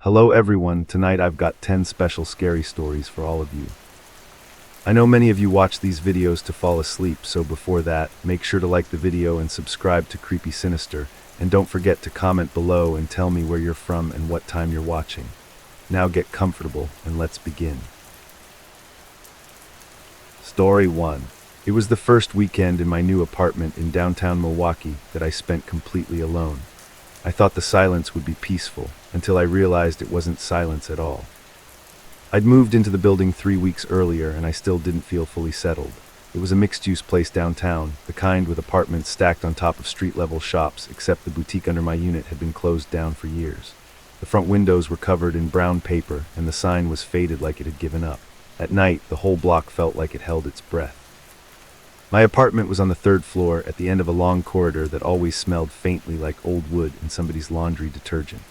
Hello everyone, tonight I've got 10 special scary stories for all of you. I know many of you watch these videos to fall asleep, so before that, make sure to like the video and subscribe to Creepy Sinister, and don't forget to comment below and tell me where you're from and what time you're watching. Now get comfortable and let's begin. Story 1. It was the first weekend in my new apartment in downtown Milwaukee that I spent completely alone. I thought the silence would be peaceful, until I realized it wasn't silence at all. I'd moved into the building 3 weeks earlier and I still didn't feel fully settled. It was a mixed-use place downtown, the kind with apartments stacked on top of street-level shops, except the boutique under my unit had been closed down for years. The front windows were covered in brown paper and the sign was faded like it had given up. At night, the whole block felt like it held its breath. My apartment was on the 3rd floor at the end of a long corridor that always smelled faintly like old wood and somebody's laundry detergent.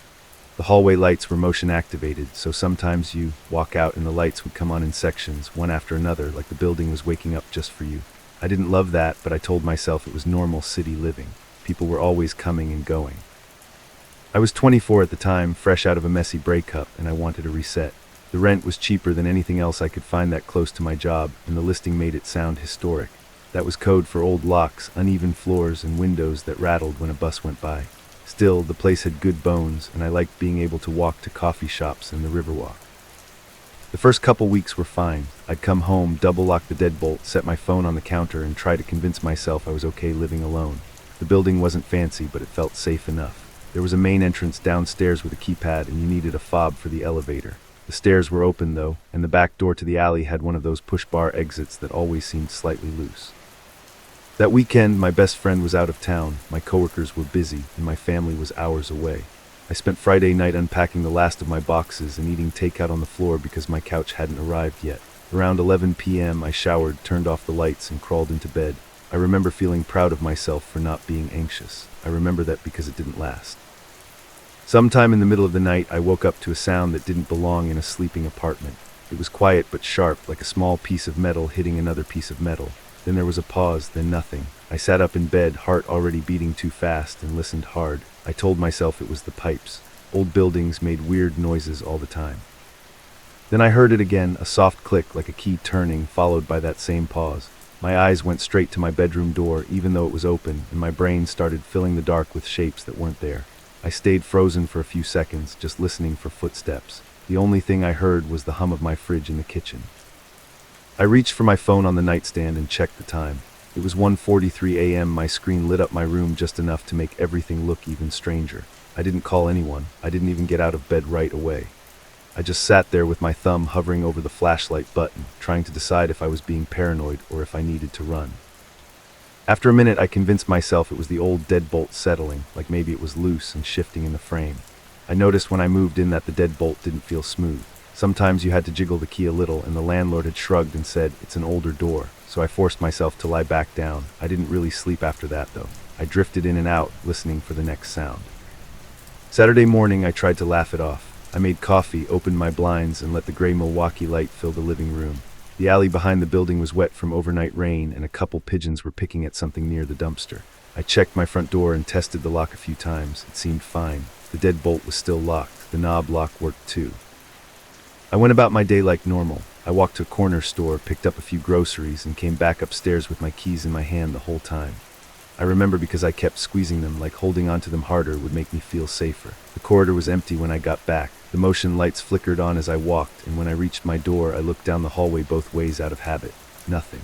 The hallway lights were motion activated, so sometimes you walk out and the lights would come on in sections, one after another, like the building was waking up just for you. I didn't love that, but I told myself it was normal city living. People were always coming and going. I was 24 at the time, fresh out of a messy breakup, and I wanted a reset. The rent was cheaper than anything else I could find that close to my job, and the listing made it sound historic. That was code for old locks, uneven floors, and windows that rattled when a bus went by. Still, the place had good bones, and I liked being able to walk to coffee shops and the Riverwalk. The first couple weeks were fine. I'd come home, double-lock the deadbolt, set my phone on the counter, and try to convince myself I was okay living alone. The building wasn't fancy, but it felt safe enough. There was a main entrance downstairs with a keypad, and you needed a fob for the elevator. The stairs were open, though, and the back door to the alley had one of those push-bar exits that always seemed slightly loose. That weekend, my best friend was out of town, my coworkers were busy, and my family was hours away. I spent Friday night unpacking the last of my boxes and eating takeout on the floor because my couch hadn't arrived yet. Around 11 p.m., I showered, turned off the lights, and crawled into bed. I remember feeling proud of myself for not being anxious. I remember that because it didn't last. Sometime in the middle of the night, I woke up to a sound that didn't belong in a sleeping apartment. It was quiet but sharp, like a small piece of metal hitting another piece of metal. Then there was a pause, then nothing. I sat up in bed, heart already beating too fast, and listened hard. I told myself it was the pipes. Old buildings made weird noises all the time. Then I heard it again, a soft click like a key turning, followed by that same pause. My eyes went straight to my bedroom door, even though it was open, and my brain started filling the dark with shapes that weren't there. I stayed frozen for a few seconds, just listening for footsteps. The only thing I heard was the hum of my fridge in the kitchen. I reached for my phone on the nightstand and checked the time. It was 1:43 a.m. My screen lit up my room just enough to make everything look even stranger. I didn't call anyone. I didn't even get out of bed right away. I just sat there with my thumb hovering over the flashlight button, trying to decide if I was being paranoid or if I needed to run. After a minute, I convinced myself it was the old deadbolt settling, like maybe it was loose and shifting in the frame. I noticed when I moved in that the deadbolt didn't feel smooth. Sometimes you had to jiggle the key a little, and the landlord had shrugged and said, "It's an older door," so I forced myself to lie back down. I didn't really sleep after that, though. I drifted in and out, listening for the next sound. Saturday morning, I tried to laugh it off. I made coffee, opened my blinds, and let the gray Milwaukee light fill the living room. The alley behind the building was wet from overnight rain, and a couple pigeons were picking at something near the dumpster. I checked my front door and tested the lock a few times. It seemed fine. The deadbolt was still locked. The knob lock worked too. I went about my day like normal. I walked to a corner store, picked up a few groceries, and came back upstairs with my keys in my hand the whole time. I remember because I kept squeezing them, like holding onto them harder would make me feel safer. The corridor was empty when I got back. The motion lights flickered on as I walked, and when I reached my door, I looked down the hallway both ways out of habit. Nothing.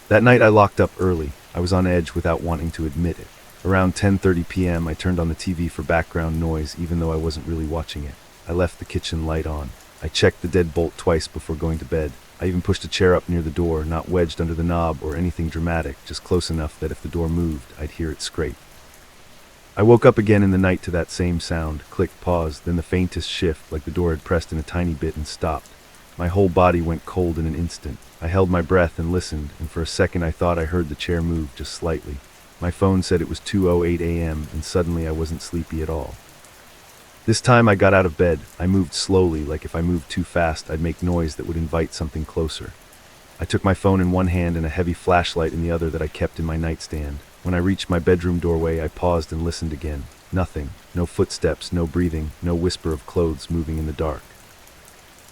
That night I locked up early. I was on edge without wanting to admit it. Around 10:30 p.m., I turned on the TV for background noise, even though I wasn't really watching it. I left the kitchen light on. I checked the deadbolt twice before going to bed. I even pushed a chair up near the door, not wedged under the knob or anything dramatic, just close enough that if the door moved, I'd hear it scrape. I woke up again in the night to that same sound, click, pause, then the faintest shift, like the door had pressed in a tiny bit and stopped. My whole body went cold in an instant. I held my breath and listened, and for a second I thought I heard the chair move just slightly. My phone said it was 2:08 a.m., and suddenly I wasn't sleepy at all. This time I got out of bed. I moved slowly, like if I moved too fast, I'd make noise that would invite something closer. I took my phone in one hand and a heavy flashlight in the other that I kept in my nightstand. When I reached my bedroom doorway, I paused and listened again. Nothing. No footsteps, no breathing, no whisper of clothes moving in the dark.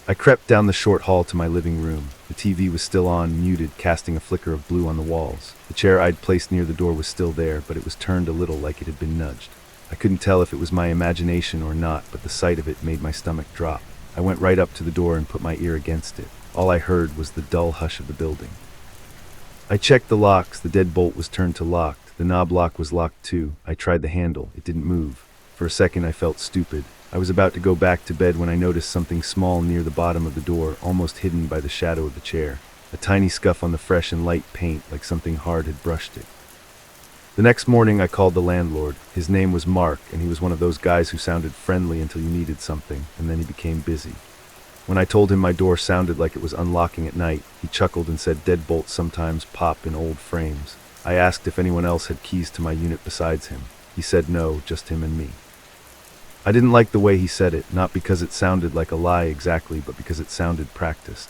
I crept down the short hall to my living room. The TV was still on, muted, casting a flicker of blue on the walls. The chair I'd placed near the door was still there, but it was turned a little like it had been nudged. I couldn't tell if it was my imagination or not, but the sight of it made my stomach drop. I went right up to the door and put my ear against it. All I heard was the dull hush of the building. I checked the locks. The deadbolt was turned to locked. The knob lock was locked too. I tried the handle. It didn't move. For a second I felt stupid. I was about to go back to bed when I noticed something small near the bottom of the door, almost hidden by the shadow of the chair. A tiny scuff on the fresh and light paint, like something hard had brushed it. The next morning I called the landlord. His name was Mark, and he was one of those guys who sounded friendly until you needed something, and then he became busy. When I told him my door sounded like it was unlocking at night, he chuckled and said deadbolts sometimes pop in old frames. I asked if anyone else had keys to my unit besides him. He said no, just him and me. I didn't like the way he said it, not because it sounded like a lie exactly, but because it sounded practiced.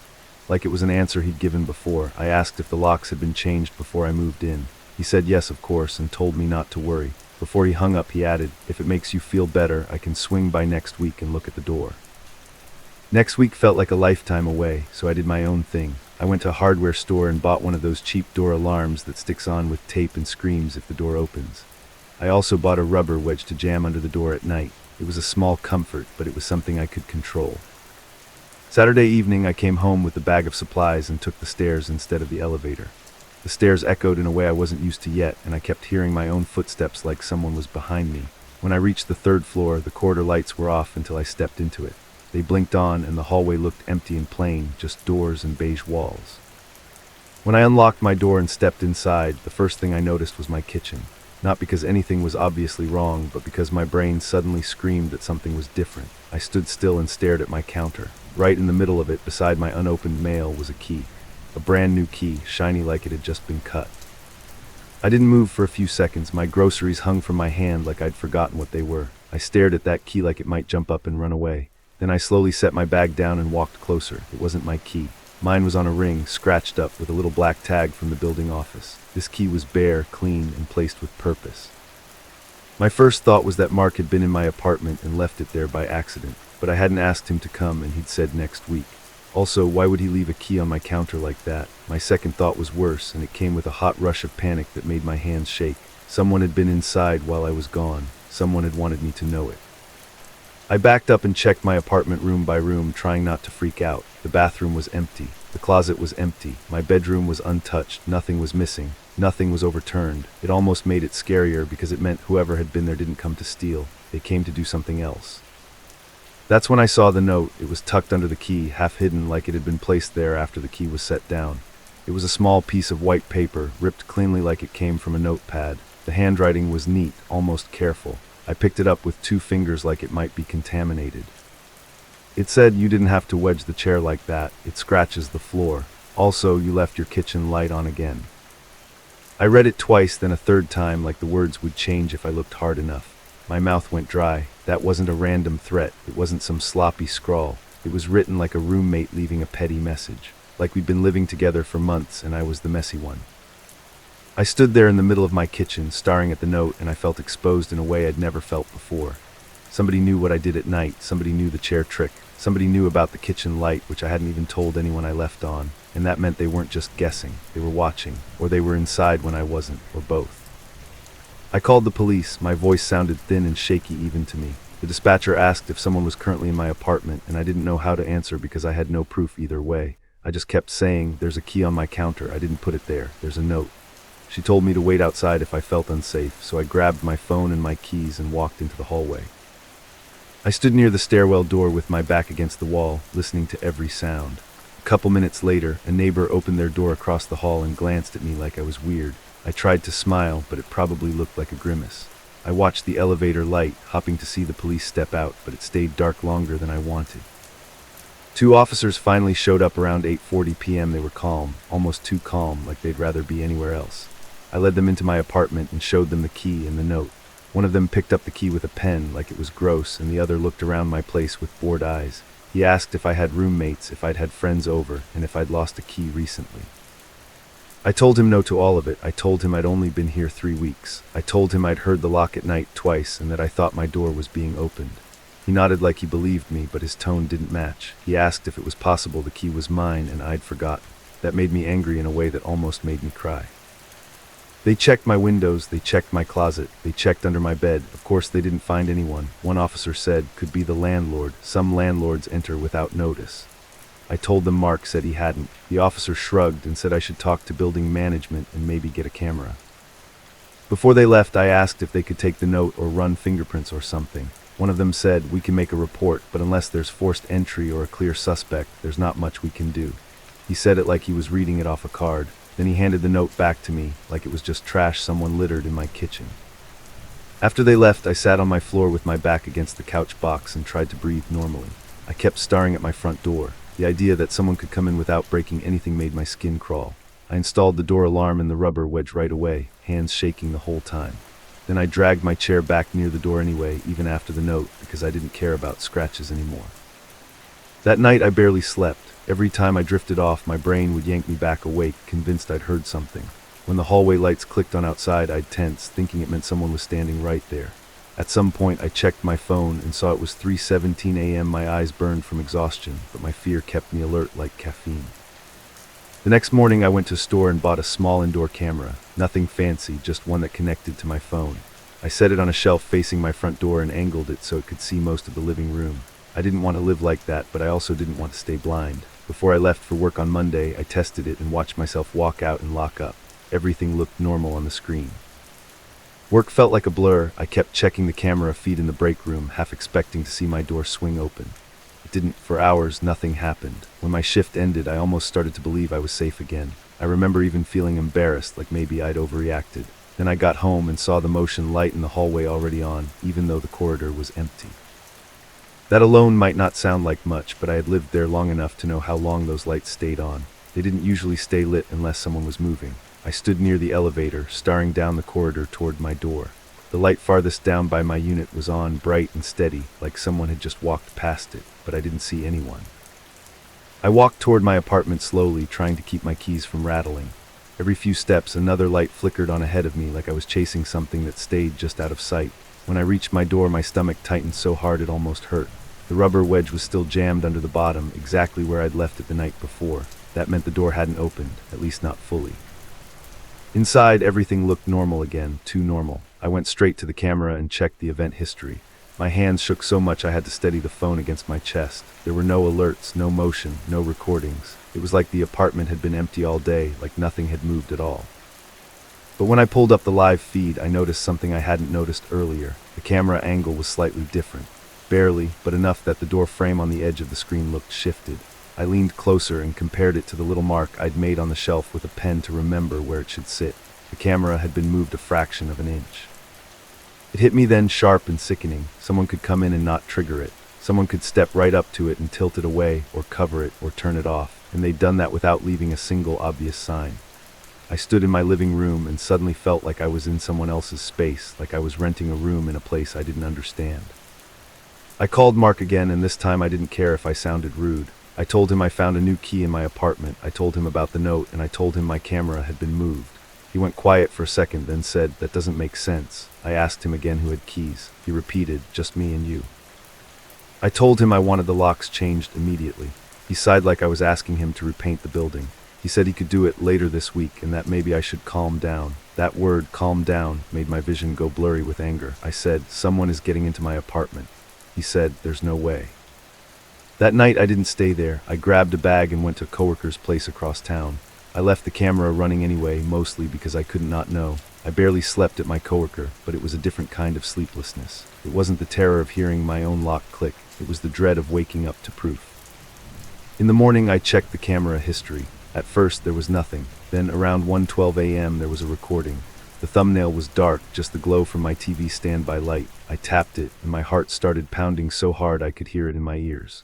Like it was an answer he'd given before. I asked if the locks had been changed before I moved in. He said yes, of course, and told me not to worry. Before he hung up, he added, if it makes you feel better, I can swing by next week and look at the door. Next week felt like a lifetime away, so I did my own thing. I went to a hardware store and bought one of those cheap door alarms that sticks on with tape and screams if the door opens. I also bought a rubber wedge to jam under the door at night. It was a small comfort, but it was something I could control. Saturday evening I came home with a bag of supplies and took the stairs instead of the elevator. The stairs echoed in a way I wasn't used to yet, and I kept hearing my own footsteps like someone was behind me. When I reached the third floor, the corridor lights were off until I stepped into it. They blinked on, and the hallway looked empty and plain, just doors and beige walls. When I unlocked my door and stepped inside, the first thing I noticed was my kitchen. Not because anything was obviously wrong, but because my brain suddenly screamed that something was different. I stood still and stared at my counter. Right in the middle of it, beside my unopened mail, was a key. A brand new key, shiny like it had just been cut. I didn't move for a few seconds. My groceries hung from my hand like I'd forgotten what they were. I stared at that key like it might jump up and run away. Then I slowly set my bag down and walked closer. It wasn't my key. Mine was on a ring, scratched up, with a little black tag from the building office. This key was bare, clean, and placed with purpose. My first thought was that Mark had been in my apartment and left it there by accident, but I hadn't asked him to come and he'd said next week. Also, why would he leave a key on my counter like that? My second thought was worse, and it came with a hot rush of panic that made my hands shake. Someone had been inside while I was gone. Someone had wanted me to know it. I backed up and checked my apartment room by room, trying not to freak out. The bathroom was empty. The closet was empty. My bedroom was untouched. Nothing was missing. Nothing was overturned. It almost made it scarier because it meant whoever had been there didn't come to steal. They came to do something else. That's when I saw the note. It was tucked under the key, half hidden like it had been placed there after the key was set down. It was a small piece of white paper, ripped cleanly like it came from a notepad. The handwriting was neat, almost careful. I picked it up with 2 fingers like it might be contaminated. It said, you didn't have to wedge the chair like that. It scratches the floor. Also, you left your kitchen light on again. I read it twice, then a third time, like the words would change if I looked hard enough. My mouth went dry. That wasn't a random threat. It wasn't some sloppy scrawl. It was written like a roommate leaving a petty message. Like we'd been living together for months and I was the messy one. I stood there in the middle of my kitchen, staring at the note, and I felt exposed in a way I'd never felt before. Somebody knew what I did at night. Somebody knew the chair trick. Somebody knew about the kitchen light, which I hadn't even told anyone I left on. And that meant they weren't just guessing. They were watching. Or they were inside when I wasn't. Or both. I called the police. My voice sounded thin and shaky even to me. The dispatcher asked if someone was currently in my apartment, and I didn't know how to answer because I had no proof either way. I just kept saying, there's a key on my counter. I didn't put it there. There's a note. She told me to wait outside if I felt unsafe, so I grabbed my phone and my keys and walked into the hallway. I stood near the stairwell door with my back against the wall, listening to every sound. A couple minutes later, a neighbor opened their door across the hall and glanced at me like I was weird. I tried to smile, but it probably looked like a grimace. I watched the elevator light, hoping to see the police step out, but it stayed dark longer than I wanted. 2 officers finally showed up around 8:40 p.m. They were calm, almost too calm, like they'd rather be anywhere else. I led them into my apartment and showed them the key and the note. One of them picked up the key with a pen, like it was gross, and the other looked around my place with bored eyes. He asked if I had roommates, if I'd had friends over, and if I'd lost a key recently. I told him no to all of it. I told him I'd only been here 3 weeks. I told him I'd heard the lock at night twice and that I thought my door was being opened. He nodded like he believed me, but his tone didn't match. He asked if it was possible the key was mine and I'd forgotten. That made me angry in a way that almost made me cry. They checked my windows, they checked my closet, they checked under my bed. Of course they didn't find anyone. One officer said, could be the landlord. Some landlords enter without notice. I told them Mark said he hadn't. The officer shrugged and said I should talk to building management and maybe get a camera. Before they left, I asked if they could take the note or run fingerprints or something. One of them said, we can make a report, but unless there's forced entry or a clear suspect, there's not much we can do. He said it like he was reading it off a card. Then he handed the note back to me, like it was just trash someone littered in my kitchen. After they left, I sat on my floor with my back against the couch box and tried to breathe normally. I kept staring at my front door. The idea that someone could come in without breaking anything made my skin crawl. I installed the door alarm in the rubber wedge right away, hands shaking the whole time. Then I dragged my chair back near the door anyway, even after the note, because I didn't care about scratches anymore. That night I barely slept. Every time I drifted off, my brain would yank me back awake, convinced I'd heard something. When the hallway lights clicked on outside, I'd tense, thinking it meant someone was standing right there. At some point, I checked my phone and saw it was 3:17 a.m. My eyes burned from exhaustion, but my fear kept me alert like caffeine. The next morning, I went to a store and bought a small indoor camera. Nothing fancy, just one that connected to my phone. I set it on a shelf facing my front door and angled it so it could see most of the living room. I didn't want to live like that, but I also didn't want to stay blind. Before I left for work on Monday, I tested it and watched myself walk out and lock up. Everything looked normal on the screen. Work felt like a blur. I kept checking the camera feed in the break room, half expecting to see my door swing open. It didn't. For hours, nothing happened. When my shift ended, I almost started to believe I was safe again. I remember even feeling embarrassed, like maybe I'd overreacted. Then I got home and saw the motion light in the hallway already on, even though the corridor was empty. That alone might not sound like much, but I had lived there long enough to know how long those lights stayed on. They didn't usually stay lit unless someone was moving. I stood near the elevator, staring down the corridor toward my door. The light farthest down by my unit was on, bright and steady, like someone had just walked past it, but I didn't see anyone. I walked toward my apartment slowly, trying to keep my keys from rattling. Every few steps, another light flickered on ahead of me, like I was chasing something that stayed just out of sight. When I reached my door, my stomach tightened so hard it almost hurt. The rubber wedge was still jammed under the bottom, exactly where I'd left it the night before. That meant the door hadn't opened, at least not fully. Inside, everything looked normal again, too normal. I went straight to the camera and checked the event history. My hands shook so much I had to steady the phone against my chest. There were no alerts, no motion, no recordings. It was like the apartment had been empty all day, like nothing had moved at all. But when I pulled up the live feed, I noticed something I hadn't noticed earlier. The camera angle was slightly different. Barely, but enough that the door frame on the edge of the screen looked shifted. I leaned closer and compared it to the little mark I'd made on the shelf with a pen to remember where it should sit. The camera had been moved a fraction of an inch. It hit me then, sharp and sickening. Someone could come in and not trigger it. Someone could step right up to it and tilt it away, or cover it, or turn it off, and they'd done that without leaving a single obvious sign. I stood in my living room and suddenly felt like I was in someone else's space, like I was renting a room in a place I didn't understand. I called Mark again, and this time I didn't care if I sounded rude. I told him I found a new key in my apartment. I told him about the note, and I told him my camera had been moved. He went quiet for a second, then said, "That doesn't make sense." I asked him again who had keys. He repeated, "Just me and you." I told him I wanted the locks changed immediately. He sighed like I was asking him to repaint the building. He said he could do it later this week, and that maybe I should calm down. That word, calm down, made my vision go blurry with anger. I said, "Someone is getting into my apartment." He said, "There's no way." That night I didn't stay there. I grabbed a bag and went to a coworker's place across town. I left the camera running anyway, mostly because I could not know. I barely slept at my coworker, but it was a different kind of sleeplessness. It wasn't the terror of hearing my own lock click. It was the dread of waking up to proof. In the morning I checked the camera history. At first there was nothing. Then around 1:12 a.m. there was a recording. The thumbnail was dark, just the glow from my TV standby light. I tapped it, and my heart started pounding so hard I could hear it in my ears.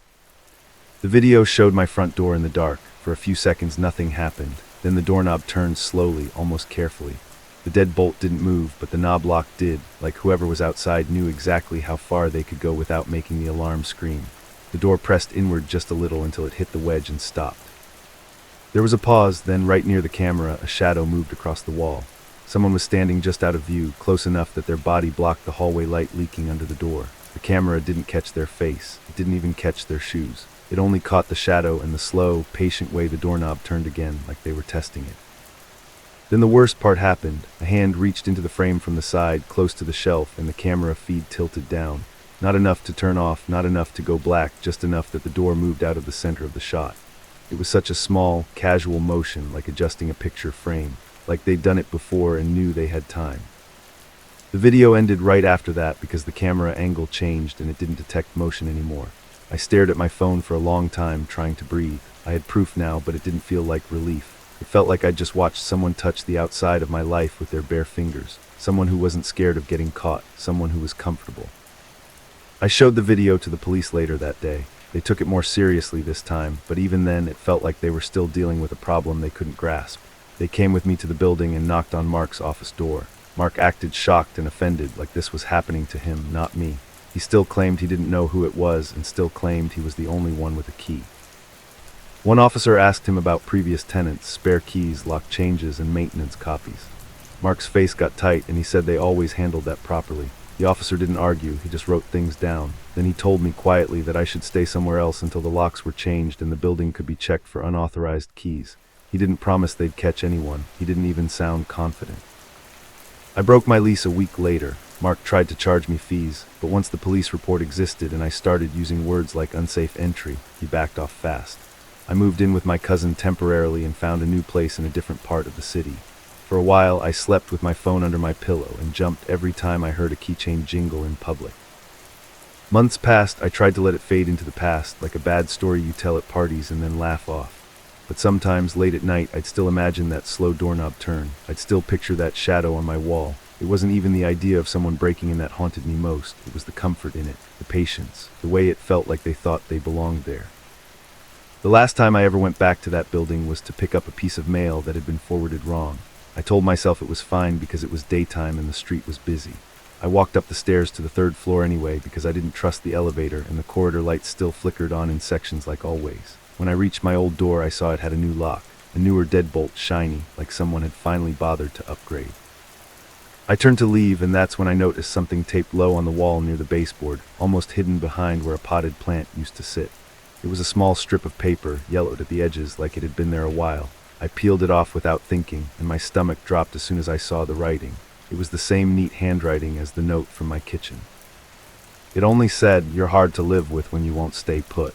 The video showed my front door in the dark. For a few seconds nothing happened. Then the doorknob turned slowly, almost carefully. The deadbolt didn't move, but the knob lock did, like whoever was outside knew exactly how far they could go without making the alarm scream. The door pressed inward just a little until it hit the wedge and stopped. There was a pause, then right near the camera, a shadow moved across the wall. Someone was standing just out of view, close enough that their body blocked the hallway light leaking under the door. The camera didn't catch their face. It didn't even catch their shoes. It only caught the shadow and the slow, patient way the doorknob turned again, like they were testing it. Then the worst part happened. A hand reached into the frame from the side, close to the shelf, and the camera feed tilted down. Not enough to turn off, not enough to go black, just enough that the door moved out of the center of the shot. It was such a small, casual motion, like adjusting a picture frame, like they'd done it before and knew they had time. The video ended right after that because the camera angle changed and it didn't detect motion anymore. I stared at my phone for a long time, trying to breathe. I had proof now, but it didn't feel like relief. It felt like I'd just watched someone touch the outside of my life with their bare fingers. Someone who wasn't scared of getting caught. Someone who was comfortable. I showed the video to the police later that day. They took it more seriously this time, but even then it felt like they were still dealing with a problem they couldn't grasp. They came with me to the building and knocked on Mark's office door. Mark acted shocked and offended, like this was happening to him, not me. He still claimed he didn't know who it was and still claimed he was the only one with a key. One officer asked him about previous tenants, spare keys, locked changes, and maintenance copies. Mark's face got tight and he said they always handled that properly. The officer didn't argue, he just wrote things down. Then he told me quietly that I should stay somewhere else until the locks were changed and the building could be checked for unauthorized keys. He didn't promise they'd catch anyone. He didn't even sound confident. I broke my lease a week later. Mark tried to charge me fees, but once the police report existed and I started using words like unsafe entry, he backed off fast. I moved in with my cousin temporarily and found a new place in a different part of the city. For a while, I slept with my phone under my pillow and jumped every time I heard a keychain jingle in public. Months passed. I tried to let it fade into the past, like a bad story you tell at parties and then laugh off. But sometimes, late at night, I'd still imagine that slow doorknob turn. I'd still picture that shadow on my wall. It wasn't even the idea of someone breaking in that haunted me most. It was the comfort in it, the patience, the way it felt like they thought they belonged there. The last time I ever went back to that building was to pick up a piece of mail that had been forwarded wrong. I told myself it was fine because it was daytime and the street was busy. I walked up the stairs to the third floor anyway because I didn't trust the elevator and the corridor lights still flickered on in sections like always. When I reached my old door, I saw it had a new lock, a newer deadbolt, shiny, like someone had finally bothered to upgrade. I turned to leave, and that's when I noticed something taped low on the wall near the baseboard, almost hidden behind where a potted plant used to sit. It was a small strip of paper, yellowed at the edges like it had been there a while. I peeled it off without thinking, and my stomach dropped as soon as I saw the writing. It was the same neat handwriting as the note from my kitchen. It only said, "You're hard to live with when you won't stay put."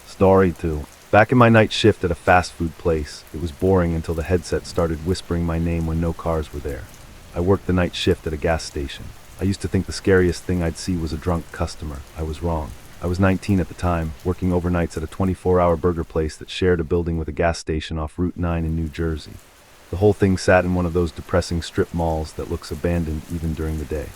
Story 2. Back in my night shift at a fast food place, it was boring until the headset started whispering my name when no cars were there. I worked the night shift at a gas station. I used to think the scariest thing I'd see was a drunk customer. I was wrong. I was 19 at the time, working overnights at a 24-hour burger place that shared a building with a gas station off Route 9 in New Jersey. The whole thing sat in one of those depressing strip malls that looks abandoned even during the day.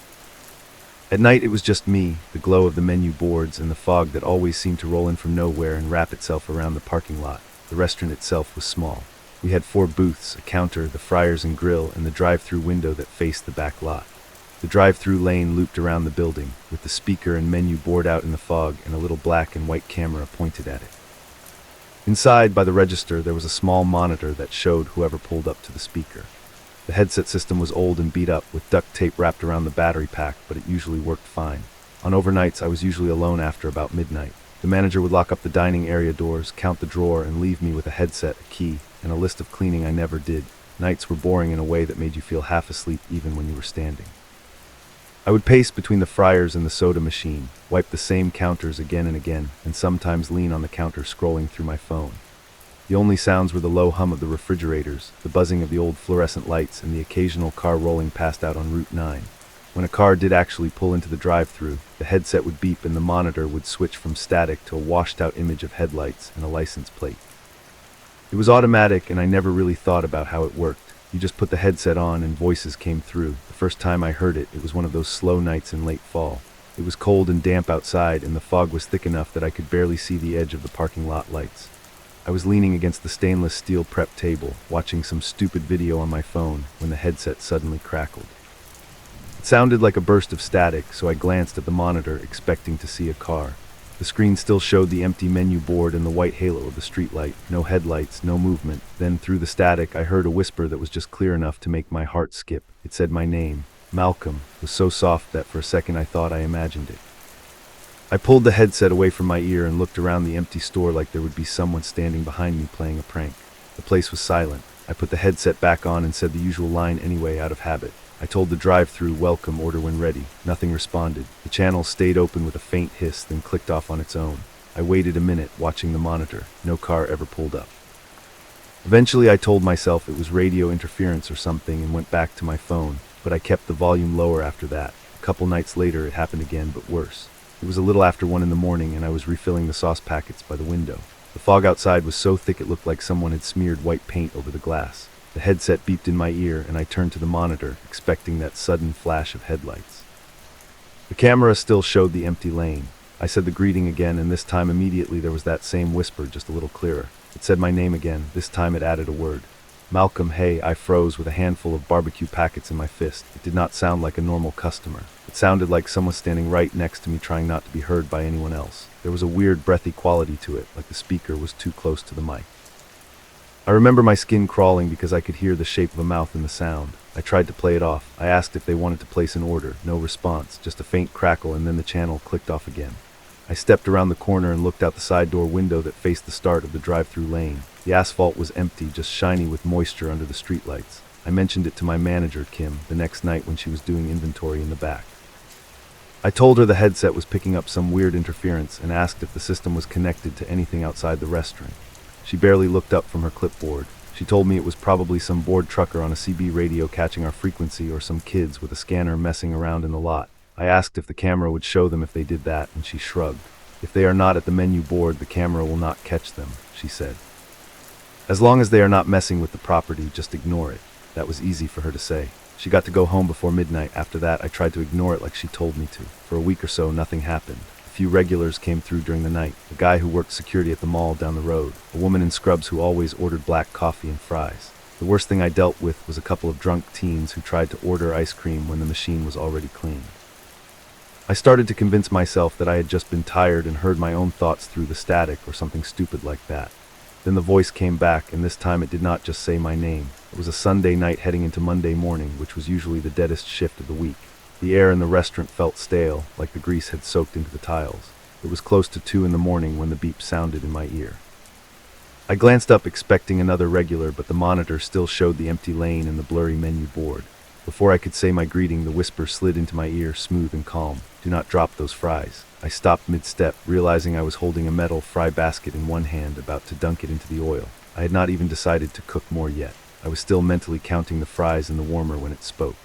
At night it was just me, the glow of the menu boards, and the fog that always seemed to roll in from nowhere and wrap itself around the parking lot. The restaurant itself was small. We had 4 booths, a counter, the fryers and grill, and the drive-through window that faced the back lot. The drive-through lane looped around the building, with the speaker and menu board out in the fog and a little black and white camera pointed at it. Inside, by the register, there was a small monitor that showed whoever pulled up to the speaker. The headset system was old and beat up, with duct tape wrapped around the battery pack, but it usually worked fine. On overnights, I was usually alone after about midnight. The manager would lock up the dining area doors, count the drawer, and leave me with a headset, a key, and a list of cleaning I never did. Nights were boring in a way that made you feel half asleep even when you were standing. I would pace between the fryers and the soda machine, wipe the same counters again and again, and sometimes lean on the counter scrolling through my phone. The only sounds were the low hum of the refrigerators, the buzzing of the old fluorescent lights, and the occasional car rolling past out on Route 9. When a car did actually pull into the drive-thru, the headset would beep and the monitor would switch from static to a washed-out image of headlights and a license plate. It was automatic, and I never really thought about how it worked. You just put the headset on and voices came through. The first time I heard it, it was one of those slow nights in late fall. It was cold and damp outside, and the fog was thick enough that I could barely see the edge of the parking lot lights. I was leaning against the stainless steel prep table, watching some stupid video on my phone, when the headset suddenly crackled. It sounded like a burst of static, so I glanced at the monitor, expecting to see a car. The The screen still showed the empty menu board and the white halo of the streetlight. No headlights, no movement. Then, through the static, I heard a whisper that was just clear enough to make my heart skip. It said my name. Malcolm. It was so soft that for a second I thought I imagined it. I pulled the headset away from my ear and looked around the empty store like there would be someone standing behind me playing a prank. The place was silent. I put the headset back on and said the usual line anyway, out of habit. I told the drive-thru, "Welcome, order when ready." Nothing responded. The channel stayed open with a faint hiss, then clicked off on its own. I waited a minute, watching the monitor. No car ever pulled up. Eventually I told myself it was radio interference or something and went back to my phone, but I kept the volume lower after that. A couple nights later it happened again, but worse. It was a little after 1 in the morning and I was refilling the sauce packets by the window. The fog outside was so thick it looked like someone had smeared white paint over the glass. The headset beeped in my ear and I turned to the monitor, expecting that sudden flash of headlights. The camera still showed the empty lane. I said the greeting again, and this time immediately there was that same whisper, just a little clearer. It said my name again. This time it added a word. Malcolm. Hey, I froze with a handful of barbecue packets in my fist. It did not sound like a normal customer. It sounded like someone standing right next to me trying not to be heard by anyone else. There was a weird breathy quality to it, like the speaker was too close to the mic. I remember my skin crawling because I could hear the shape of a mouth in the sound. I tried to play it off. I asked if they wanted to place an order. No response, just a faint crackle, and then the channel clicked off again. I stepped around the corner and looked out the side door window that faced the start of the drive-through lane. The asphalt was empty, just shiny with moisture under the streetlights. I mentioned it to my manager, Kim, the next night when she was doing inventory in the back. I told her the headset was picking up some weird interference and asked if the system was connected to anything outside the restaurant. She barely looked up from her clipboard. She told me it was probably some bored trucker on a CB radio catching our frequency or some kids with a scanner messing around in the lot. I asked if the camera would show them if they did that, and she shrugged. If they are not at the menu board, the camera will not catch them, she said. As long as they are not messing with the property, just ignore it. That was easy for her to say. She got to go home before midnight. After that, I tried to ignore it like she told me to. For a week or so, nothing happened. A few regulars came through during the night. A guy who worked security at the mall down the road. A woman in scrubs who always ordered black coffee and fries. The worst thing I dealt with was a couple of drunk teens who tried to order ice cream when the machine was already cleaned. I started to convince myself that I had just been tired and heard my own thoughts through the static or something stupid like that. Then the voice came back, and this time it did not just say my name. It was a Sunday night heading into Monday morning, which was usually the deadest shift of the week. The air in the restaurant felt stale, like the grease had soaked into the tiles. It was close to 2 in the morning when the beep sounded in my ear. I glanced up expecting another regular, but the monitor still showed the empty lane and the blurry menu board. Before I could say my greeting, the whisper slid into my ear, smooth and calm. "Do not drop those fries." I stopped mid-step, realizing I was holding a metal fry basket in one hand, about to dunk it into the oil. I had not even decided to cook more yet. I was still mentally counting the fries in the warmer when it spoke.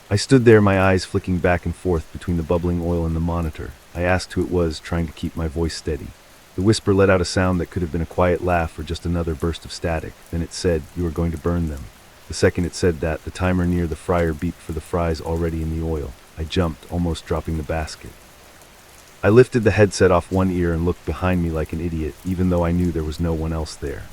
I stood there, my eyes flicking back and forth between the bubbling oil and the monitor. I asked who it was, trying to keep my voice steady. The whisper let out a sound that could have been a quiet laugh or just another burst of static. Then it said, "You are going to burn them." The second it said that, the timer near the fryer beeped for the fries already in the oil. I jumped, almost dropping the basket. I lifted the headset off one ear and looked behind me like an idiot, even though I knew there was no one else there.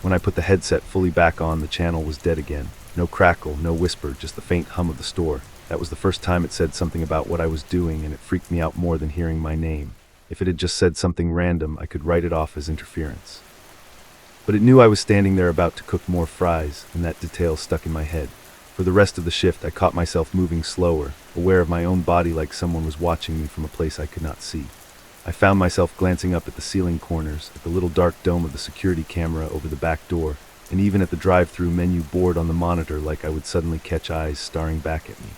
When I put the headset fully back on, the channel was dead again. No crackle, no whisper, just the faint hum of the store. That was the first time it said something about what I was doing, and it freaked me out more than hearing my name. If it had just said something random, I could write it off as interference. But it knew I was standing there about to cook more fries, and that detail stuck in my head. For the rest of the shift, I caught myself moving slower, aware of my own body like someone was watching me from a place I could not see. I found myself glancing up at the ceiling corners, at the little dark dome of the security camera over the back door, and even at the drive-through menu board on the monitor, like I would suddenly catch eyes staring back at me.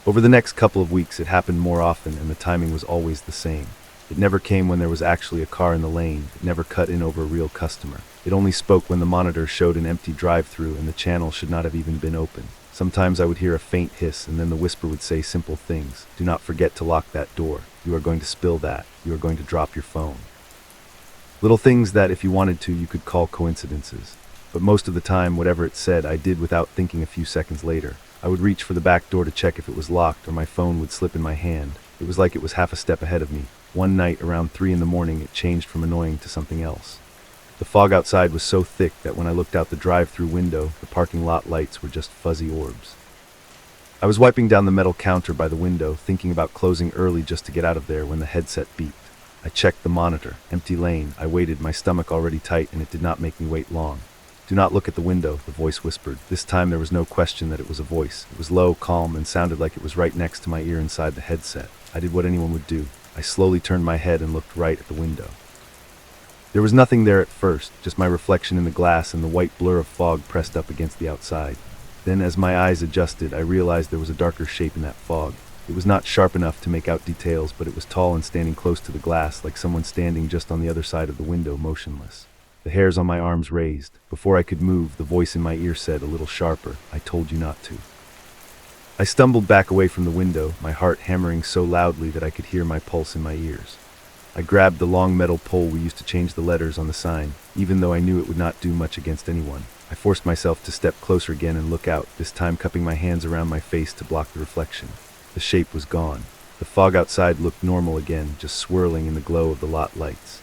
Over the next couple of weeks, it happened more often, and the timing was always the same. It never came when there was actually a car in the lane. It never cut in over a real customer. It only spoke when the monitor showed an empty drive-through and the channel should not have even been open. Sometimes I would hear a faint hiss, and then the whisper would say simple things. "Do not forget to lock that door. You are going to spill that. You are going to drop your phone." Little things that, if you wanted to, you could call coincidences. But most of the time, whatever it said, I did without thinking a few seconds later. I would reach for the back door to check if it was locked, or my phone would slip in my hand. It was like it was half a step ahead of me. One night, around 3 in the morning, it changed from annoying to something else. The fog outside was so thick that when I looked out the drive-through window, the parking lot lights were just fuzzy orbs. I was wiping down the metal counter by the window, thinking about closing early just to get out of there when the headset beeped. I checked the monitor. Empty lane. I waited, my stomach already tight, and it did not make me wait long. "Do not look at the window," the voice whispered. This time there was no question that it was a voice. It was low, calm, and sounded like it was right next to my ear inside the headset. I did what anyone would do. I slowly turned my head and looked right at the window. There was nothing there at first, just my reflection in the glass and the white blur of fog pressed up against the outside. Then, as my eyes adjusted, I realized there was a darker shape in that fog. It was not sharp enough to make out details, but it was tall and standing close to the glass, like someone standing just on the other side of the window, motionless. The hairs on my arms raised. Before I could move, the voice in my ear said, a little sharper, "I told you not to." I stumbled back away from the window, my heart hammering so loudly that I could hear my pulse in my ears. I grabbed the long metal pole we used to change the letters on the sign, even though I knew it would not do much against anyone. I forced myself to step closer again and look out, this time cupping my hands around my face to block the reflection. The shape was gone. The fog outside looked normal again, just swirling in the glow of the lot lights.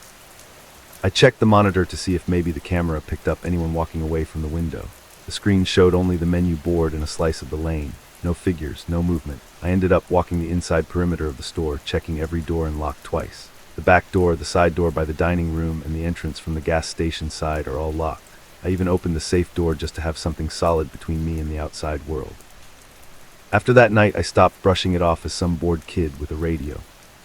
I checked the monitor to see if maybe the camera picked up anyone walking away from the window. The screen showed only the menu board and a slice of the lane. No figures, no movement. I ended up walking the inside perimeter of the store, checking every door and lock twice. The back door, the side door by the dining room, and the entrance from the gas station side are all locked. I even opened the safe door just to have something solid between me and the outside world. After that night, I stopped brushing it off as some bored kid with a radio.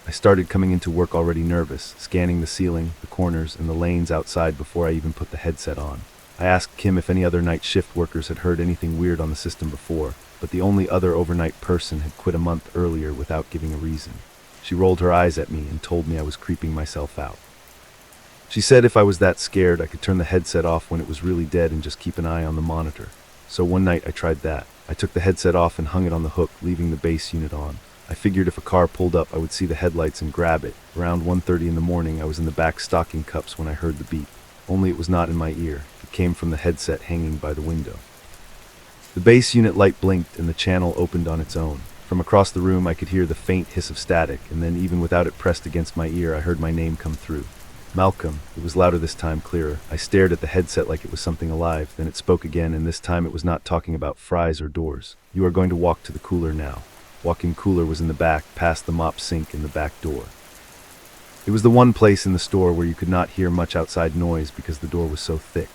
I started coming into work already nervous, scanning the ceiling, the corners, and the lanes outside before I even put the headset on. I asked Kim if any other night shift workers had heard anything weird on the system before, but the only other overnight person had quit a month earlier without giving a reason. She rolled her eyes at me and told me I was creeping myself out. She said if I was that scared, I could turn the headset off when it was really dead and just keep an eye on the monitor. So one night I tried that. I took the headset off and hung it on the hook, leaving the base unit on. I figured if a car pulled up, I would see the headlights and grab it. Around 1:30 in the morning, I was in the back stocking cups when I heard the beep. Only it was not in my ear. It came from the headset hanging by the window. The base unit light blinked and the channel opened on its own. From across the room I could hear the faint hiss of static, and then even without it pressed against my ear I heard my name come through. Malcolm. It was louder this time, clearer. I stared at the headset like it was something alive, then it spoke again, and this time it was not talking about fries or doors. "You are going to walk to the cooler now." Walk-in cooler was in the back, past the mop sink and the back door. It was the one place in the store where you could not hear much outside noise because the door was so thick.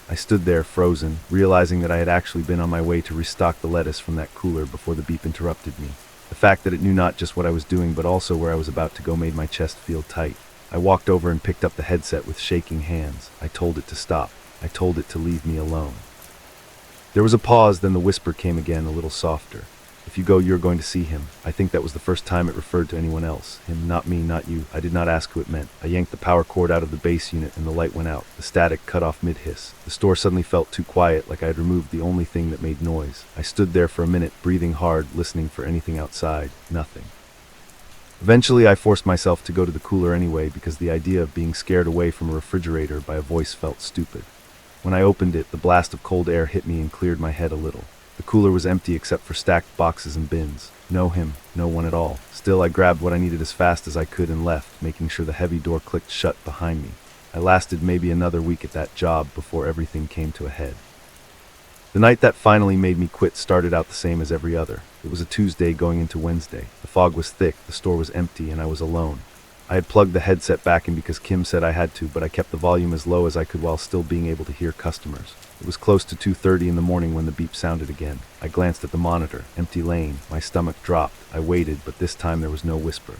I stood there, frozen, realizing that I had actually been on my way to restock the lettuce from that cooler before the beep interrupted me. The fact that it knew not just what I was doing but also where I was about to go made my chest feel tight. I walked over and picked up the headset with shaking hands. I told it to stop. I told it to leave me alone. There was a pause, then the whisper came again, a little softer. "If you go, you're going to see him." I think that was the first time it referred to anyone else. Him, not me, not you. I did not ask who it meant. I yanked the power cord out of the base unit and the light went out. The static cut off mid-hiss. The store suddenly felt too quiet, like I had removed the only thing that made noise. I stood there for a minute, breathing hard, listening for anything outside. Nothing. Eventually, I forced myself to go to the cooler anyway because the idea of being scared away from a refrigerator by a voice felt stupid. When I opened it, the blast of cold air hit me and cleared my head a little. The cooler was empty except for stacked boxes and bins. No him, no one at all. Still, I grabbed what I needed as fast as I could and left, making sure the heavy door clicked shut behind me. I lasted maybe another week at that job before everything came to a head. The night that finally made me quit started out the same as every other. It was a Tuesday going into Wednesday. The fog was thick, the store was empty, and I was alone. I had plugged the headset back in because Kim said I had to, but I kept the volume as low as I could while still being able to hear customers. It was close to 2:30 in the morning when the beep sounded again. I glanced at the monitor. Empty lane. My stomach dropped. I waited, but this time there was no whisper.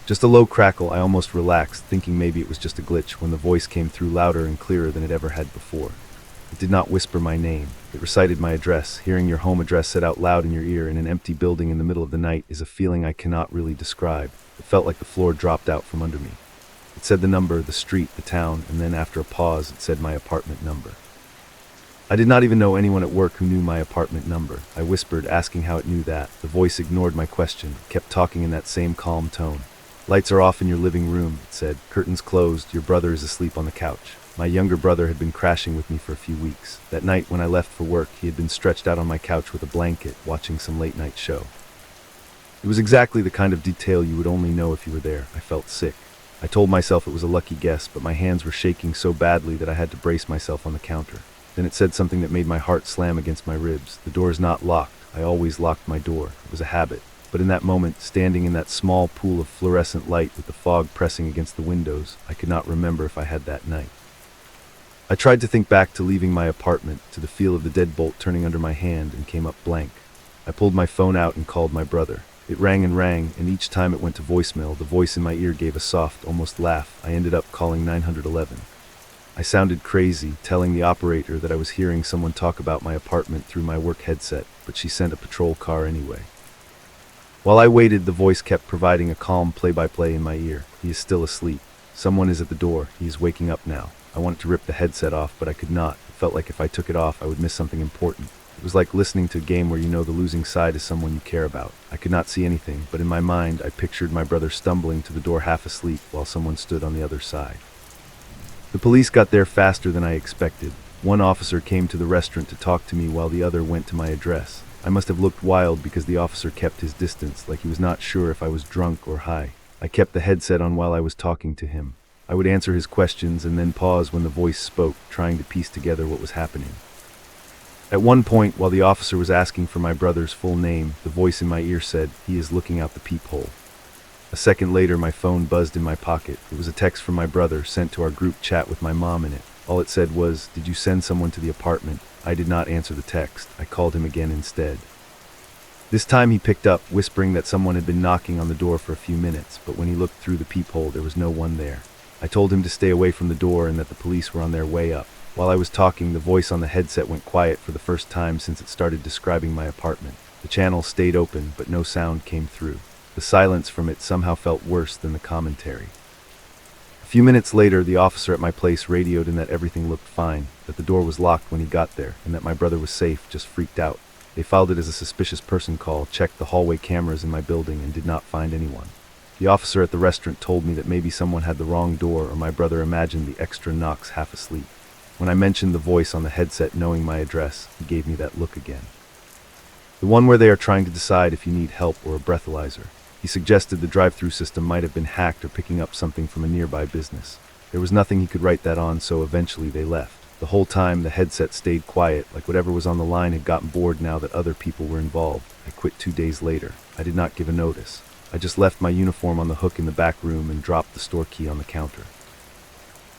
Just a low crackle. I almost relaxed, thinking maybe it was just a glitch, when the voice came through louder and clearer than it ever had before. It did not whisper my name. It recited my address. Hearing your home address said out loud in your ear in an empty building in the middle of the night is a feeling I cannot really describe. It felt like the floor dropped out from under me. It said the number, the street, the town, and then after a pause it said my apartment number. I did not even know anyone at work who knew my apartment number. I whispered, asking how it knew that. The voice ignored my question, kept talking in that same calm tone. "Lights are off in your living room," it said. "Curtains closed. Your brother is asleep on the couch." My younger brother had been crashing with me for a few weeks. That night when I left for work, he had been stretched out on my couch with a blanket, watching some late-night show. It was exactly the kind of detail you would only know if you were there. I felt sick. I told myself it was a lucky guess, but my hands were shaking so badly that I had to brace myself on the counter. Then it said something that made my heart slam against my ribs. "The door is not locked. I always locked my door. It was a habit." but in that moment, standing in that small pool of fluorescent light with the fog pressing against the windows, I could not remember if I had that night. I tried to think back to leaving my apartment, to the feel of the deadbolt turning under my hand, and came up blank. I pulled my phone out and called my brother. It rang, and each time it went to voicemail, the voice in my ear gave a soft, almost laugh. I ended up calling 911. I sounded crazy, telling the operator that I was hearing someone talk about my apartment through my work headset, but she sent a patrol car anyway. While I waited, the voice kept providing a calm play-by-play in my ear. He is still asleep. Someone is at the door. He is waking up now. I wanted to rip the headset off, but I could not. It felt like if I took it off, I would miss something important. It was like listening to a game where you know the losing side is someone you care about. I could not see anything, but in my mind, I pictured my brother stumbling to the door half asleep while someone stood on the other side. The police got there faster than I expected. One officer came to the restaurant to talk to me while the other went to my address. I must have looked wild because the officer kept his distance, like he was not sure if I was drunk or high. I kept the headset on while I was talking to him. I would answer his questions and then pause when the voice spoke, trying to piece together what was happening. At one point, while the officer was asking for my brother's full name, the voice in my ear said, "He is looking out the peephole." A second later, my phone buzzed in my pocket. It was a text from my brother, sent to our group chat with my mom in it. All it said was, "Did you send someone to the apartment?" I did not answer the text. I called him again instead. This time he picked up, whispering that someone had been knocking on the door for a few minutes, but when he looked through the peephole, there was no one there. I told him to stay away from the door and that the police were on their way up. While I was talking, the voice on the headset went quiet for the first time since it started describing my apartment. The channel stayed open, but no sound came through. The silence from it somehow felt worse than the commentary. A few minutes later, the officer at my place radioed in that everything looked fine, that the door was locked when he got there, and that my brother was safe, just freaked out. They filed it as a suspicious person call, checked the hallway cameras in my building, and did not find anyone. The officer at the restaurant told me that maybe someone had the wrong door or my brother imagined the extra knocks half asleep. When I mentioned the voice on the headset knowing my address, he gave me that look again. The one where they are trying to decide if you need help or a breathalyzer. He suggested the drive-through system might have been hacked or picking up something from a nearby business. There was nothing he could write that on, so eventually they left. The whole time, the headset stayed quiet, like whatever was on the line had gotten bored now that other people were involved. I quit 2 days later. I did not give a notice. I just left my uniform on the hook in the back room and dropped the store key on the counter.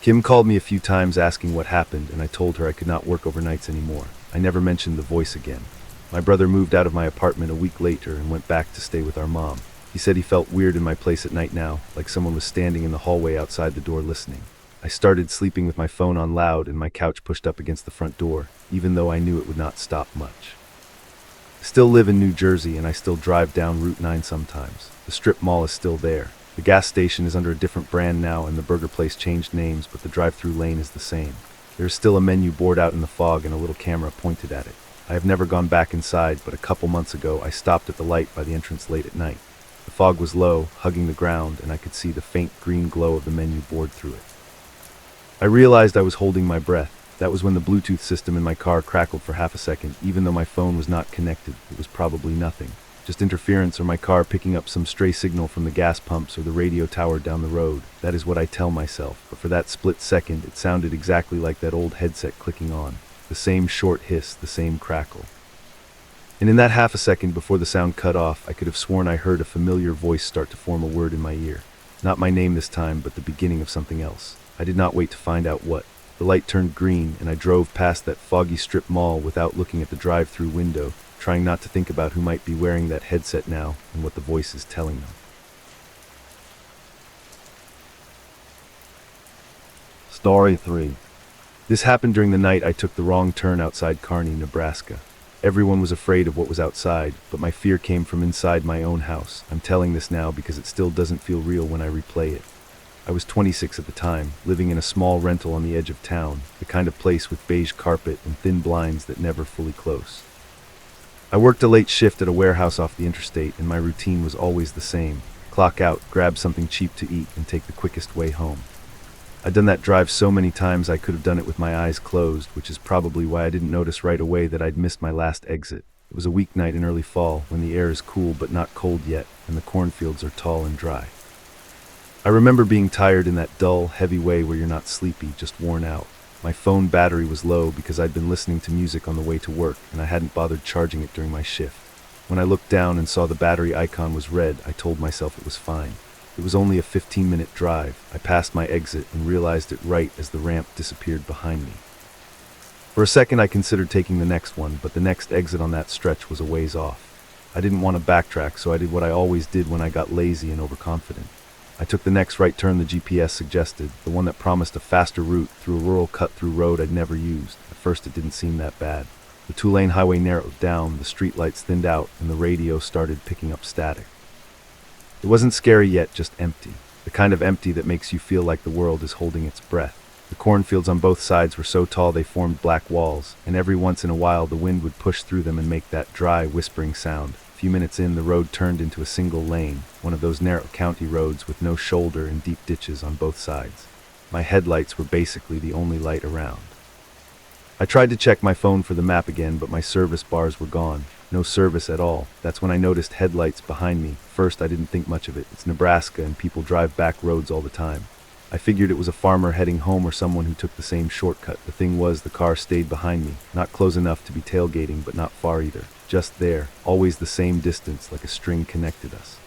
Kim called me a few times asking what happened, and I told her I could not work overnights anymore. I never mentioned the voice again. My brother moved out of my apartment a week later and went back to stay with our mom. He said he felt weird in my place at night now, like someone was standing in the hallway outside the door listening. I started sleeping with my phone on loud and my couch pushed up against the front door, even though I knew it would not stop much. I still live in New Jersey and I still drive down Route 9 sometimes. The strip mall is still there. The gas station is under a different brand now and the burger place changed names, but the drive-through lane is the same. There is still a menu board out in the fog and a little camera pointed at it. I have never gone back inside, but a couple months ago I stopped at the light by the entrance late at night. The fog was low, hugging the ground, and I could see the faint green glow of the menu board through it. I realized I was holding my breath. That was when the Bluetooth system in my car crackled for half a second. Even though my phone was not connected, it was probably nothing. Just interference or my car picking up some stray signal from the gas pumps or the radio tower down the road. That is what I tell myself, but for that split second, it sounded exactly like that old headset clicking on. The same short hiss, the same crackle. And in that half a second before the sound cut off, I could have sworn I heard a familiar voice start to form a word in my ear. Not my name this time, but the beginning of something else. I did not wait to find out what. The light turned green, and I drove past that foggy strip mall without looking at the drive-through window, trying not to think about who might be wearing that headset now and what the voice is telling them. Story 3. This happened during the night I took the wrong turn outside Kearney, Nebraska. Everyone was afraid of what was outside, but my fear came from inside my own house. I'm telling this now because it still doesn't feel real when I replay it. I was 26 at the time, living in a small rental on the edge of town, the kind of place with beige carpet and thin blinds that never fully close. I worked a late shift at a warehouse off the interstate, and my routine was always the same. Clock out, grab something cheap to eat, and take the quickest way home. I'd done that drive so many times I could have done it with my eyes closed, which is probably why I didn't notice right away that I'd missed my last exit. It was a weeknight in early fall, when the air is cool but not cold yet, and the cornfields are tall and dry. I remember being tired in that dull, heavy way where you're not sleepy, just worn out. My phone battery was low because I'd been listening to music on the way to work, and I hadn't bothered charging it during my shift. When I looked down and saw the battery icon was red, I told myself it was fine. It was only a 15-minute drive. I passed my exit and realized it right as the ramp disappeared behind me. For a second I considered taking the next one, but the next exit on that stretch was a ways off. I didn't want to backtrack, so I did what I always did when I got lazy and overconfident. I took the next right turn the GPS suggested, the one that promised a faster route through a rural cut-through road I'd never used. At first it didn't seem that bad. The two-lane highway narrowed down, the streetlights thinned out, and the radio started picking up static. It wasn't scary yet, just empty. The kind of empty that makes you feel like the world is holding its breath. The cornfields on both sides were so tall they formed black walls, and every once in a while the wind would push through them and make that dry, whispering sound. A few minutes in, the road turned into a single lane, one of those narrow county roads with no shoulder and deep ditches on both sides. My headlights were basically the only light around. I tried to check my phone for the map again, but my service bars were gone. No service at all. That's when I noticed headlights behind me. First, I didn't think much of it. It's Nebraska and people drive back roads all the time. I figured it was a farmer heading home or someone who took the same shortcut. The thing was, the car stayed behind me. Not close enough to be tailgating, but not far either. Just there. Always the same distance, like a string connected us.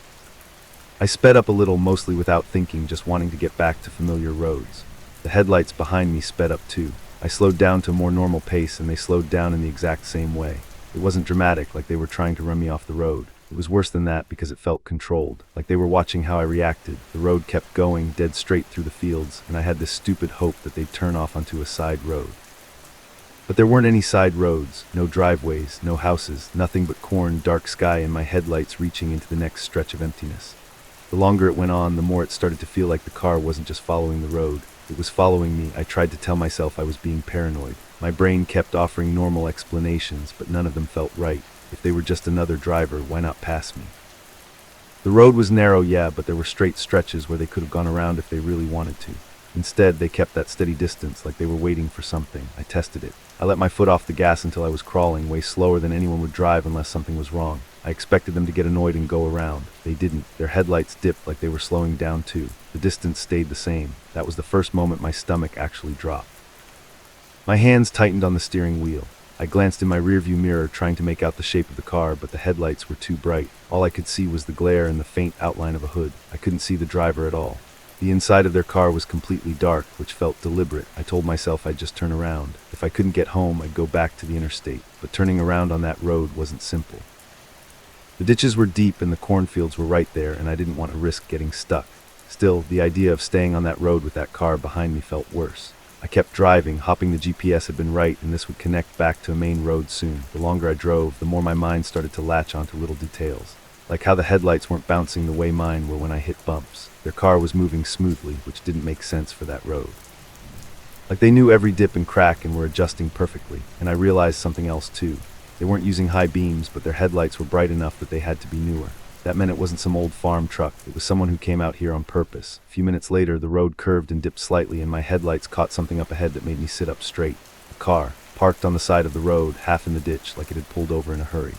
I sped up a little, mostly without thinking, just wanting to get back to familiar roads. The headlights behind me sped up too. I slowed down to a more normal pace, and they slowed down in the exact same way. It wasn't dramatic, like they were trying to run me off the road. It was worse than that because it felt controlled, like they were watching how I reacted. The road kept going, dead straight through the fields, and I had this stupid hope that they'd turn off onto a side road. But there weren't any side roads, no driveways, no houses, nothing but corn, dark sky, and my headlights reaching into the next stretch of emptiness. The longer it went on, the more it started to feel like the car wasn't just following the road. It was following me. I tried to tell myself I was being paranoid. My brain kept offering normal explanations, but none of them felt right. If they were just another driver, why not pass me? The road was narrow, yeah, but there were straight stretches where they could have gone around if they really wanted to. Instead, they kept that steady distance, like they were waiting for something. I tested it. I let my foot off the gas until I was crawling, way slower than anyone would drive unless something was wrong. I expected them to get annoyed and go around. They didn't. Their headlights dipped like they were slowing down too. The distance stayed the same. That was the first moment my stomach actually dropped. My hands tightened on the steering wheel. I glanced in my rearview mirror, trying to make out the shape of the car, but the headlights were too bright. All I could see was the glare and the faint outline of a hood. I couldn't see the driver at all. The inside of their car was completely dark, which felt deliberate. I told myself I'd just turn around. If I couldn't get home, I'd go back to the interstate. But turning around on that road wasn't simple. The ditches were deep and the cornfields were right there, and I didn't want to risk getting stuck. Still, the idea of staying on that road with that car behind me felt worse. I kept driving, hoping the GPS had been right and this would connect back to a main road soon. The longer I drove, the more my mind started to latch onto little details, like how the headlights weren't bouncing the way mine were when I hit bumps. Their car was moving smoothly, which didn't make sense for that road. Like they knew every dip and crack and were adjusting perfectly. And I realized something else too. They weren't using high beams, but their headlights were bright enough that they had to be newer. That meant it wasn't some old farm truck. It was someone who came out here on purpose. A few minutes later, the road curved and dipped slightly, and my headlights caught something up ahead that made me sit up straight. A car, parked on the side of the road, half in the ditch, like it had pulled over in a hurry.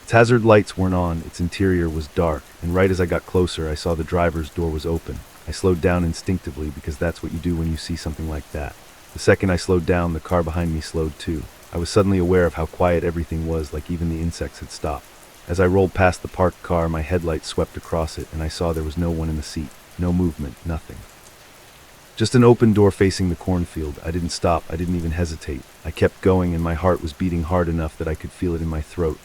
Its hazard lights weren't on, its interior was dark, and right as I got closer, I saw the driver's door was open. I slowed down instinctively because that's what you do when you see something like that. The second I slowed down, the car behind me slowed too. I was suddenly aware of how quiet everything was, like even the insects had stopped. As I rolled past the parked car, my headlights swept across it, and I saw there was no one in the seat. No movement, nothing. Just an open door facing the cornfield. I didn't stop, I didn't even hesitate. I kept going, and my heart was beating hard enough that I could feel it in my throat.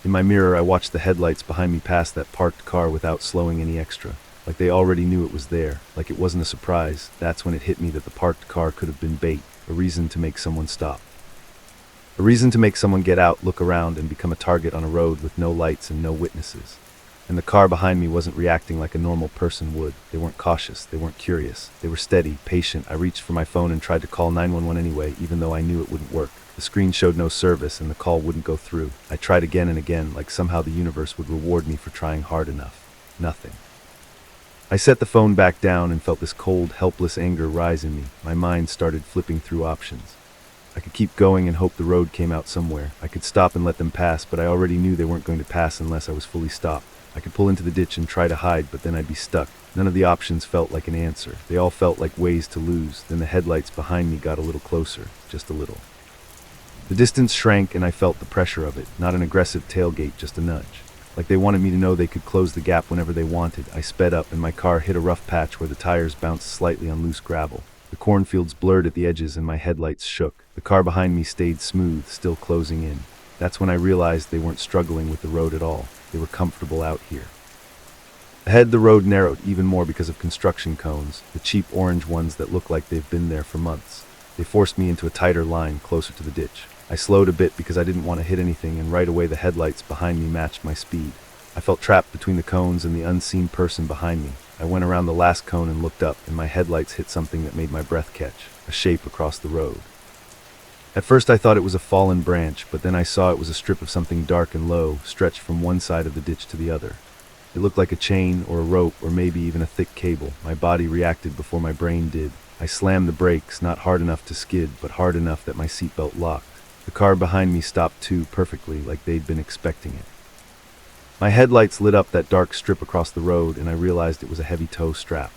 In my mirror, I watched the headlights behind me pass that parked car without slowing any extra. Like they already knew it was there, like it wasn't a surprise. That's when it hit me that the parked car could have been bait, a reason to make someone stop. A reason to make someone get out, look around, and become a target on a road with no lights and no witnesses. And the car behind me wasn't reacting like a normal person would. They weren't cautious, they weren't curious. They were steady, patient. I reached for my phone and tried to call 911 anyway, even though I knew it wouldn't work. The screen showed no service and the call wouldn't go through. I tried again and again, like somehow the universe would reward me for trying hard enough. Nothing. I set the phone back down and felt this cold, helpless anger rise in me. My mind started flipping through options. I could keep going and hope the road came out somewhere. I could stop and let them pass, but I already knew they weren't going to pass unless I was fully stopped. I could pull into the ditch and try to hide, but then I'd be stuck. None of the options felt like an answer. They all felt like ways to lose. Then the headlights behind me got a little closer, just a little. The distance shrank and I felt the pressure of it, not an aggressive tailgate, just a nudge. Like they wanted me to know they could close the gap whenever they wanted. I sped up and my car hit a rough patch where the tires bounced slightly on loose gravel. The cornfields blurred at the edges and my headlights shook. The car behind me stayed smooth, still closing in. That's when I realized they weren't struggling with the road at all. They were comfortable out here. Ahead, the road narrowed even more because of construction cones, the cheap orange ones that look like they've been there for months. They forced me into a tighter line, closer to the ditch. I slowed a bit because I didn't want to hit anything, and right away the headlights behind me matched my speed. I felt trapped between the cones and the unseen person behind me. I went around the last cone and looked up, and my headlights hit something that made my breath catch, a shape across the road. At first I thought it was a fallen branch, but then I saw it was a strip of something dark and low, stretched from one side of the ditch to the other. It looked like a chain or a rope or maybe even a thick cable. My body reacted before my brain did. I slammed the brakes, not hard enough to skid, but hard enough that my seatbelt locked. The car behind me stopped too, perfectly, like they'd been expecting it. My headlights lit up that dark strip across the road, and I realized it was a heavy tow strap.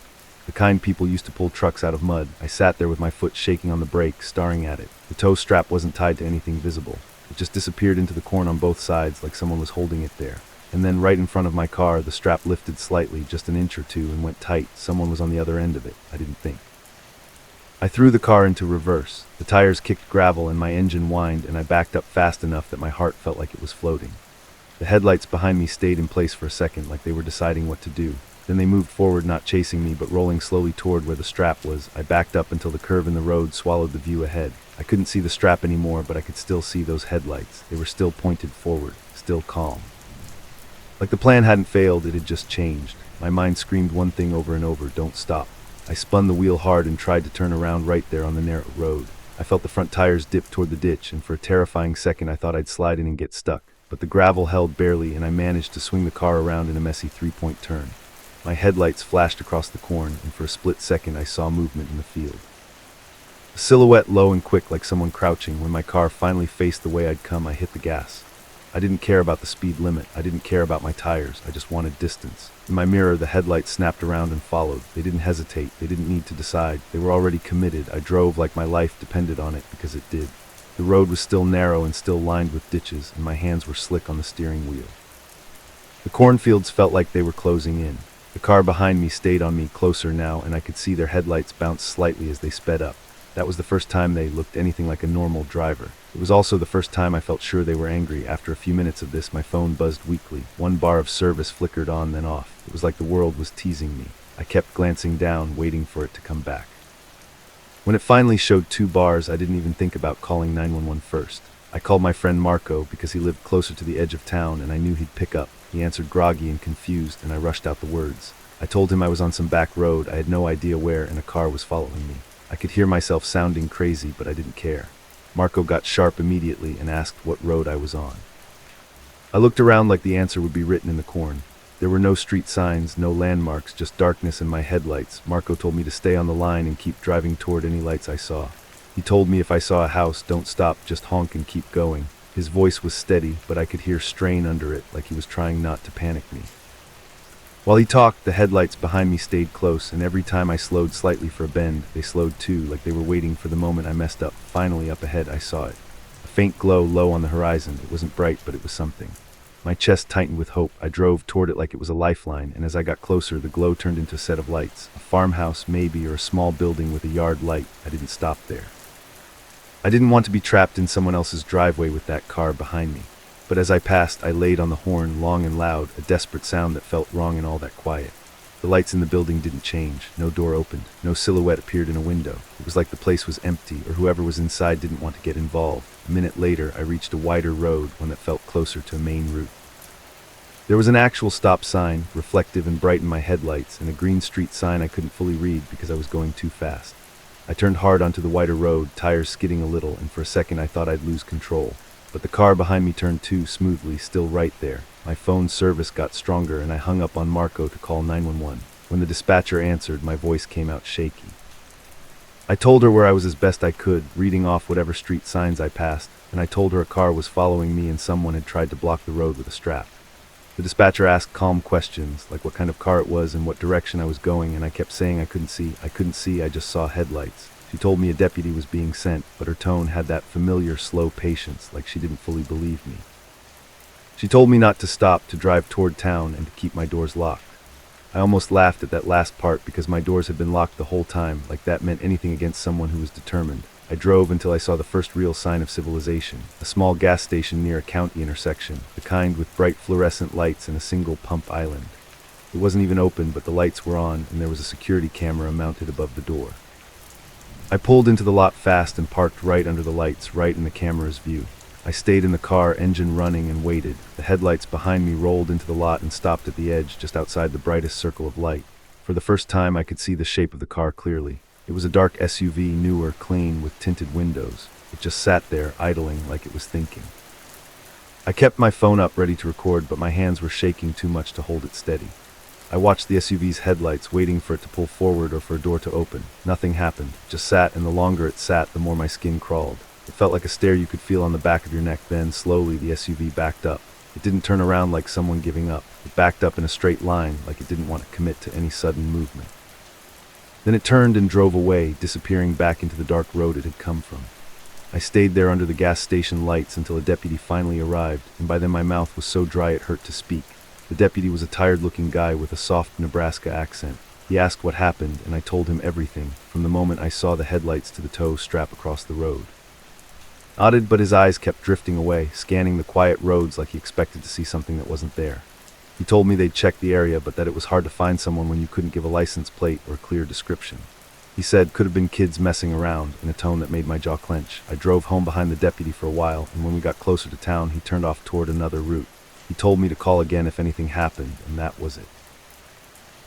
The kind people used to pull trucks out of mud. I sat there with my foot shaking on the brake, staring at it. The tow strap wasn't tied to anything visible. It just disappeared into the corn on both sides, like someone was holding it there. And then right in front of my car, the strap lifted slightly, just an inch or two, and went tight. Someone was on the other end of it. I didn't think. I threw the car into reverse. The tires kicked gravel and my engine whined, and I backed up fast enough that my heart felt like it was floating. The headlights behind me stayed in place for a second, like they were deciding what to do. Then they moved forward, not chasing me, but rolling slowly toward where the strap was. I backed up until the curve in the road swallowed the view ahead. I couldn't see the strap anymore, but I could still see those headlights. They were still pointed forward, still calm. Like the plan hadn't failed, it had just changed. My mind screamed one thing over and over: don't stop. I spun the wheel hard and tried to turn around right there on the narrow road. I felt the front tires dip toward the ditch, and for a terrifying second I thought I'd slide in and get stuck. But the gravel held barely, and I managed to swing the car around in a messy three-point turn. My headlights flashed across the corn, and for a split second I saw movement in the field. A silhouette low and quick, like someone crouching. When my car finally faced the way I'd come, I hit the gas. I didn't care about the speed limit. I didn't care about my tires. I just wanted distance. In my mirror, the headlights snapped around and followed. They didn't hesitate. They didn't need to decide. They were already committed. I drove like my life depended on it, because it did. The road was still narrow and still lined with ditches, and my hands were slick on the steering wheel. The cornfields felt like they were closing in. The car behind me stayed on me, closer now, and I could see their headlights bounce slightly as they sped up. That was the first time they looked anything like a normal driver. It was also the first time I felt sure they were angry. After a few minutes of this, my phone buzzed weakly. One bar of service flickered on, then off. It was like the world was teasing me. I kept glancing down, waiting for it to come back. When it finally showed 2 bars, I didn't even think about calling 911 first. I called my friend Marco because he lived closer to the edge of town and I knew he'd pick up. He answered groggy and confused, and I rushed out the words. I told him I was on some back road. I had no idea where, and a car was following me. I could hear myself sounding crazy, but I didn't care. Marco got sharp immediately and asked what road I was on. I looked around like the answer would be written in the corn. There were no street signs, no landmarks, just darkness and my headlights. Marco told me to stay on the line and keep driving toward any lights I saw. He told me if I saw a house, don't stop, just honk and keep going. His voice was steady, but I could hear strain under it, like he was trying not to panic me. While he talked, the headlights behind me stayed close, and every time I slowed slightly for a bend, they slowed too, like they were waiting for the moment I messed up. Finally, up ahead, I saw it. A faint glow low on the horizon. It wasn't bright, but it was something. My chest tightened with hope. I drove toward it like it was a lifeline, and as I got closer, the glow turned into a set of lights. A farmhouse, maybe, or a small building with a yard light. I didn't stop there. I didn't want to be trapped in someone else's driveway with that car behind me. But as I passed, I laid on the horn, long and loud, a desperate sound that felt wrong in all that quiet. The lights in the building didn't change. No door opened. No silhouette appeared in a window. It was like the place was empty, or whoever was inside didn't want to get involved. A minute later, I reached a wider road, one that felt closer to a main route. There was an actual stop sign, reflective and bright in my headlights, and a green street sign I couldn't fully read because I was going too fast. I turned hard onto the wider road, tires skidding a little, and for a second I thought I'd lose control. But the car behind me turned too smoothly, still right there. My phone's service got stronger, and I hung up on Marco to call 911. When the dispatcher answered, my voice came out shaky. I told her where I was as best I could, reading off whatever street signs I passed, and I told her a car was following me and someone had tried to block the road with a strap. The dispatcher asked calm questions, like what kind of car it was and what direction I was going, and I kept saying I couldn't see, I just saw headlights. She told me a deputy was being sent, but her tone had that familiar, slow patience, like she didn't fully believe me. She told me not to stop, to drive toward town, and to keep my doors locked. I almost laughed at that last part because my doors had been locked the whole time, like that meant anything against someone who was determined. I drove until I saw the first real sign of civilization, a small gas station near a county intersection, the kind with bright fluorescent lights and a single pump island. It wasn't even open, but the lights were on, and there was a security camera mounted above the door. I pulled into the lot fast and parked right under the lights, right in the camera's view. I stayed in the car, engine running, and waited. The headlights behind me rolled into the lot and stopped at the edge, just outside the brightest circle of light. For the first time, I could see the shape of the car clearly. It was a dark SUV, newer, clean, with tinted windows. It just sat there, idling like it was thinking. I kept my phone up, ready to record, but my hands were shaking too much to hold it steady. I watched the SUV's headlights, waiting for it to pull forward or for a door to open. Nothing happened. It just sat, and the longer it sat, the more my skin crawled. It felt like a stare you could feel on the back of your neck. Then, slowly, the SUV backed up. It didn't turn around like someone giving up. It backed up in a straight line, like it didn't want to commit to any sudden movement. Then it turned and drove away, disappearing back into the dark road it had come from. I stayed there under the gas station lights until a deputy finally arrived, and by then my mouth was so dry it hurt to speak. The deputy was a tired-looking guy with a soft Nebraska accent. He asked what happened, and I told him everything, from the moment I saw the headlights to the tow strap across the road. Nodded, but his eyes kept drifting away, scanning the quiet roads like he expected to see something that wasn't there. He told me they'd checked the area, but that it was hard to find someone when you couldn't give a license plate or a clear description. He said could have been kids messing around, in a tone that made my jaw clench. I drove home behind the deputy for a while, and when we got closer to town, he turned off toward another route. He told me to call again if anything happened, and that was it.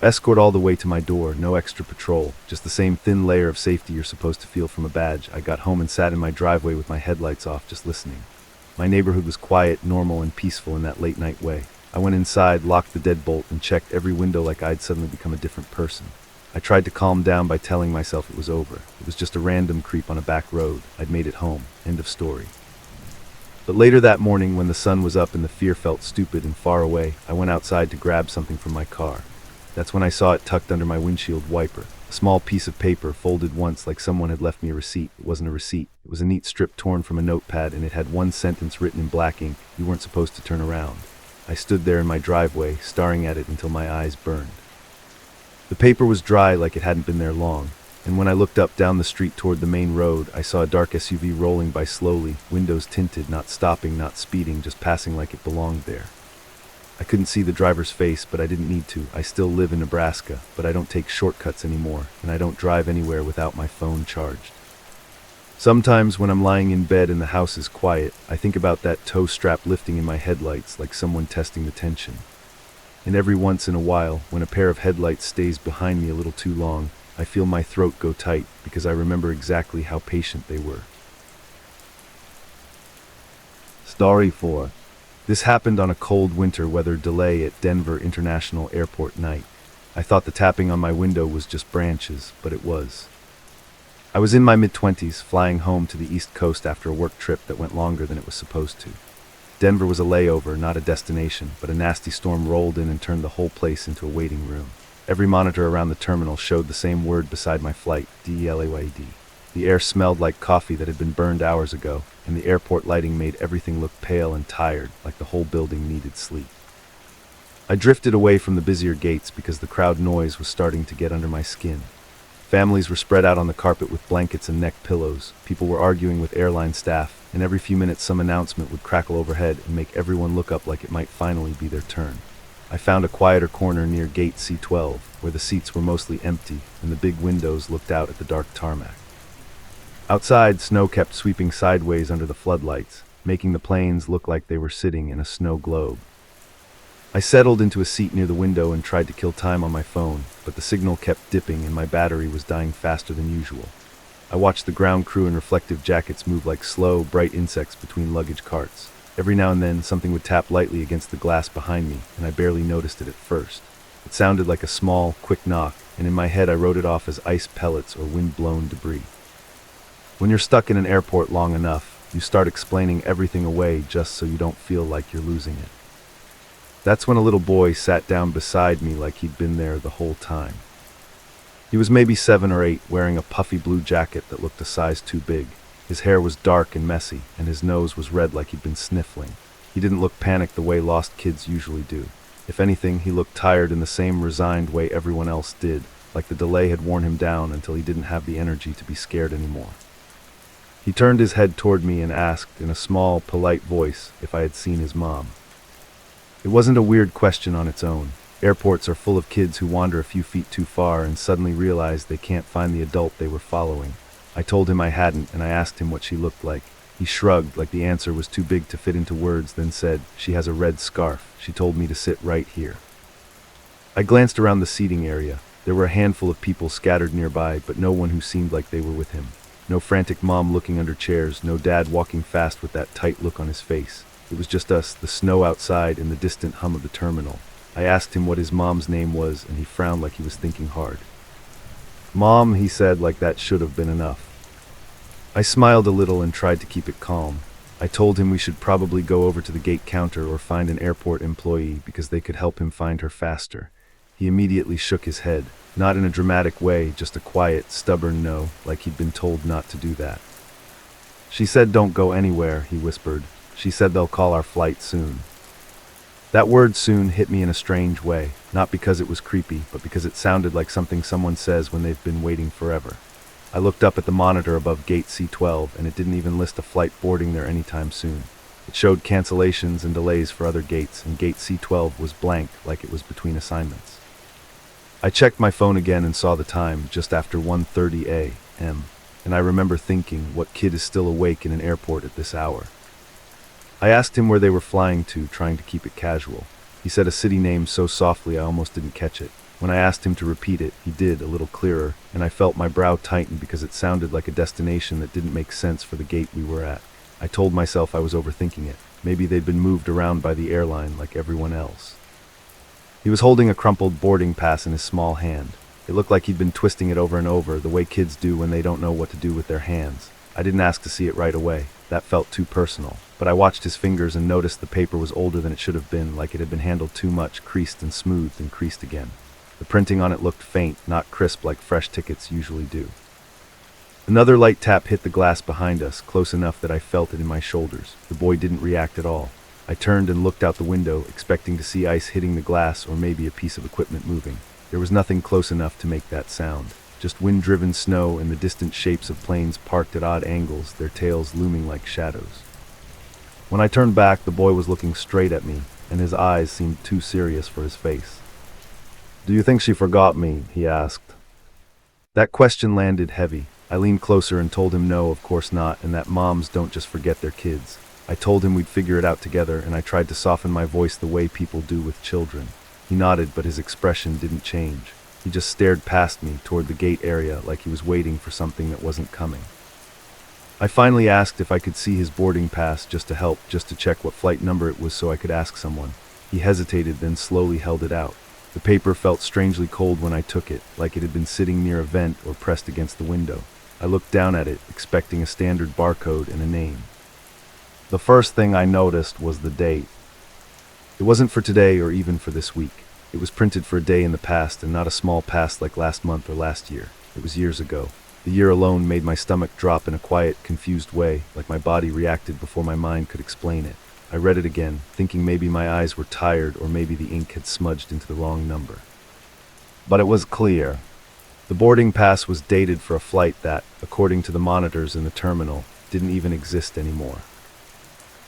Escort all the way to my door, no extra patrol, just the same thin layer of safety you're supposed to feel from a badge. I got home and sat in my driveway with my headlights off, just listening. My neighborhood was quiet, normal, and peaceful in that late-night way. I went inside, locked the deadbolt, and checked every window like I'd suddenly become a different person. I tried to calm down by telling myself it was over. It was just a random creep on a back road. I'd made it home. End of story. But later that morning, when the sun was up and the fear felt stupid and far away, I went outside to grab something from my car. That's when I saw it tucked under my windshield wiper. A small piece of paper, folded once like someone had left me a receipt. It wasn't a receipt. It was a neat strip torn from a notepad, and it had one sentence written in black ink: "You weren't supposed to turn around." I stood there in my driveway, staring at it until my eyes burned. The paper was dry like it hadn't been there long, and when I looked up down the street toward the main road, I saw a dark SUV rolling by slowly, windows tinted, not stopping, not speeding, just passing like it belonged there. I couldn't see the driver's face, but I didn't need to. I still live in Nebraska, but I don't take shortcuts anymore, and I don't drive anywhere without my phone charged. Sometimes when I'm lying in bed and the house is quiet, I think about that tow strap lifting in my headlights like someone testing the tension. And every once in a while, when a pair of headlights stays behind me a little too long, I feel my throat go tight because I remember exactly how patient they were. Story 4. This happened on a cold winter weather delay at Denver International Airport night. I thought the tapping on my window was just branches, but it was. I was in my mid-20s, flying home to the East Coast after a work trip that went longer than it was supposed to. Denver was a layover, not a destination, but a nasty storm rolled in and turned the whole place into a waiting room. Every monitor around the terminal showed the same word beside my flight: DELAYD. The air smelled like coffee that had been burned hours ago, and the airport lighting made everything look pale and tired, like the whole building needed sleep. I drifted away from the busier gates because the crowd noise was starting to get under my skin. Families were spread out on the carpet with blankets and neck pillows. People were arguing with airline staff, and every few minutes some announcement would crackle overhead and make everyone look up like it might finally be their turn. I found a quieter corner near gate C12, where the seats were mostly empty and the big windows looked out at the dark tarmac. Outside, snow kept sweeping sideways under the floodlights, making the planes look like they were sitting in a snow globe. I settled into a seat near the window and tried to kill time on my phone, but the signal kept dipping and my battery was dying faster than usual. I watched the ground crew in reflective jackets move like slow, bright insects between luggage carts. Every now and then, something would tap lightly against the glass behind me, and I barely noticed it at first. It sounded like a small, quick knock, and in my head I wrote it off as ice pellets or wind-blown debris. When you're stuck in an airport long enough, you start explaining everything away just so you don't feel like you're losing it. That's when a little boy sat down beside me like he'd been there the whole time. He was maybe 7 or 8, wearing a puffy blue jacket that looked a size too big. His hair was dark and messy, and his nose was red like he'd been sniffling. He didn't look panicked the way lost kids usually do. If anything, he looked tired in the same resigned way everyone else did, like the delay had worn him down until he didn't have the energy to be scared anymore. He turned his head toward me and asked, in a small, polite voice, if I had seen his mom. It wasn't a weird question on its own. Airports are full of kids who wander a few feet too far and suddenly realize they can't find the adult they were following. I told him I hadn't, and I asked him what she looked like. He shrugged, like the answer was too big to fit into words, then said, "She has a red scarf. She told me to sit right here." I glanced around the seating area. There were a handful of people scattered nearby, but no one who seemed like they were with him. No frantic mom looking under chairs, no dad walking fast with that tight look on his face. It was just us, the snow outside, and the distant hum of the terminal. I asked him what his mom's name was, and he frowned like he was thinking hard. "Mom," he said, like that should have been enough. I smiled a little and tried to keep it calm. I told him we should probably go over to the gate counter or find an airport employee because they could help him find her faster. He immediately shook his head, not in a dramatic way, just a quiet, stubborn no, like he'd been told not to do that. "She said don't go anywhere," he whispered. "She said they'll call our flight soon." That word "soon" hit me in a strange way, not because it was creepy, but because it sounded like something someone says when they've been waiting forever. I looked up at the monitor above gate C12, and it didn't even list a flight boarding there anytime soon. It showed cancellations and delays for other gates, and gate C12 was blank, like it was between assignments. I checked my phone again and saw the time, just after 1:30 a.m., and I remember thinking, what kid is still awake in an airport at this hour? I asked him where they were flying to, trying to keep it casual. He said a city name so softly I almost didn't catch it. When I asked him to repeat it, he did, a little clearer, and I felt my brow tighten because it sounded like a destination that didn't make sense for the gate we were at. I told myself I was overthinking it. Maybe they'd been moved around by the airline like everyone else. He was holding a crumpled boarding pass in his small hand. It looked like he'd been twisting it over and over, the way kids do when they don't know what to do with their hands. I didn't ask to see it right away. That felt too personal. But I watched his fingers and noticed the paper was older than it should have been, like it had been handled too much, creased and smoothed and creased again. The printing on it looked faint, not crisp like fresh tickets usually do. Another light tap hit the glass behind us, close enough that I felt it in my shoulders. The boy didn't react at all. I turned and looked out the window, expecting to see ice hitting the glass or maybe a piece of equipment moving. There was nothing close enough to make that sound. Just wind-driven snow and the distant shapes of planes parked at odd angles, their tails looming like shadows. When I turned back, the boy was looking straight at me, and his eyes seemed too serious for his face. "Do you think she forgot me?" he asked. That question landed heavy. I leaned closer and told him no, of course not, and that moms don't just forget their kids. I told him we'd figure it out together, and I tried to soften my voice the way people do with children. He nodded, but his expression didn't change. He just stared past me, toward the gate area, like he was waiting for something that wasn't coming. I finally asked if I could see his boarding pass, just to help, just to check what flight number it was so I could ask someone. He hesitated, then slowly held it out. The paper felt strangely cold when I took it, like it had been sitting near a vent or pressed against the window. I looked down at it, expecting a standard barcode and a name. The first thing I noticed was the date. It wasn't for today or even for this week. It was printed for a day in the past, and not a small past like last month or last year. It was years ago. The year alone made my stomach drop in a quiet, confused way, like my body reacted before my mind could explain it. I read it again, thinking maybe my eyes were tired or maybe the ink had smudged into the wrong number. But it was clear. The boarding pass was dated for a flight that, according to the monitors in the terminal, didn't even exist anymore.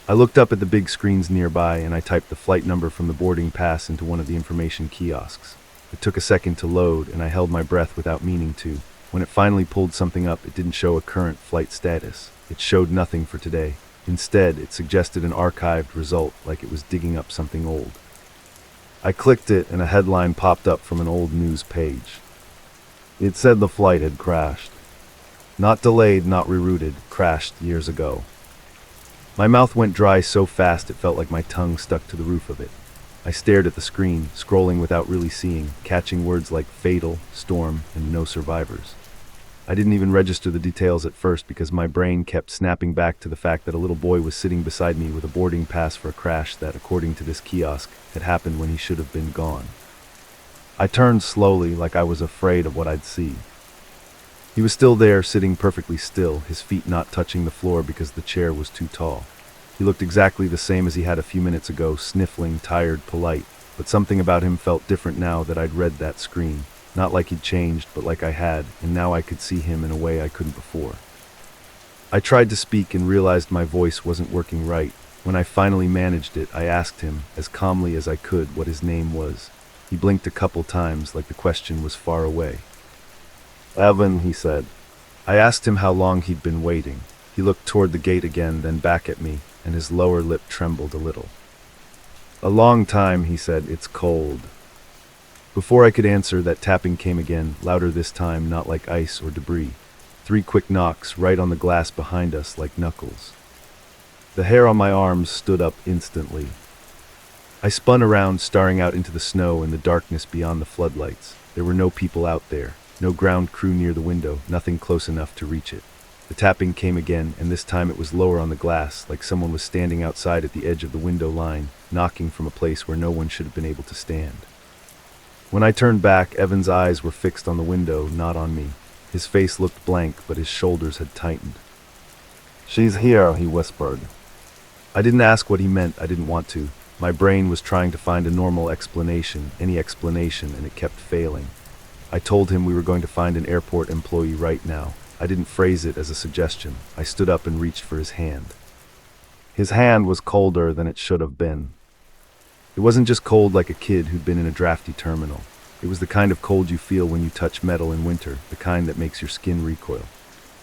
I looked up at the big screens nearby and I typed the flight number from the boarding pass into one of the information kiosks. It took a second to load and I held my breath without meaning to. When it finally pulled something up, it didn't show a current flight status. It showed nothing for today. Instead, it suggested an archived result, like it was digging up something old. I clicked it and a headline popped up from an old news page. It said the flight had crashed. Not delayed, not rerouted, crashed years ago. My mouth went dry so fast it felt like my tongue stuck to the roof of it. I stared at the screen, scrolling without really seeing, catching words like fatal, storm, and no survivors. I didn't even register the details at first because my brain kept snapping back to the fact that a little boy was sitting beside me with a boarding pass for a crash that, according to this kiosk, had happened when he should have been gone. I turned slowly, like I was afraid of what I'd see. He was still there, sitting perfectly still, his feet not touching the floor because the chair was too tall. He looked exactly the same as he had a few minutes ago, sniffling, tired, polite, but something about him felt different now that I'd read that screen. Not like he'd changed, but like I had, and now I could see him in a way I couldn't before. I tried to speak and realized my voice wasn't working right. When I finally managed it, I asked him, as calmly as I could, what his name was. He blinked a couple times, like the question was far away. "Evan," he said. I asked him how long he'd been waiting. He looked toward the gate again, then back at me, and his lower lip trembled a little. "A long time," he said. "It's cold." Before I could answer, that tapping came again, louder this time, not like ice or debris. 3 quick knocks right on the glass behind us like knuckles. The hair on my arms stood up instantly. I spun around, staring out into the snow and the darkness beyond the floodlights. There were no people out there, no ground crew near the window, nothing close enough to reach it. The tapping came again, and this time it was lower on the glass, like someone was standing outside at the edge of the window line, knocking from a place where no one should have been able to stand. When I turned back, Evan's eyes were fixed on the window, not on me. His face looked blank, but his shoulders had tightened. "She's here," he whispered. I didn't ask what he meant. I didn't want to. My brain was trying to find a normal explanation, any explanation, and it kept failing. I told him we were going to find an airport employee right now. I didn't phrase it as a suggestion. I stood up and reached for his hand. His hand was colder than it should have been. It wasn't just cold like a kid who'd been in a drafty terminal. It was the kind of cold you feel when you touch metal in winter, the kind that makes your skin recoil.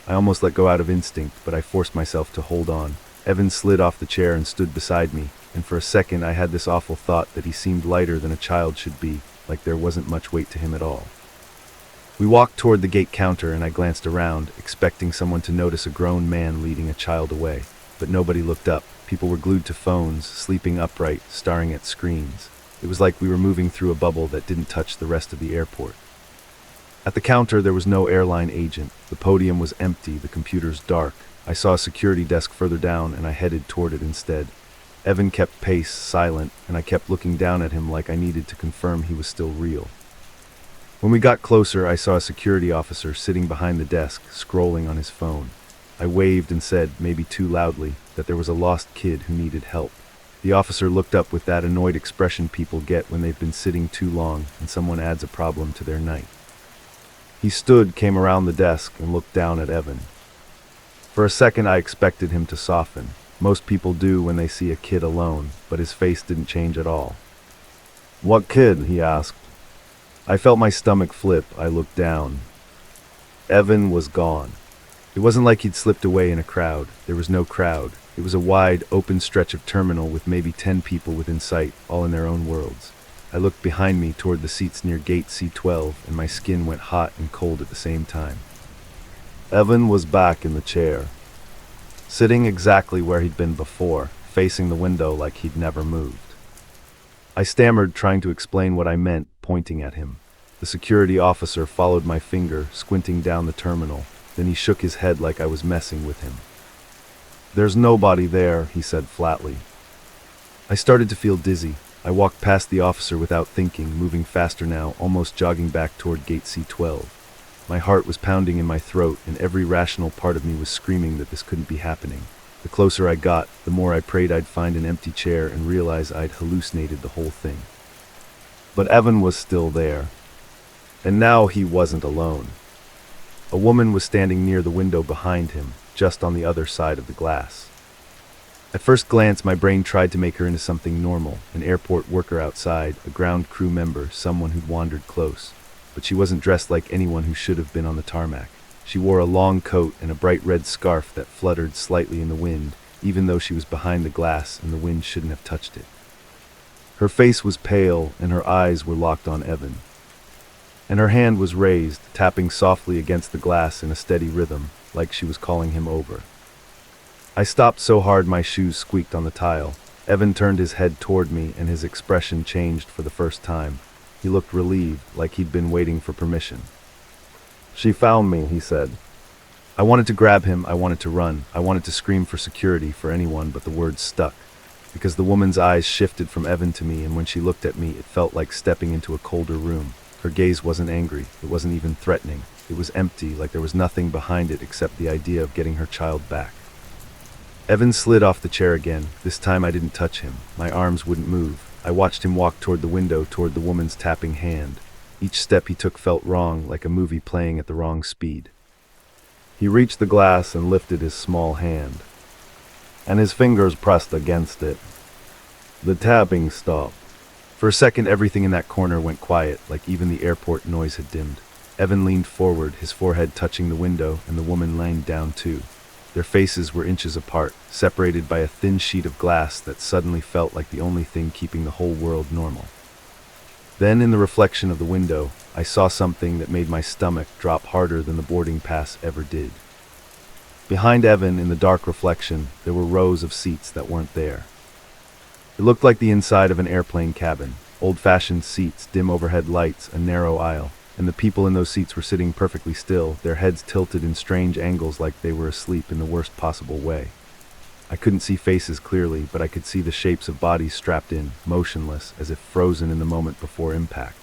I almost let go out of instinct, but I forced myself to hold on. Evan slid off the chair and stood beside me, and for a second I had this awful thought that he seemed lighter than a child should be, like there wasn't much weight to him at all. We walked toward the gate counter, and I glanced around, expecting someone to notice a grown man leading a child away. But nobody looked up. People were glued to phones, sleeping upright, staring at screens. It was like we were moving through a bubble that didn't touch the rest of the airport. At the counter, there was no airline agent. The podium was empty, the computers dark. I saw a security desk further down, and I headed toward it instead. Evan kept pace, silent, and I kept looking down at him like I needed to confirm he was still real. When we got closer, I saw a security officer sitting behind the desk, scrolling on his phone. I waved and said, maybe too loudly, that there was a lost kid who needed help. The officer looked up with that annoyed expression people get when they've been sitting too long and someone adds a problem to their night. He stood, came around the desk, and looked down at Evan. For a second, I expected him to soften. Most people do when they see a kid alone, but his face didn't change at all. "What kid?" he asked. I felt my stomach flip. I looked down. Evan was gone. It wasn't like he'd slipped away in a crowd. There was no crowd. It was a wide, open stretch of terminal with maybe 10 people within sight, all in their own worlds. I looked behind me toward the seats near gate C12, and my skin went hot and cold at the same time. Evan was back in the chair, sitting exactly where he'd been before, facing the window like he'd never moved. I stammered, trying to explain what I meant, pointing at him. The security officer followed my finger, squinting down the terminal. Then he shook his head like I was messing with him. "There's nobody there," he said flatly. I started to feel dizzy. I walked past the officer without thinking, moving faster now, almost jogging back toward gate C12. My heart was pounding in my throat, and every rational part of me was screaming that this couldn't be happening. The closer I got, the more I prayed I'd find an empty chair and realize I'd hallucinated the whole thing. But Evan was still there. And now he wasn't alone. A woman was standing near the window behind him, just on the other side of the glass. At first glance, my brain tried to make her into something normal, an airport worker outside, a ground crew member, someone who'd wandered close. But she wasn't dressed like anyone who should have been on the tarmac. She wore a long coat and a bright red scarf that fluttered slightly in the wind, even though she was behind the glass and the wind shouldn't have touched it. Her face was pale, and her eyes were locked on Evan. And her hand was raised, tapping softly against the glass in a steady rhythm, like she was calling him over. I stopped so hard my shoes squeaked on the tile. Evan turned his head toward me, and his expression changed for the first time. He looked relieved, like he'd been waiting for permission. "She found me," he said. I wanted to grab him, I wanted to run, I wanted to scream for security, for anyone, but the words stuck. because the woman's eyes shifted from Evan to me, and when she looked at me, it felt like stepping into a colder room. Her gaze wasn't angry, it wasn't even threatening. It was empty, like there was nothing behind it except the idea of getting her child back. Evan slid off the chair again. This time I didn't touch him. My arms wouldn't move. I watched him walk toward the window, toward the woman's tapping hand. Each step he took felt wrong, like a movie playing at the wrong speed. He reached the glass and lifted his small hand, and his fingers pressed against it. The tapping stopped. For a second, everything in that corner went quiet, like even the airport noise had dimmed. Evan leaned forward, his forehead touching the window, and the woman leaned down too. Their faces were inches apart, separated by a thin sheet of glass that suddenly felt like the only thing keeping the whole world normal. Then, in the reflection of the window, I saw something that made my stomach drop harder than the boarding pass ever did. Behind Evan, in the dark reflection, there were rows of seats that weren't there. It looked like the inside of an airplane cabin. Old-fashioned seats, dim overhead lights, a narrow aisle, and the people in those seats were sitting perfectly still, their heads tilted in strange angles like they were asleep in the worst possible way. I couldn't see faces clearly, but I could see the shapes of bodies strapped in, motionless, as if frozen in the moment before impact.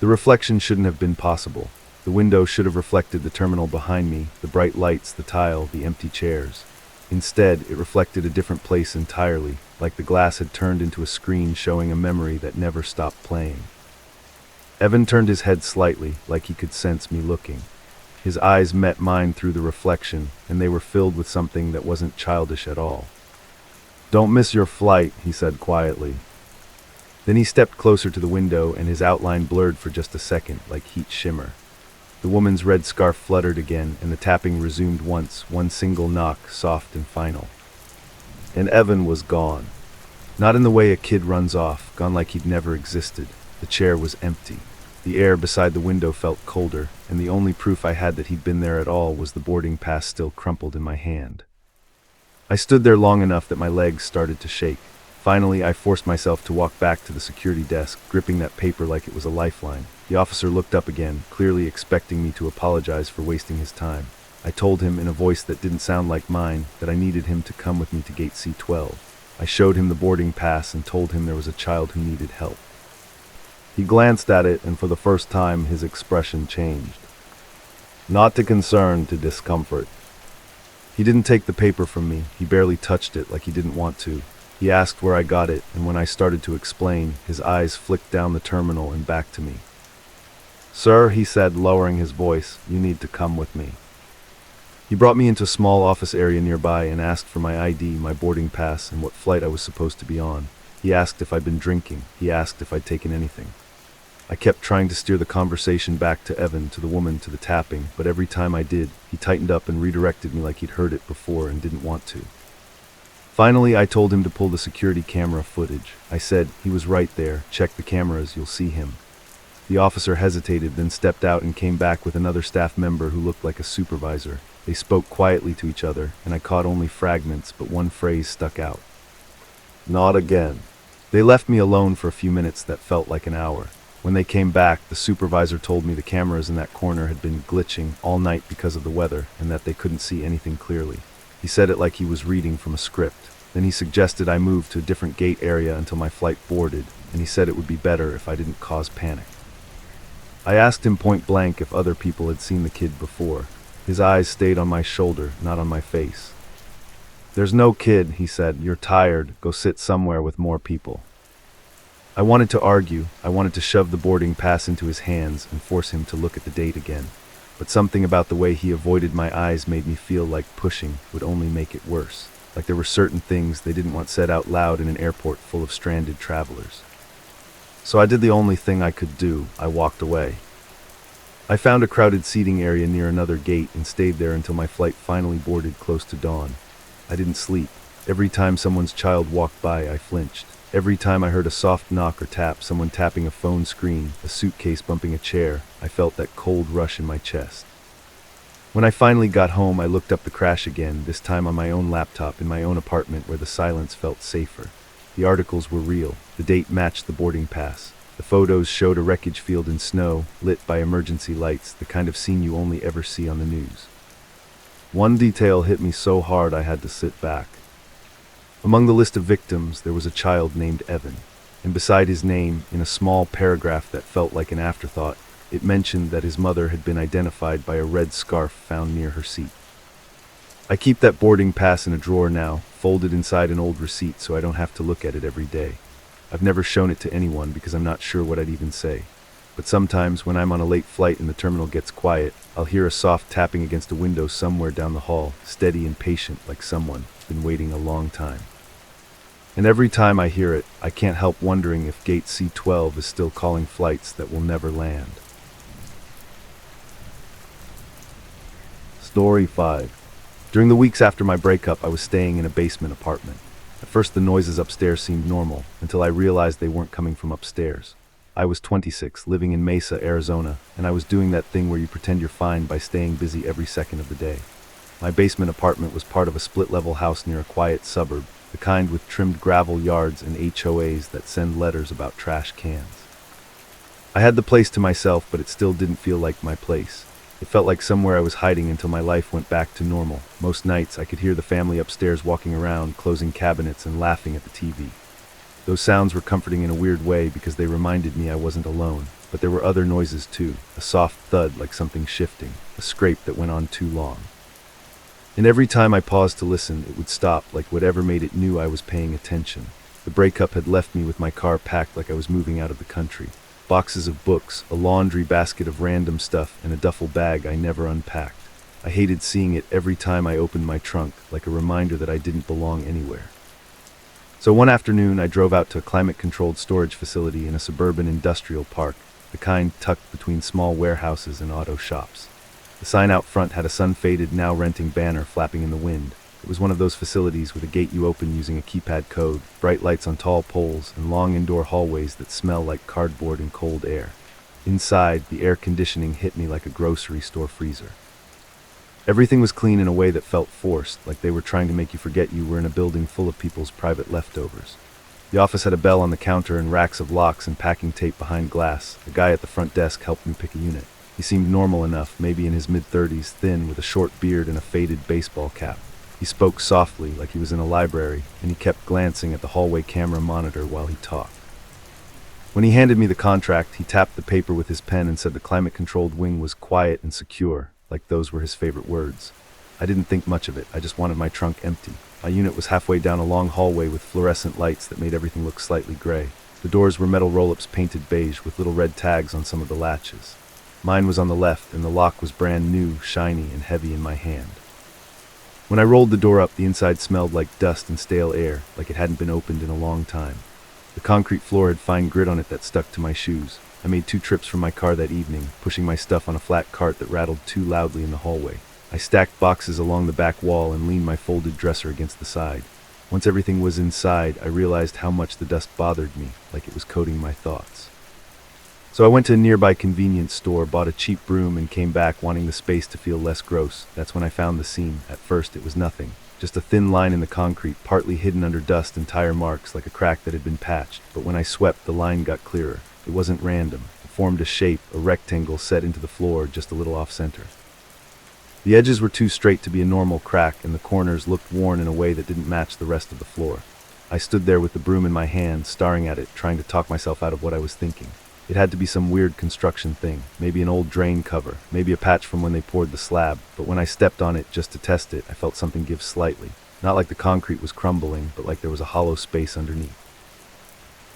The reflection shouldn't have been possible. The window should have reflected the terminal behind me, the bright lights, the tile, the empty chairs. Instead, it reflected a different place entirely, like the glass had turned into a screen showing a memory that never stopped playing. Evan turned his head slightly, like he could sense me looking. His eyes met mine through the reflection, and they were filled with something that wasn't childish at all. "Don't miss your flight," he said quietly. Then he stepped closer to the window, and his outline blurred for just a second, like heat shimmer. The woman's red scarf fluttered again, and the tapping resumed once, one single knock, soft and final. And Evan was gone. Not in the way a kid runs off, gone like he'd never existed. The chair was empty. The air beside the window felt colder, and the only proof I had that he'd been there at all was the boarding pass still crumpled in my hand. I stood there long enough that my legs started to shake. Finally, I forced myself to walk back to the security desk, gripping that paper like it was a lifeline. The officer looked up again, clearly expecting me to apologize for wasting his time. I told him in a voice that didn't sound like mine that I needed him to come with me to gate C12. I showed him the boarding pass and told him there was a child who needed help. He glanced at it, and for the first time his expression changed. Not to concern, to discomfort. He didn't take the paper from me. He barely touched it, like he didn't want to. He asked where I got it, and when I started to explain, his eyes flicked down the terminal and back to me. "Sir," he said, lowering his voice, "you need to come with me." He brought me into a small office area nearby and asked for my ID, my boarding pass, and what flight I was supposed to be on. He asked if I'd been drinking. He asked if I'd taken anything. I kept trying to steer the conversation back to Evan, to the woman, to the tapping, but every time I did, he tightened up and redirected me like he'd heard it before and didn't want to. Finally, I told him to pull the security camera footage. I said, "He was right there. Check the cameras, you'll see him." The officer hesitated, then stepped out and came back with another staff member who looked like a supervisor. They spoke quietly to each other, and I caught only fragments, but one phrase stuck out. "Not again." They left me alone for a few minutes that felt like an hour. When they came back, the supervisor told me the cameras in that corner had been glitching all night because of the weather, and that they couldn't see anything clearly. He said it like he was reading from a script. Then he suggested I move to a different gate area until my flight boarded, and he said it would be better if I didn't cause panic. I asked him point blank if other people had seen the kid before. His eyes stayed on my shoulder, not on my face. "There's no kid," he said. "You're tired. Go sit somewhere with more people." I wanted to argue. I wanted to shove the boarding pass into his hands and force him to look at the date again. But something about the way he avoided my eyes made me feel like pushing would only make it worse. Like there were certain things they didn't want said out loud in an airport full of stranded travelers. So I did the only thing I could do. I walked away. I found a crowded seating area near another gate and stayed there until my flight finally boarded close to dawn. I didn't sleep. Every time someone's child walked by, I flinched. Every time I heard a soft knock or tap, someone tapping a phone screen, a suitcase bumping a chair, I felt that cold rush in my chest. When I finally got home, I looked up the crash again, this time on my own laptop in my own apartment where the silence felt safer. The articles were real. The date matched the boarding pass. The photos showed a wreckage field in snow, lit by emergency lights, the kind of scene you only ever see on the news. One detail hit me so hard I had to sit back. Among the list of victims, there was a child named Evan, and beside his name, in a small paragraph that felt like an afterthought, it mentioned that his mother had been identified by a red scarf found near her seat. I keep that boarding pass in a drawer now, folded inside an old receipt so I don't have to look at it every day. I've never shown it to anyone because I'm not sure what I'd even say. But sometimes, when I'm on a late flight and the terminal gets quiet, I'll hear a soft tapping against a window somewhere down the hall, steady and patient like someone been waiting a long time. And every time I hear it, I can't help wondering if Gate C12 is still calling flights that will never land. Story 5. During the weeks after my breakup, I was staying in a basement apartment. At first the noises upstairs seemed normal, until I realized they weren't coming from upstairs. I was 26, living in Mesa, Arizona, and I was doing that thing where you pretend you're fine by staying busy every second of the day. My basement apartment was part of a split-level house near a quiet suburb, the kind with trimmed gravel yards and HOAs that send letters about trash cans. I had the place to myself, but it still didn't feel like my place. It felt like somewhere I was hiding until my life went back to normal. Most nights I could hear the family upstairs walking around, closing cabinets and laughing at the TV. Those sounds were comforting in a weird way because they reminded me I wasn't alone. But there were other noises too, a soft thud like something shifting, a scrape that went on too long. And every time I paused to listen, it would stop, like whatever made it knew I was paying attention. The breakup had left me with my car packed like I was moving out of the country. Boxes of books, a laundry basket of random stuff, and a duffel bag I never unpacked. I hated seeing it every time I opened my trunk, like a reminder that I didn't belong anywhere. So one afternoon, I drove out to a climate-controlled storage facility in a suburban industrial park, the kind tucked between small warehouses and auto shops. The sign out front had a sun-faded now renting banner flapping in the wind. It was one of those facilities with a gate you open using a keypad code, bright lights on tall poles, and long indoor hallways that smell like cardboard and cold air. Inside, the air conditioning hit me like a grocery store freezer. Everything was clean in a way that felt forced, like they were trying to make you forget you were in a building full of people's private leftovers. The office had a bell on the counter and racks of locks and packing tape behind glass. A guy at the front desk helped me pick a unit. He seemed normal enough, maybe in his mid-30s, thin, with a short beard and a faded baseball cap. He spoke softly, like he was in a library, and he kept glancing at the hallway camera monitor while he talked. When he handed me the contract, he tapped the paper with his pen and said the climate-controlled wing was quiet and secure, like those were his favorite words. I didn't think much of it, I just wanted my trunk empty. My unit was halfway down a long hallway with fluorescent lights that made everything look slightly gray. The doors were metal roll-ups painted beige with little red tags on some of the latches. Mine was on the left, and the lock was brand new, shiny, and heavy in my hand. When I rolled the door up, the inside smelled like dust and stale air, like it hadn't been opened in a long time. The concrete floor had fine grit on it that stuck to my shoes. I made 2 trips from my car that evening, pushing my stuff on a flat cart that rattled too loudly in the hallway. I stacked boxes along the back wall and leaned my folded dresser against the side. Once everything was inside, I realized how much the dust bothered me, like it was coating my thoughts. So I went to a nearby convenience store, bought a cheap broom, and came back wanting the space to feel less gross. That's when I found the scene. At first it was nothing. Just a thin line in the concrete, partly hidden under dust and tire marks like a crack that had been patched. But when I swept, the line got clearer. It wasn't random. It formed a shape, a rectangle set into the floor just a little off-center. The edges were too straight to be a normal crack, and the corners looked worn in a way that didn't match the rest of the floor. I stood there with the broom in my hand, staring at it, trying to talk myself out of what I was thinking. It had to be some weird construction thing, maybe an old drain cover, maybe a patch from when they poured the slab, but when I stepped on it just to test it, I felt something give slightly. Not like the concrete was crumbling, but like there was a hollow space underneath.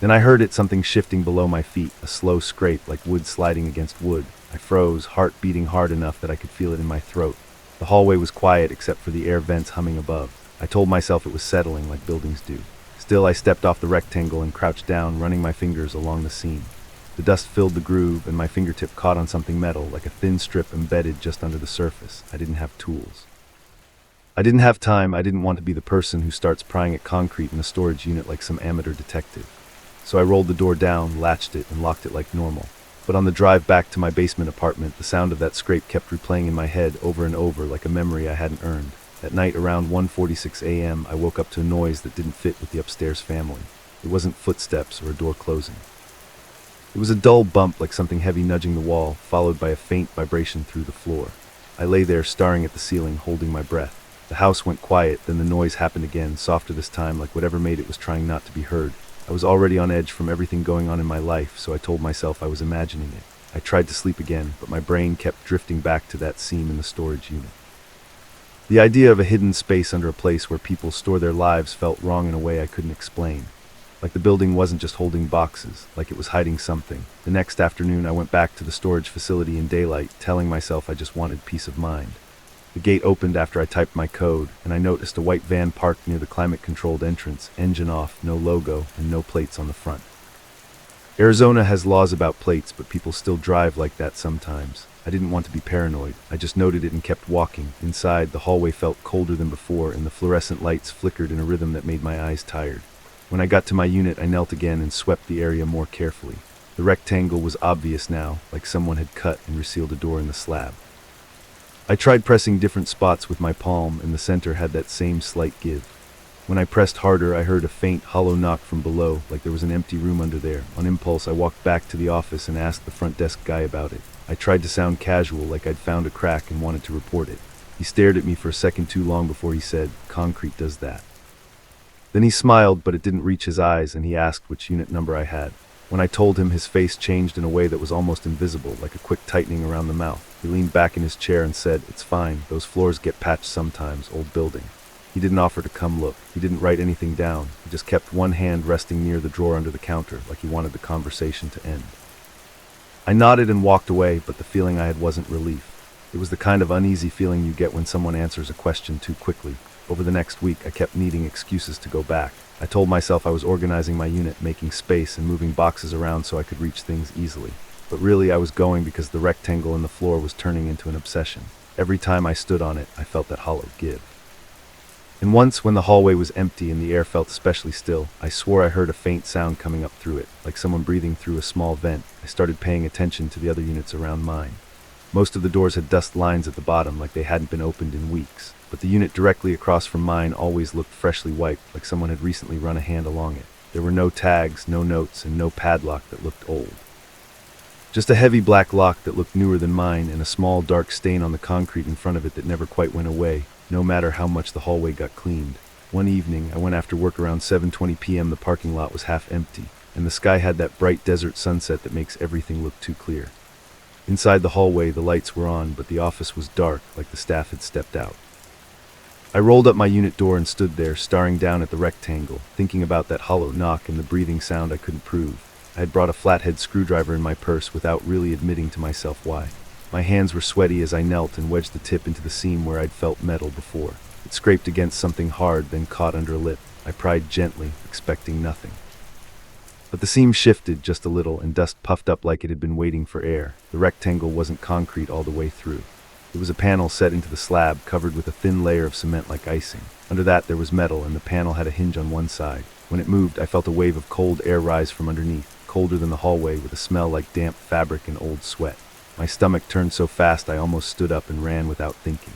Then I heard it, something shifting below my feet, a slow scrape like wood sliding against wood. I froze, heart beating hard enough that I could feel it in my throat. The hallway was quiet except for the air vents humming above. I told myself it was settling like buildings do. Still, I stepped off the rectangle and crouched down, running my fingers along the seam. The dust filled the groove, and my fingertip caught on something metal, like a thin strip embedded just under the surface. I didn't have tools. I didn't have time. I didn't want to be the person who starts prying at concrete in a storage unit like some amateur detective. So I rolled the door down, latched it, and locked it like normal. But on the drive back to my basement apartment, the sound of that scrape kept replaying in my head over and over like a memory I hadn't earned. At night, around 1:46 a.m., I woke up to a noise that didn't fit with the upstairs family. It wasn't footsteps or a door closing. It was a dull bump like something heavy nudging the wall, followed by a faint vibration through the floor. I lay there staring at the ceiling, holding my breath. The house went quiet, then the noise happened again, softer this time, like whatever made it was trying not to be heard. I was already on edge from everything going on in my life, so I told myself I was imagining it. I tried to sleep again, but my brain kept drifting back to that scene in the storage unit. The idea of a hidden space under a place where people store their lives felt wrong in a way I couldn't explain. Like the building wasn't just holding boxes, like it was hiding something. The next afternoon I went back to the storage facility in daylight, telling myself I just wanted peace of mind. The gate opened after I typed my code, and I noticed a white van parked near the climate-controlled entrance, engine off, no logo, and no plates on the front. Arizona has laws about plates, but people still drive like that sometimes. I didn't want to be paranoid. I just noted it and kept walking. Inside, the hallway felt colder than before, and the fluorescent lights flickered in a rhythm that made my eyes tired. When I got to my unit, I knelt again and swept the area more carefully. The rectangle was obvious now, like someone had cut and resealed a door in the slab. I tried pressing different spots with my palm, and the center had that same slight give. When I pressed harder, I heard a faint, hollow knock from below, like there was an empty room under there. On impulse, I walked back to the office and asked the front desk guy about it. I tried to sound casual, like I'd found a crack and wanted to report it. He stared at me for a second too long before he said, "Concrete does that." Then he smiled, but it didn't reach his eyes, and he asked which unit number I had. When I told him, his face changed in a way that was almost invisible, like a quick tightening around the mouth. He leaned back in his chair and said, "It's fine. Those floors get patched sometimes, old building." He didn't offer to come look. He didn't write anything down. He just kept one hand resting near the drawer under the counter, like he wanted the conversation to end. I nodded and walked away, but the feeling I had wasn't relief. It was the kind of uneasy feeling you get when someone answers a question too quickly. Over the next week, I kept needing excuses to go back. I told myself I was organizing my unit, making space, and moving boxes around so I could reach things easily. But really, I was going because the rectangle in the floor was turning into an obsession. Every time I stood on it, I felt that hollow give. And once, when the hallway was empty and the air felt especially still, I swore I heard a faint sound coming up through it, like someone breathing through a small vent. I started paying attention to the other units around mine. Most of the doors had dust lines at the bottom, like they hadn't been opened in weeks. But the unit directly across from mine always looked freshly wiped, like someone had recently run a hand along it. There were no tags, no notes, and no padlock that looked old. Just a heavy black lock that looked newer than mine, and a small dark stain on the concrete in front of it that never quite went away, no matter how much the hallway got cleaned. One evening, I went after work around 7:20 p.m. The parking lot was half empty, and the sky had that bright desert sunset that makes everything look too clear. Inside the hallway, the lights were on, but the office was dark, like the staff had stepped out. I rolled up my unit door and stood there, staring down at the rectangle, thinking about that hollow knock and the breathing sound I couldn't prove. I had brought a flathead screwdriver in my purse without really admitting to myself why. My hands were sweaty as I knelt and wedged the tip into the seam where I'd felt metal before. It scraped against something hard, then caught under a lip. I pried gently, expecting nothing. But the seam shifted just a little, and dust puffed up like it had been waiting for air. The rectangle wasn't concrete all the way through. It was a panel set into the slab, covered with a thin layer of cement like icing. Under that there was metal, and the panel had a hinge on one side. When it moved, I felt a wave of cold air rise from underneath, colder than the hallway, with a smell like damp fabric and old sweat. My stomach turned so fast I almost stood up and ran without thinking.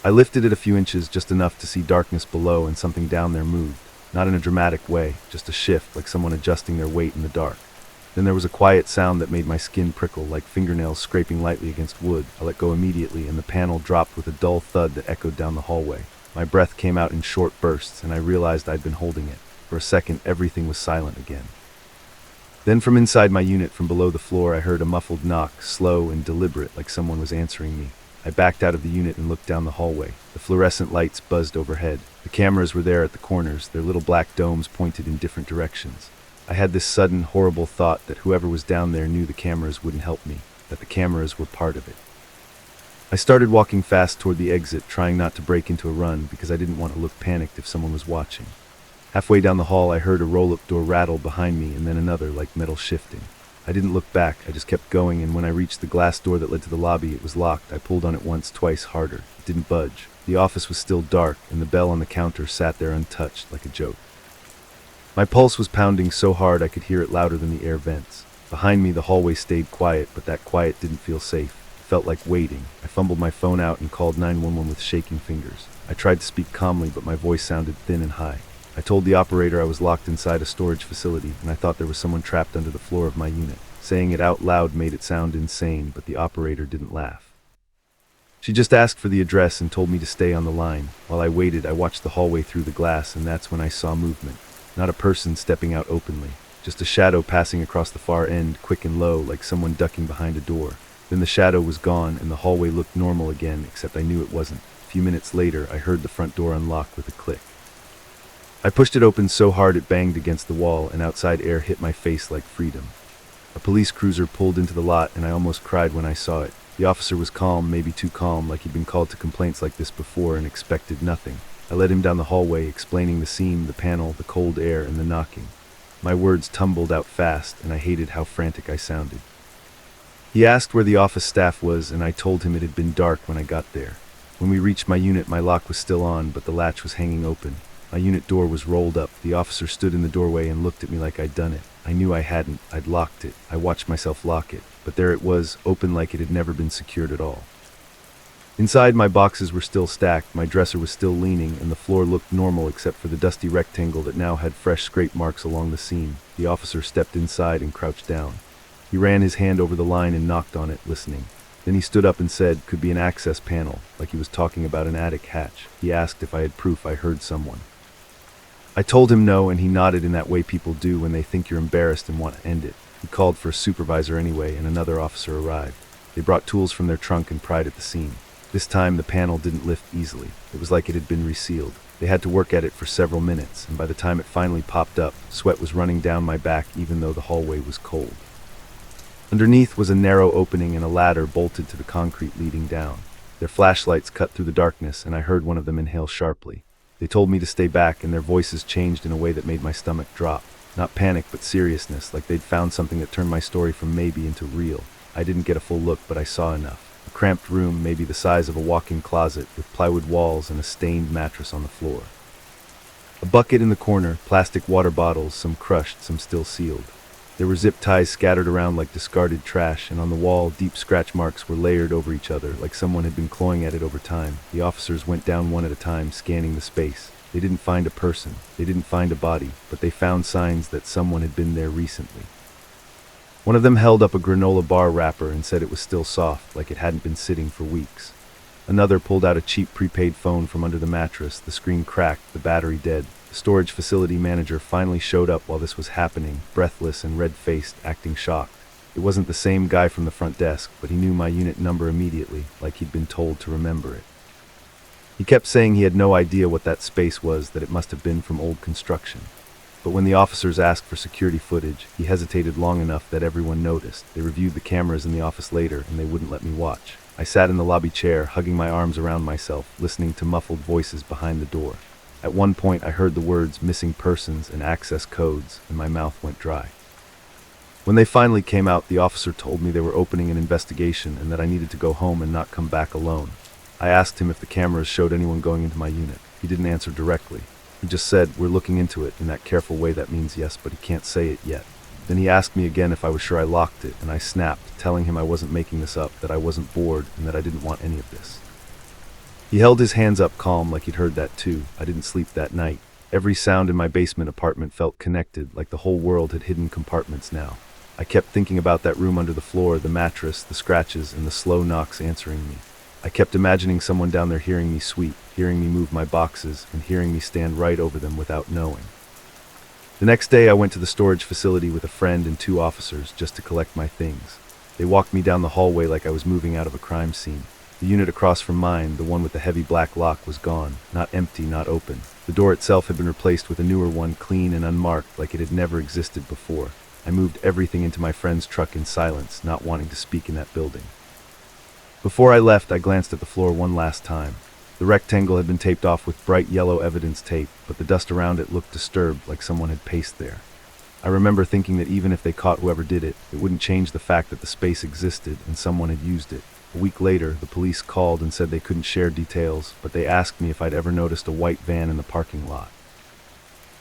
I lifted it a few inches, just enough to see darkness below, and something down there moved. Not in a dramatic way, just a shift, like someone adjusting their weight in the dark. Then there was a quiet sound that made my skin prickle, like fingernails scraping lightly against wood. I let go immediately, and the panel dropped with a dull thud that echoed down the hallway. My breath came out in short bursts, and I realized I'd been holding it. For a second, everything was silent again. Then from inside my unit, from below the floor, I heard a muffled knock, slow and deliberate, like someone was answering me. I backed out of the unit and looked down the hallway. The fluorescent lights buzzed overhead. The cameras were there at the corners, their little black domes pointed in different directions. I had this sudden, horrible thought that whoever was down there knew the cameras wouldn't help me, that the cameras were part of it. I started walking fast toward the exit, trying not to break into a run because I didn't want to look panicked if someone was watching. Halfway down the hall, I heard a roll-up door rattle behind me, and then another, like metal shifting. I didn't look back, I just kept going, and when I reached the glass door that led to the lobby, it was locked. I pulled on it once, twice harder. It didn't budge. The office was still dark, and the bell on the counter sat there untouched, like a joke. My pulse was pounding so hard I could hear it louder than the air vents. Behind me, the hallway stayed quiet, but that quiet didn't feel safe. It felt like waiting. I fumbled my phone out and called 911 with shaking fingers. I tried to speak calmly, but my voice sounded thin and high. I told the operator I was locked inside a storage facility, and I thought there was someone trapped under the floor of my unit. Saying it out loud made it sound insane, but the operator didn't laugh. She just asked for the address and told me to stay on the line. While I waited, I watched the hallway through the glass, and that's when I saw movement. Not a person stepping out openly, just a shadow passing across the far end, quick and low, like someone ducking behind a door. Then the shadow was gone, and the hallway looked normal again, except I knew it wasn't. A few minutes later, I heard the front door unlock with a click. I pushed it open so hard it banged against the wall, and outside air hit my face like freedom. A police cruiser pulled into the lot, and I almost cried when I saw it. The officer was calm, maybe too calm, like he'd been called to complaints like this before and expected nothing. I led him down the hallway, explaining the scene, the panel, the cold air, and the knocking. My words tumbled out fast, and I hated how frantic I sounded. He asked where the office staff was, and I told him it had been dark when I got there. When we reached my unit, my lock was still on, but the latch was hanging open. My unit door was rolled up. The officer stood in the doorway and looked at me like I'd done it. I knew I hadn't. I'd locked it. I watched myself lock it. But there it was, open like it had never been secured at all. Inside, my boxes were still stacked, my dresser was still leaning, and the floor looked normal except for the dusty rectangle that now had fresh scrape marks along the seam. The officer stepped inside and crouched down. He ran his hand over the line and knocked on it, listening. Then he stood up and said, "Could be an access panel," like he was talking about an attic hatch. He asked if I had proof I heard someone. I told him no, and he nodded in that way people do when they think you're embarrassed and want to end it. He called for a supervisor anyway, and another officer arrived. They brought tools from their trunk and pried at the scene. This time, the panel didn't lift easily. It was like it had been resealed. They had to work at it for several minutes, and by the time it finally popped up, sweat was running down my back even though the hallway was cold. Underneath was a narrow opening and a ladder bolted to the concrete leading down. Their flashlights cut through the darkness, and I heard one of them inhale sharply. They told me to stay back, and their voices changed in a way that made my stomach drop. Not panic, but seriousness, like they'd found something that turned my story from maybe into real. I didn't get a full look, but I saw enough. A cramped room, maybe the size of a walk-in closet, with plywood walls and a stained mattress on the floor. A bucket in the corner, plastic water bottles, some crushed, some still sealed. There were zip ties scattered around like discarded trash, and on the wall, deep scratch marks were layered over each other, like someone had been clawing at it over time. The officers went down one at a time, scanning the space. They didn't find a person, they didn't find a body, but they found signs that someone had been there recently. One of them held up a granola bar wrapper and said it was still soft, like it hadn't been sitting for weeks. Another pulled out a cheap prepaid phone from under the mattress, the screen cracked, the battery dead. The storage facility manager finally showed up while this was happening, breathless and red-faced, acting shocked. It wasn't the same guy from the front desk, but he knew my unit number immediately, like he'd been told to remember it. He kept saying he had no idea what that space was, that it must have been from old construction. But when the officers asked for security footage, he hesitated long enough that everyone noticed. They reviewed the cameras in the office later, and they wouldn't let me watch. I sat in the lobby chair, hugging my arms around myself, listening to muffled voices behind the door. At one point, I heard the words "missing persons" and "access codes," and my mouth went dry. When they finally came out, the officer told me they were opening an investigation and that I needed to go home and not come back alone. I asked him if the cameras showed anyone going into my unit. He didn't answer directly. He just said, "We're looking into it." In that careful way, that means yes, but he can't say it yet. Then he asked me again if I was sure I locked it, and I snapped, telling him I wasn't making this up, that I wasn't bored, and that I didn't want any of this. He held his hands up calm, like he'd heard that too. I didn't sleep that night. Every sound in my basement apartment felt connected, like the whole world had hidden compartments now. I kept thinking about that room under the floor, the mattress, the scratches, and the slow knocks answering me. I kept imagining someone down there hearing me sweep, hearing me move my boxes, and hearing me stand right over them without knowing. The next day, I went to the storage facility with a friend and 2 officers just to collect my things. They walked me down the hallway like I was moving out of a crime scene. The unit across from mine, the one with the heavy black lock, was gone. Not empty, not open. The door itself had been replaced with a newer one, clean and unmarked, like it had never existed before. I moved everything into my friend's truck in silence, not wanting to speak in that building. Before I left, I glanced at the floor one last time. The rectangle had been taped off with bright yellow evidence tape, but the dust around it looked disturbed, like someone had paced there. I remember thinking that even if they caught whoever did it, it wouldn't change the fact that the space existed and someone had used it. A week later, the police called and said they couldn't share details, but they asked me if I'd ever noticed a white van in the parking lot.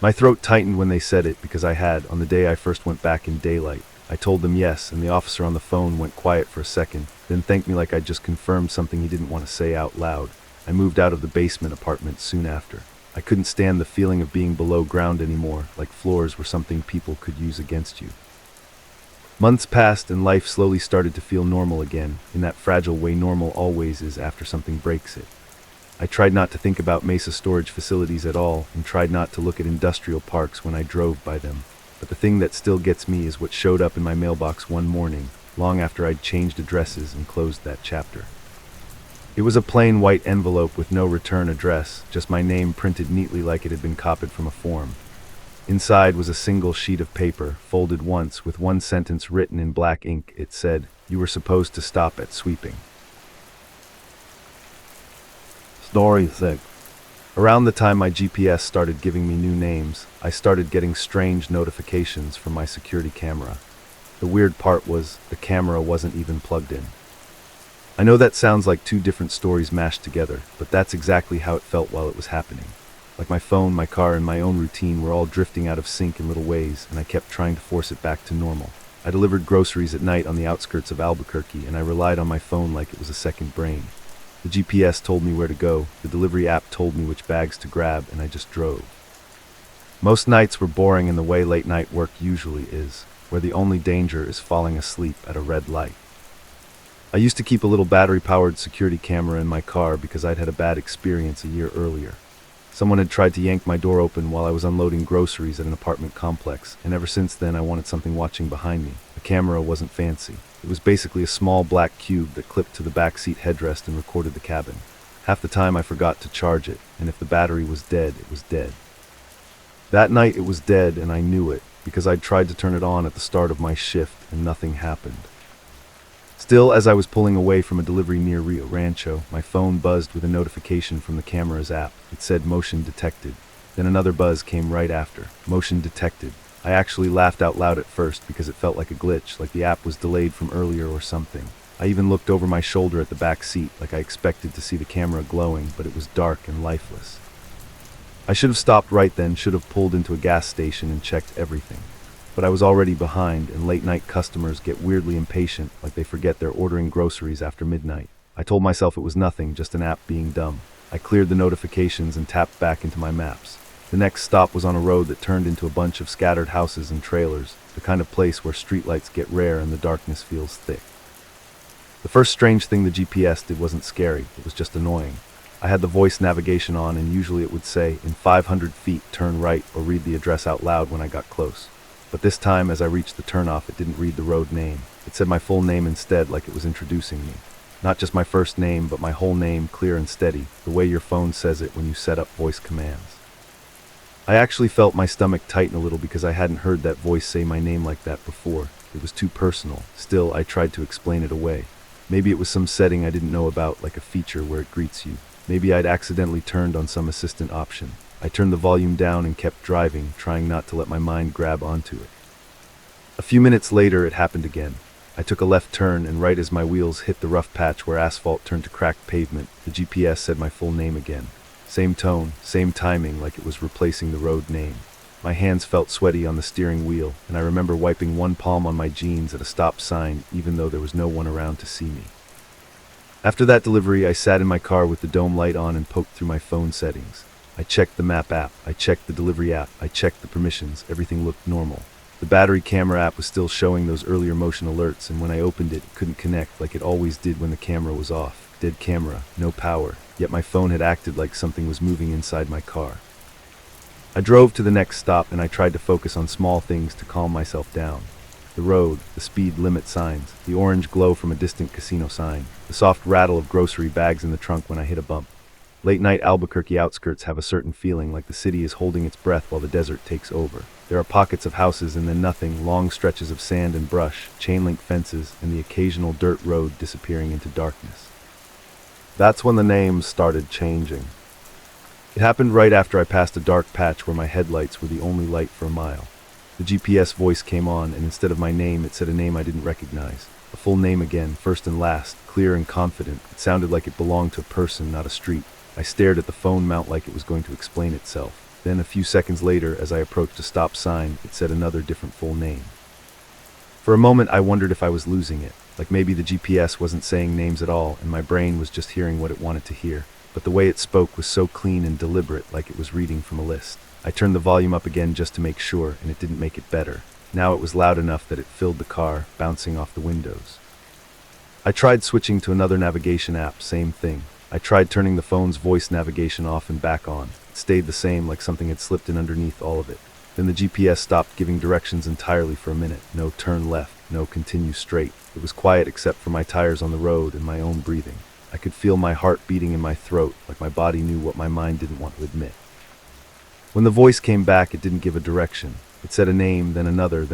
My throat tightened when they said it, because I had, on the day I first went back in daylight. I told them yes, and the officer on the phone went quiet for a second, then thanked me like I'd just confirmed something he didn't want to say out loud. I moved out of the basement apartment soon after. I couldn't stand the feeling of being below ground anymore, like floors were something people could use against you. Months passed and life slowly started to feel normal again, in that fragile way normal always is after something breaks it. I tried not to think about Mesa storage facilities at all, and tried not to look at industrial parks when I drove by them. But the thing that still gets me is what showed up in my mailbox one morning, long after I'd changed addresses and closed that chapter. It was a plain white envelope with no return address, just my name printed neatly like it had been copied from a form. Inside was a single sheet of paper, folded once, with one sentence written in black ink. It said, "You were supposed to stop at sweeping." Story 6. Around the time my GPS started giving me new names, I started getting strange notifications from my security camera. The weird part was, the camera wasn't even plugged in. I know that sounds like two different stories mashed together, but that's exactly how it felt while it was happening. Like my phone, my car, and my own routine were all drifting out of sync in little ways, and I kept trying to force it back to normal. I delivered groceries at night on the outskirts of Albuquerque, and I relied on my phone like it was a second brain. The GPS told me where to go, the delivery app told me which bags to grab, and I just drove. Most nights were boring in the way late night work usually is, where the only danger is falling asleep at a red light. I used to keep a little battery-powered security camera in my car because I'd had a bad experience a year earlier. Someone had tried to yank my door open while I was unloading groceries at an apartment complex, and ever since then I wanted something watching behind me. The camera wasn't fancy. It was basically a small black cube that clipped to the backseat headrest and recorded the cabin. Half the time I forgot to charge it, and if the battery was dead, it was dead. That night it was dead, and I knew it, because I'd tried to turn it on at the start of my shift, and nothing happened. Still, as I was pulling away from a delivery near Rio Rancho, my phone buzzed with a notification from the camera's app. It said motion detected. Then another buzz came right after. Motion detected. I actually laughed out loud at first because it felt like a glitch, like the app was delayed from earlier or something. I even looked over my shoulder at the back seat, like I expected to see the camera glowing, but it was dark and lifeless. I should have stopped right then, should have pulled into a gas station and checked everything. But I was already behind, and late-night customers get weirdly impatient, like they forget they're ordering groceries after midnight. I told myself it was nothing, just an app being dumb. I cleared the notifications and tapped back into my maps. The next stop was on a road that turned into a bunch of scattered houses and trailers, the kind of place where streetlights get rare and the darkness feels thick. The first strange thing the GPS did wasn't scary, it was just annoying. I had the voice navigation on, and usually it would say, "In 500 feet, turn right," or read the address out loud when I got close. But this time, as I reached the turnoff, it didn't read the road name. It said my full name instead, like it was introducing me. Not just my first name, but my whole name, clear and steady, the way your phone says it when you set up voice commands. I actually felt my stomach tighten a little because I hadn't heard that voice say my name like that before. It was too personal. Still, I tried to explain it away. Maybe it was some setting I didn't know about, like a feature where it greets you. Maybe I'd accidentally turned on some assistant option. I turned the volume down and kept driving, trying not to let my mind grab onto it. A few minutes later, it happened again. I took a left turn, and right as my wheels hit the rough patch where asphalt turned to cracked pavement, the GPS said my full name again. Same tone, same timing, like it was replacing the road name. My hands felt sweaty on the steering wheel, and I remember wiping one palm on my jeans at a stop sign, even though there was no one around to see me. After that delivery, I sat in my car with the dome light on and poked through my phone settings. I checked the map app, I checked the delivery app, I checked the permissions, everything looked normal. The battery camera app was still showing those earlier motion alerts, and when I opened it, it couldn't connect like it always did when the camera was off. Dead camera, no power, yet my phone had acted like something was moving inside my car. I drove to the next stop, and I tried to focus on small things to calm myself down. The road, the speed limit signs, the orange glow from a distant casino sign, the soft rattle of grocery bags in the trunk when I hit a bump. Late-night Albuquerque outskirts have a certain feeling, like the city is holding its breath while the desert takes over. There are pockets of houses and then nothing, long stretches of sand and brush, chain-link fences, and the occasional dirt road disappearing into darkness. That's when the names started changing. It happened right after I passed a dark patch where my headlights were the only light for a mile. The GPS voice came on, and instead of my name, it said a name I didn't recognize. A full name again, first and last, clear and confident. It sounded like it belonged to a person, not a street. I stared at the phone mount like it was going to explain itself. Then, a few seconds later, as I approached a stop sign, it said another different full name. For a moment, I wondered if I was losing it. Like maybe the GPS wasn't saying names at all, and my brain was just hearing what it wanted to hear. But the way it spoke was so clean and deliberate, like it was reading from a list. I turned the volume up again just to make sure, and it didn't make it better. Now it was loud enough that it filled the car, bouncing off the windows. I tried switching to another navigation app, same thing. I tried turning the phone's voice navigation off and back on. It stayed the same, like something had slipped in underneath all of it. Then the GPS stopped giving directions entirely for a minute. No turn left, no continue straight. It was quiet except for my tires on the road and my own breathing. I could feel my heart beating in my throat, like my body knew what my mind didn't want to admit. When the voice came back, it didn't give a direction. It said a name, then another,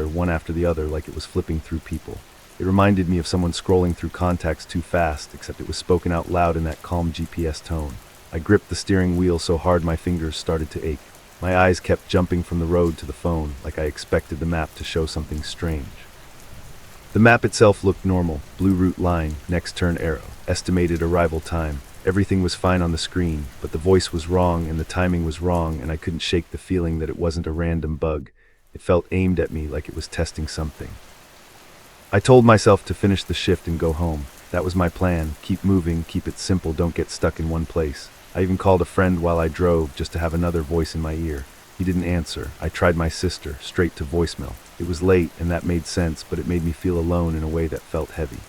one after the other, like it was flipping through people. It reminded me of someone scrolling through contacts too fast, except it was spoken out loud in that calm GPS tone. I gripped the steering wheel so hard my fingers started to ache. My eyes kept jumping from the road to the phone, like I expected the map to show something strange. The map itself looked normal. Blue route line, next turn arrow, estimated arrival time. Everything was fine on the screen, but the voice was wrong and the timing was wrong, and I couldn't shake the feeling that it wasn't a random bug. It felt aimed at me like it was testing something. I told myself to finish the shift and go home. That was my plan. Keep moving, keep it simple, don't get stuck in one place. I even called a friend while I drove just to have another voice in my ear. He didn't answer. I tried my sister, straight to voicemail. It was late and that made sense, but it made me feel alone in a way that felt heavy.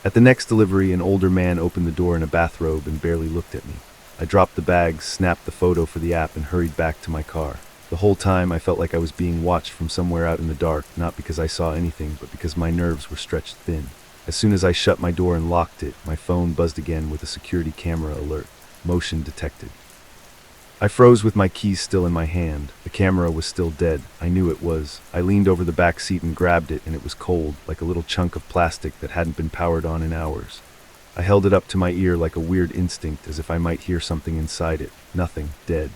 At the next delivery, an older man opened the door in a bathrobe and barely looked at me. I dropped the bags, snapped the photo for the app, and hurried back to my car. The whole time I felt like I was being watched from somewhere out in the dark, not because I saw anything, but because my nerves were stretched thin. As soon as I shut my door and locked it, my phone buzzed again with a security camera alert. Motion detected. I froze with my keys still in my hand. The camera was still dead. I knew it was. I leaned over the back seat and grabbed it, and it was cold, like a little chunk of plastic that hadn't been powered on in hours. I held it up to my ear like a weird instinct, as if I might hear something inside it. Nothing. Dead.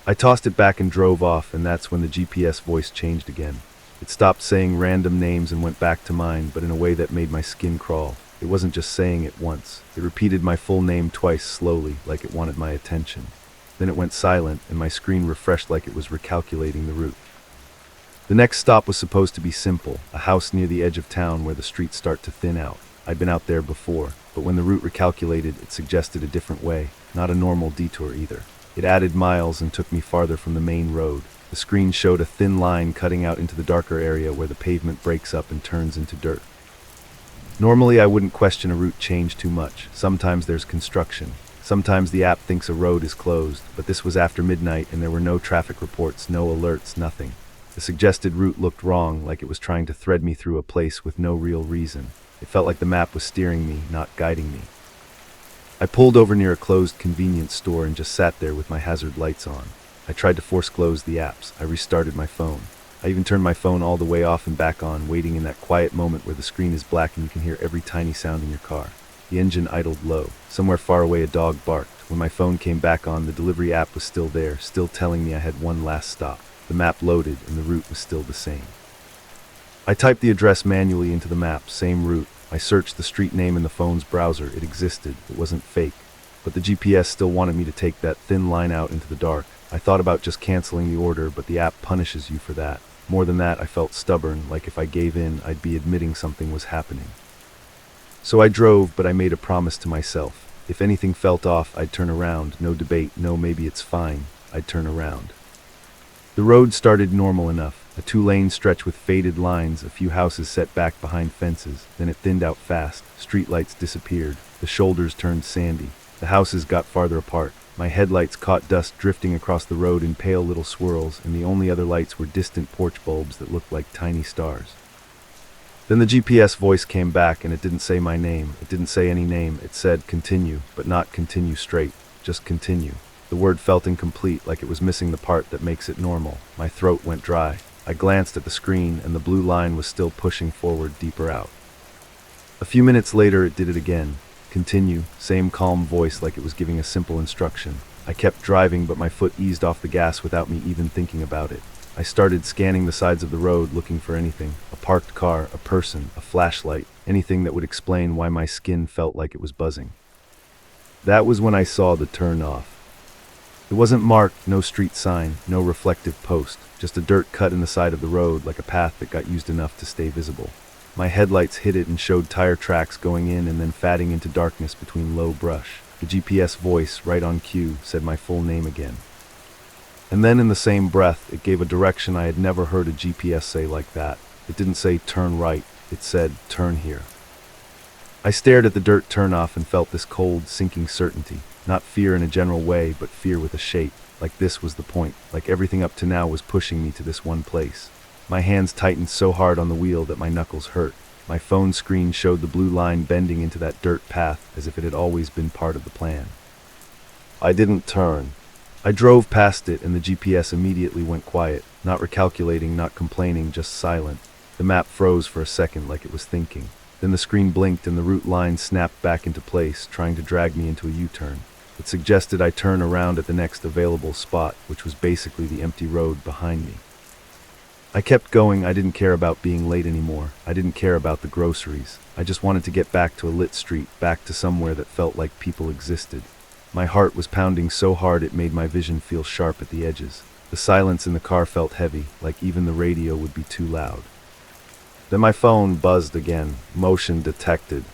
I tossed it back and drove off, and that's when the GPS voice changed again. It stopped saying random names and went back to mine, but in a way that made my skin crawl. It wasn't just saying it once. It repeated my full name twice slowly, like it wanted my attention. Then it went silent, and my screen refreshed like it was recalculating the route. The next stop was supposed to be simple, a house near the edge of town where the streets start to thin out. I'd been out there before, but when the route recalculated, it suggested a different way, not a normal detour either. It added miles and took me farther from the main road. The screen showed a thin line cutting out into the darker area where the pavement breaks up and turns into dirt. Normally I wouldn't question a route change too much. Sometimes there's construction. Sometimes the app thinks a road is closed, but this was after midnight and there were no traffic reports, no alerts, nothing. The suggested route looked wrong, like it was trying to thread me through a place with no real reason. It felt like the map was steering me, not guiding me. I pulled over near a closed convenience store and just sat there with my hazard lights on. I tried to force close the apps. I restarted my phone. I even turned my phone all the way off and back on, waiting in that quiet moment where the screen is black and you can hear every tiny sound in your car. The engine idled low. Somewhere far away a dog barked. When my phone came back on, the delivery app was still there, still telling me I had one last stop. The map loaded and the route was still the same. I typed the address manually into the map, same route. I searched the street name in the phone's browser. It existed. It wasn't fake. But the GPS still wanted me to take that thin line out into the dark. I thought about just canceling the order, but the app punishes you for that. More than that, I felt stubborn, like if I gave in, I'd be admitting something was happening. So I drove, but I made a promise to myself. If anything felt off, I'd turn around. No debate, no maybe it's fine. I'd turn around. The road started normal enough. A 2-lane stretch with faded lines, a few houses set back behind fences. Then it thinned out fast. Streetlights disappeared. The shoulders turned sandy. The houses got farther apart. My headlights caught dust drifting across the road in pale little swirls, and the only other lights were distant porch bulbs that looked like tiny stars. Then the GPS voice came back, and it didn't say my name. It didn't say any name. It said continue, but not continue straight. Just continue. The word felt incomplete, like it was missing the part that makes it normal. My throat went dry. I glanced at the screen, and the blue line was still pushing forward deeper out. A few minutes later, it did it again. Continue, same calm voice like it was giving a simple instruction. I kept driving, but my foot eased off the gas without me even thinking about it. I started scanning the sides of the road looking for anything. A parked car, a person, a flashlight, anything that would explain why my skin felt like it was buzzing. That was when I saw the turn off. It wasn't marked, no street sign, no reflective post, just a dirt cut in the side of the road like a path that got used enough to stay visible. My headlights hit it and showed tire tracks going in and then fading into darkness between low brush. The GPS voice, right on cue, said my full name again. And then in the same breath, it gave a direction I had never heard a GPS say like that. It didn't say turn right, it said turn here. I stared at the dirt turnoff and felt this cold, sinking certainty. Not fear in a general way, but fear with a shape. Like this was the point, like everything up to now was pushing me to this one place. My hands tightened so hard on the wheel that my knuckles hurt. My phone screen showed the blue line bending into that dirt path as if it had always been part of the plan. I didn't turn. I drove past it and the GPS immediately went quiet, not recalculating, not complaining, just silent. The map froze for a second like it was thinking. Then the screen blinked and the route line snapped back into place, trying to drag me into a U-turn. It suggested I turn around at the next available spot, which was basically the empty road behind me. I kept going. I didn't care about being late anymore. I didn't care about the groceries. I just wanted to get back to a lit street, back to somewhere that felt like people existed. My heart was pounding so hard it made my vision feel sharp at the edges. The silence in the car felt heavy, like even the radio would be too loud. Then my phone buzzed again. Motion detected.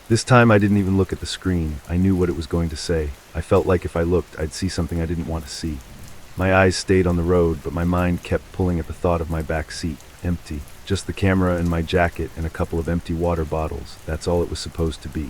This time I didn't even look at the screen. I knew what it was going to say. I felt like if I looked, I'd see something I didn't want to see. My eyes stayed on the road, but my mind kept pulling at the thought of my back seat. Empty. Just the camera and my jacket and a couple of empty water bottles. That's all it was supposed to be.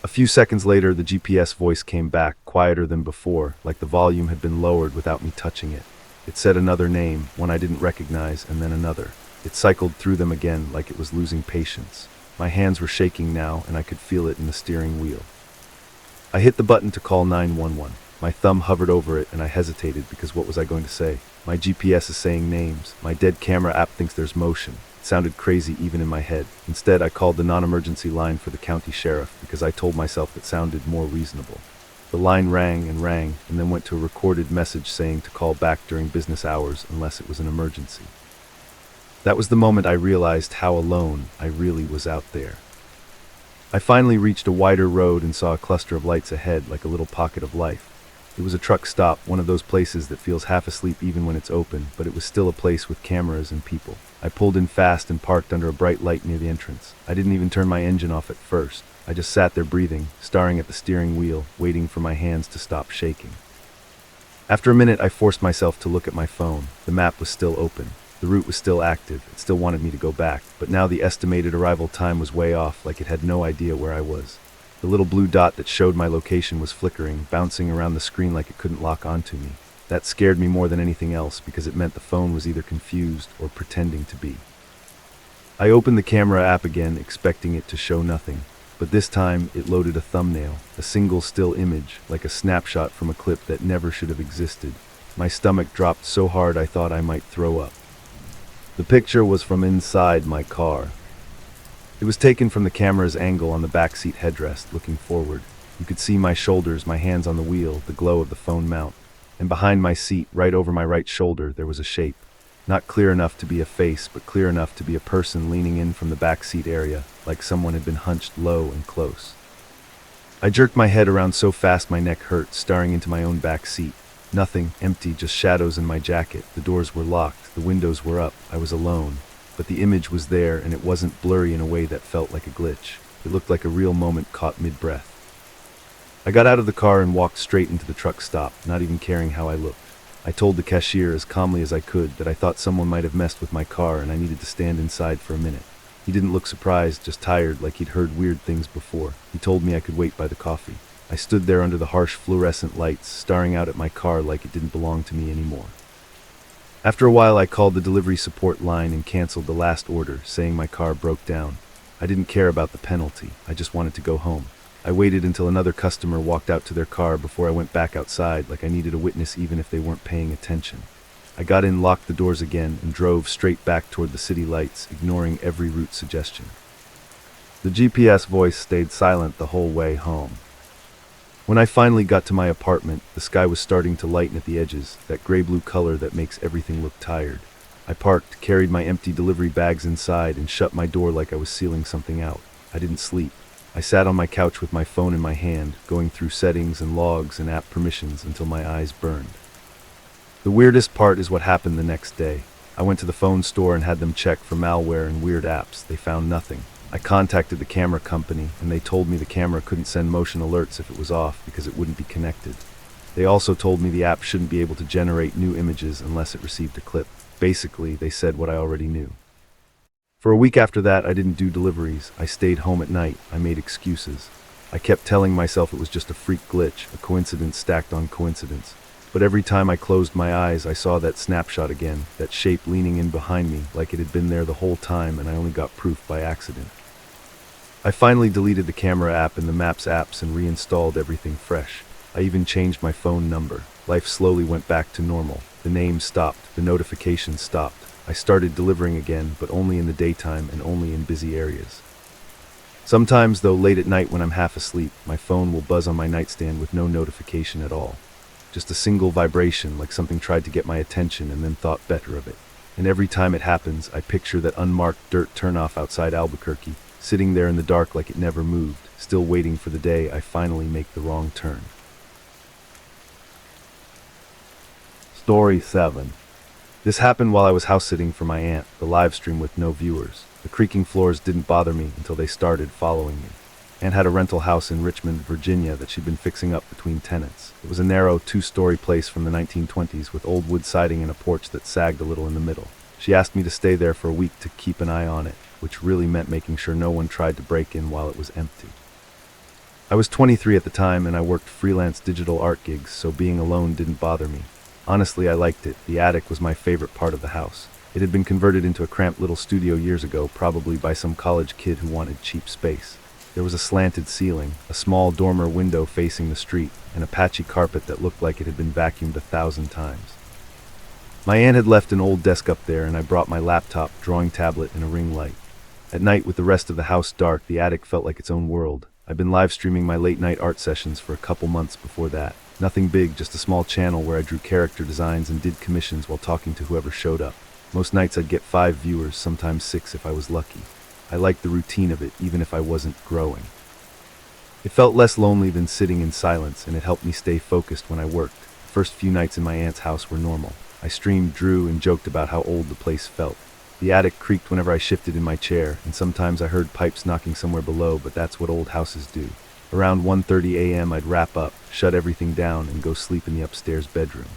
A few seconds later, the GPS voice came back, quieter than before, like the volume had been lowered without me touching it. It said another name, one I didn't recognize, and then another. It cycled through them again like it was losing patience. My hands were shaking now, and I could feel it in the steering wheel. I hit the button to call 911. My thumb hovered over it, and I hesitated because what was I going to say? My GPS is saying names. My dead camera app thinks there's motion. It sounded crazy even in my head. Instead, I called the non-emergency line for the county sheriff because I told myself it sounded more reasonable. The line rang, and then went to a recorded message saying to call back during business hours unless it was an emergency. That was the moment I realized how alone I really was out there. I finally reached a wider road and saw a cluster of lights ahead, like a little pocket of life. It was a truck stop, one of those places that feels half asleep even when it's open, but it was still a place with cameras and people. I pulled in fast and parked under a bright light near the entrance. I didn't even turn my engine off at first. I just sat there breathing, staring at the steering wheel, waiting for my hands to stop shaking. After a minute, I forced myself to look at my phone. The map was still open. The route was still active. It still wanted me to go back, but now the estimated arrival time was way off, like it had no idea where I was. The little blue dot that showed my location was flickering, bouncing around the screen like it couldn't lock onto me. That scared me more than anything else because it meant the phone was either confused or pretending to be. I opened the camera app again, expecting it to show nothing, but this time it loaded a thumbnail, a single still image, like a snapshot from a clip that never should have existed. My stomach dropped so hard I thought I might throw up. The picture was from inside my car. It was taken from the camera's angle on the backseat headrest, looking forward. You could see my shoulders, my hands on the wheel, the glow of the phone mount. And behind my seat, right over my right shoulder, there was a shape. Not clear enough to be a face, but clear enough to be a person leaning in from the backseat area, like someone had been hunched low and close. I jerked my head around so fast my neck hurt, staring into my own back seat. Nothing, empty, just shadows in my jacket. The doors were locked, the windows were up, I was alone. But the image was there, and it wasn't blurry in a way that felt like a glitch. It looked like a real moment caught mid-breath. I got out of the car and walked straight into the truck stop, not even caring how I looked. I told the cashier as calmly as I could that I thought someone might have messed with my car and I needed to stand inside for a minute. He didn't look surprised, just tired, like he'd heard weird things before. He told me I could wait by the coffee. I stood there under the harsh fluorescent lights, staring out at my car like it didn't belong to me anymore. After a while, I called the delivery support line and canceled the last order, saying my car broke down. I didn't care about the penalty. I just wanted to go home. I waited until another customer walked out to their car before I went back outside, like I needed a witness even if they weren't paying attention. I got in, locked the doors again, and drove straight back toward the city lights, ignoring every route suggestion. The GPS voice stayed silent the whole way home. When I finally got to my apartment, the sky was starting to lighten at the edges, that gray-blue color that makes everything look tired. I parked, carried my empty delivery bags inside, and shut my door like I was sealing something out. I didn't sleep. I sat on my couch with my phone in my hand, going through settings and logs and app permissions until my eyes burned. The weirdest part is what happened the next day. I went to the phone store and had them check for malware and weird apps. They found nothing. I contacted the camera company, and they told me the camera couldn't send motion alerts if it was off because it wouldn't be connected. They also told me the app shouldn't be able to generate new images unless it received a clip. Basically, they said what I already knew. For a week after that, I didn't do deliveries. I stayed home at night. I made excuses. I kept telling myself it was just a freak glitch, a coincidence stacked on coincidence. But every time I closed my eyes, I saw that snapshot again, that shape leaning in behind me, like it had been there the whole time and I only got proof by accident. I finally deleted the camera app and the Maps apps and reinstalled everything fresh. I even changed my phone number. Life slowly went back to normal. The name stopped, the notifications stopped. I started delivering again, but only in the daytime and only in busy areas. Sometimes, though, late at night when I'm half asleep, my phone will buzz on my nightstand with no notification at all. Just a single vibration, like something tried to get my attention and then thought better of it. And every time it happens, I picture that unmarked dirt turnoff outside Albuquerque, sitting there in the dark like it never moved, still waiting for the day I finally make the wrong turn. Story 7. This happened while I was house-sitting for my aunt, the live stream with no viewers. The creaking floors didn't bother me until they started following me. Aunt had a rental house in Richmond, Virginia that she'd been fixing up between tenants. It was a narrow, two-story place from the 1920s with old wood siding and a porch that sagged a little in the middle. She asked me to stay there for a week to keep an eye on it, which really meant making sure no one tried to break in while it was empty. I was 23 at the time and I worked freelance digital art gigs, so being alone didn't bother me. Honestly, I liked it. The attic was my favorite part of the house. It had been converted into a cramped little studio years ago, probably by some college kid who wanted cheap space. There was a slanted ceiling, a small dormer window facing the street, and a patchy carpet that looked like it had been vacuumed 1,000 times. My aunt had left an old desk up there, and I brought my laptop, drawing tablet, and a ring light. At night, with the rest of the house dark, the attic felt like its own world. I'd been live streaming my late-night art sessions for a couple months before that. Nothing big, just a small channel where I drew character designs and did commissions while talking to whoever showed up. Most nights I'd get 5 viewers, sometimes 6 if I was lucky. I liked the routine of it, even if I wasn't growing. It felt less lonely than sitting in silence, and it helped me stay focused when I worked. The first few nights in my aunt's house were normal. I streamed, drew, and joked about how old the place felt. The attic creaked whenever I shifted in my chair, and sometimes I heard pipes knocking somewhere below, but that's what old houses do. Around 1:30 a.m. I'd wrap up, shut everything down, and go sleep in the upstairs bedroom.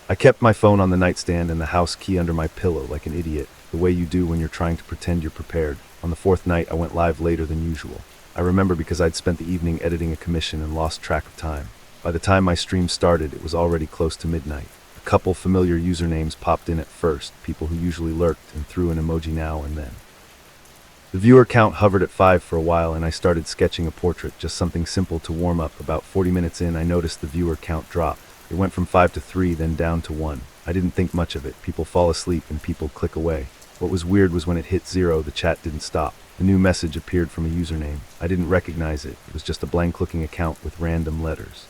I kept my phone on the nightstand and the house key under my pillow like an idiot, the way you do when you're trying to pretend you're prepared. On the 4th night, I went live later than usual. I remember because I'd spent the evening editing a commission and lost track of time. By the time my stream started, it was already close to midnight. A couple familiar usernames popped in at first, people who usually lurked and threw an emoji now and then. The viewer count hovered at 5 for a while, and I started sketching a portrait, just something simple to warm up. About 40 minutes in, I noticed the viewer count dropped. It went from 5 to 3, then down to 1. I didn't think much of it. People fall asleep and people click away. What was weird was when it hit 0, the chat didn't stop. A new message appeared from a username. I didn't recognize it. It was just a blank-looking account with random letters.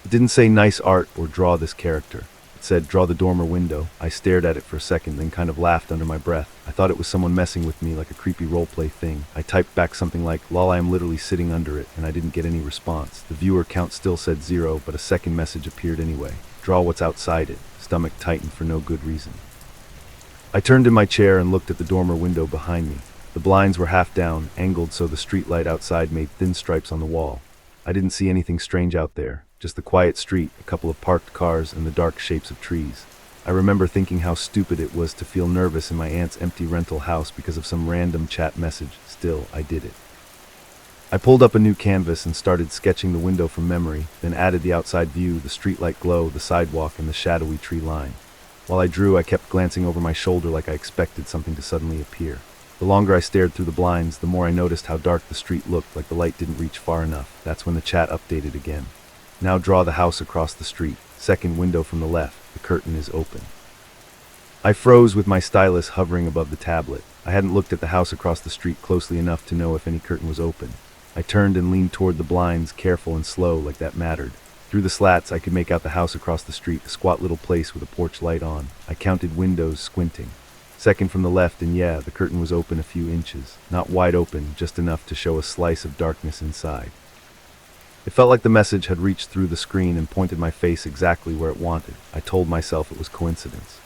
It didn't say nice art or draw this character. It said, draw the dormer window. I stared at it for a second, then kind of laughed under my breath. I thought it was someone messing with me, like a creepy roleplay thing. I typed back something like, lol, I am literally sitting under it, and I didn't get any response. The viewer count still said 0, but a second message appeared anyway. Draw what's outside it. Stomach tightened for no good reason. I turned in my chair and looked at the dormer window behind me. The blinds were half down, angled so the streetlight outside made thin stripes on the wall. I didn't see anything strange out there. Just the quiet street, a couple of parked cars, and the dark shapes of trees. I remember thinking how stupid it was to feel nervous in my aunt's empty rental house because of some random chat message. Still, I did it. I pulled up a new canvas and started sketching the window from memory, then added the outside view, the streetlight glow, the sidewalk, and the shadowy tree line. While I drew, I kept glancing over my shoulder like I expected something to suddenly appear. The longer I stared through the blinds, the more I noticed how dark the street looked, like the light didn't reach far enough. That's when the chat updated again. Now draw the house across the street. Second window from the left. The curtain is open. I froze with my stylus hovering above the tablet. I hadn't looked at the house across the street closely enough to know if any curtain was open. I turned and leaned toward the blinds, careful and slow, like that mattered. Through the slats, I could make out the house across the street, a squat little place with a porch light on. I counted windows, squinting. Second from the left, and yeah, the curtain was open a few inches. Not wide open, just enough to show a slice of darkness inside. It felt like the message had reached through the screen and pointed my face exactly where it wanted. I told myself it was coincidence.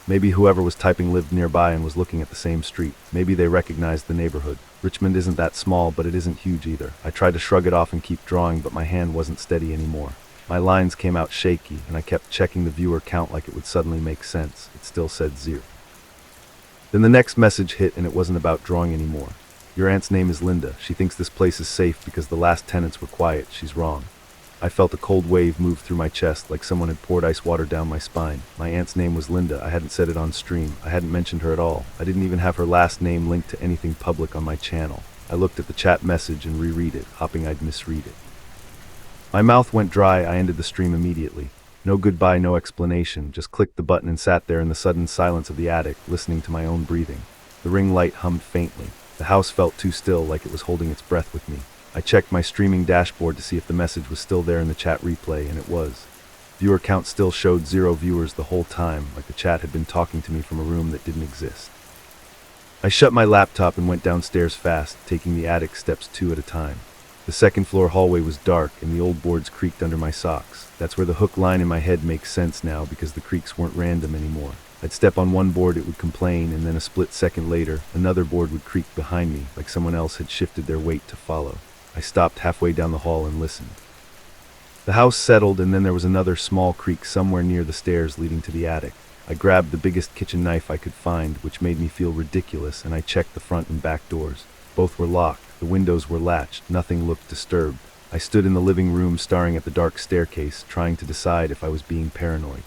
Maybe whoever was typing lived nearby and was looking at the same street. Maybe they recognized the neighborhood. Richmond isn't that small, but it isn't huge either. I tried to shrug it off and keep drawing, but my hand wasn't steady anymore. My lines came out shaky, and I kept checking the viewer count like it would suddenly make sense. It still said 0. Then the next message hit, and it wasn't about drawing anymore. Your aunt's name is Linda. She thinks this place is safe because the last tenants were quiet. She's wrong. I felt a cold wave move through my chest, like someone had poured ice water down my spine. My aunt's name was Linda. I hadn't said it on stream. I hadn't mentioned her at all. I didn't even have her last name linked to anything public on my channel. I looked at the chat message and reread it, hoping I'd misread it. My mouth went dry. I ended the stream immediately. No goodbye, no explanation. Just clicked the button and sat there in the sudden silence of the attic, listening to my own breathing. The ring light hummed faintly. The house felt too still, like it was holding its breath with me. I checked my streaming dashboard to see if the message was still there in the chat replay, and it was. Viewer count still showed 0 viewers the whole time, like the chat had been talking to me from a room that didn't exist. I shut my laptop and went downstairs fast, taking the attic steps 2 at a time. The second-floor hallway was dark, and the old boards creaked under my socks. That's where the hook line in my head makes sense now, because the creaks weren't random anymore. I'd step on one board, it would complain, and then a split second later, another board would creak behind me, like someone else had shifted their weight to follow. I stopped halfway down the hall and listened. The house settled, and then there was another small creak somewhere near the stairs leading to the attic. I grabbed the biggest kitchen knife I could find, which made me feel ridiculous, and I checked the front and back doors. Both were locked. The windows were latched. Nothing looked disturbed. I stood in the living room staring at the dark staircase, trying to decide if I was being paranoid.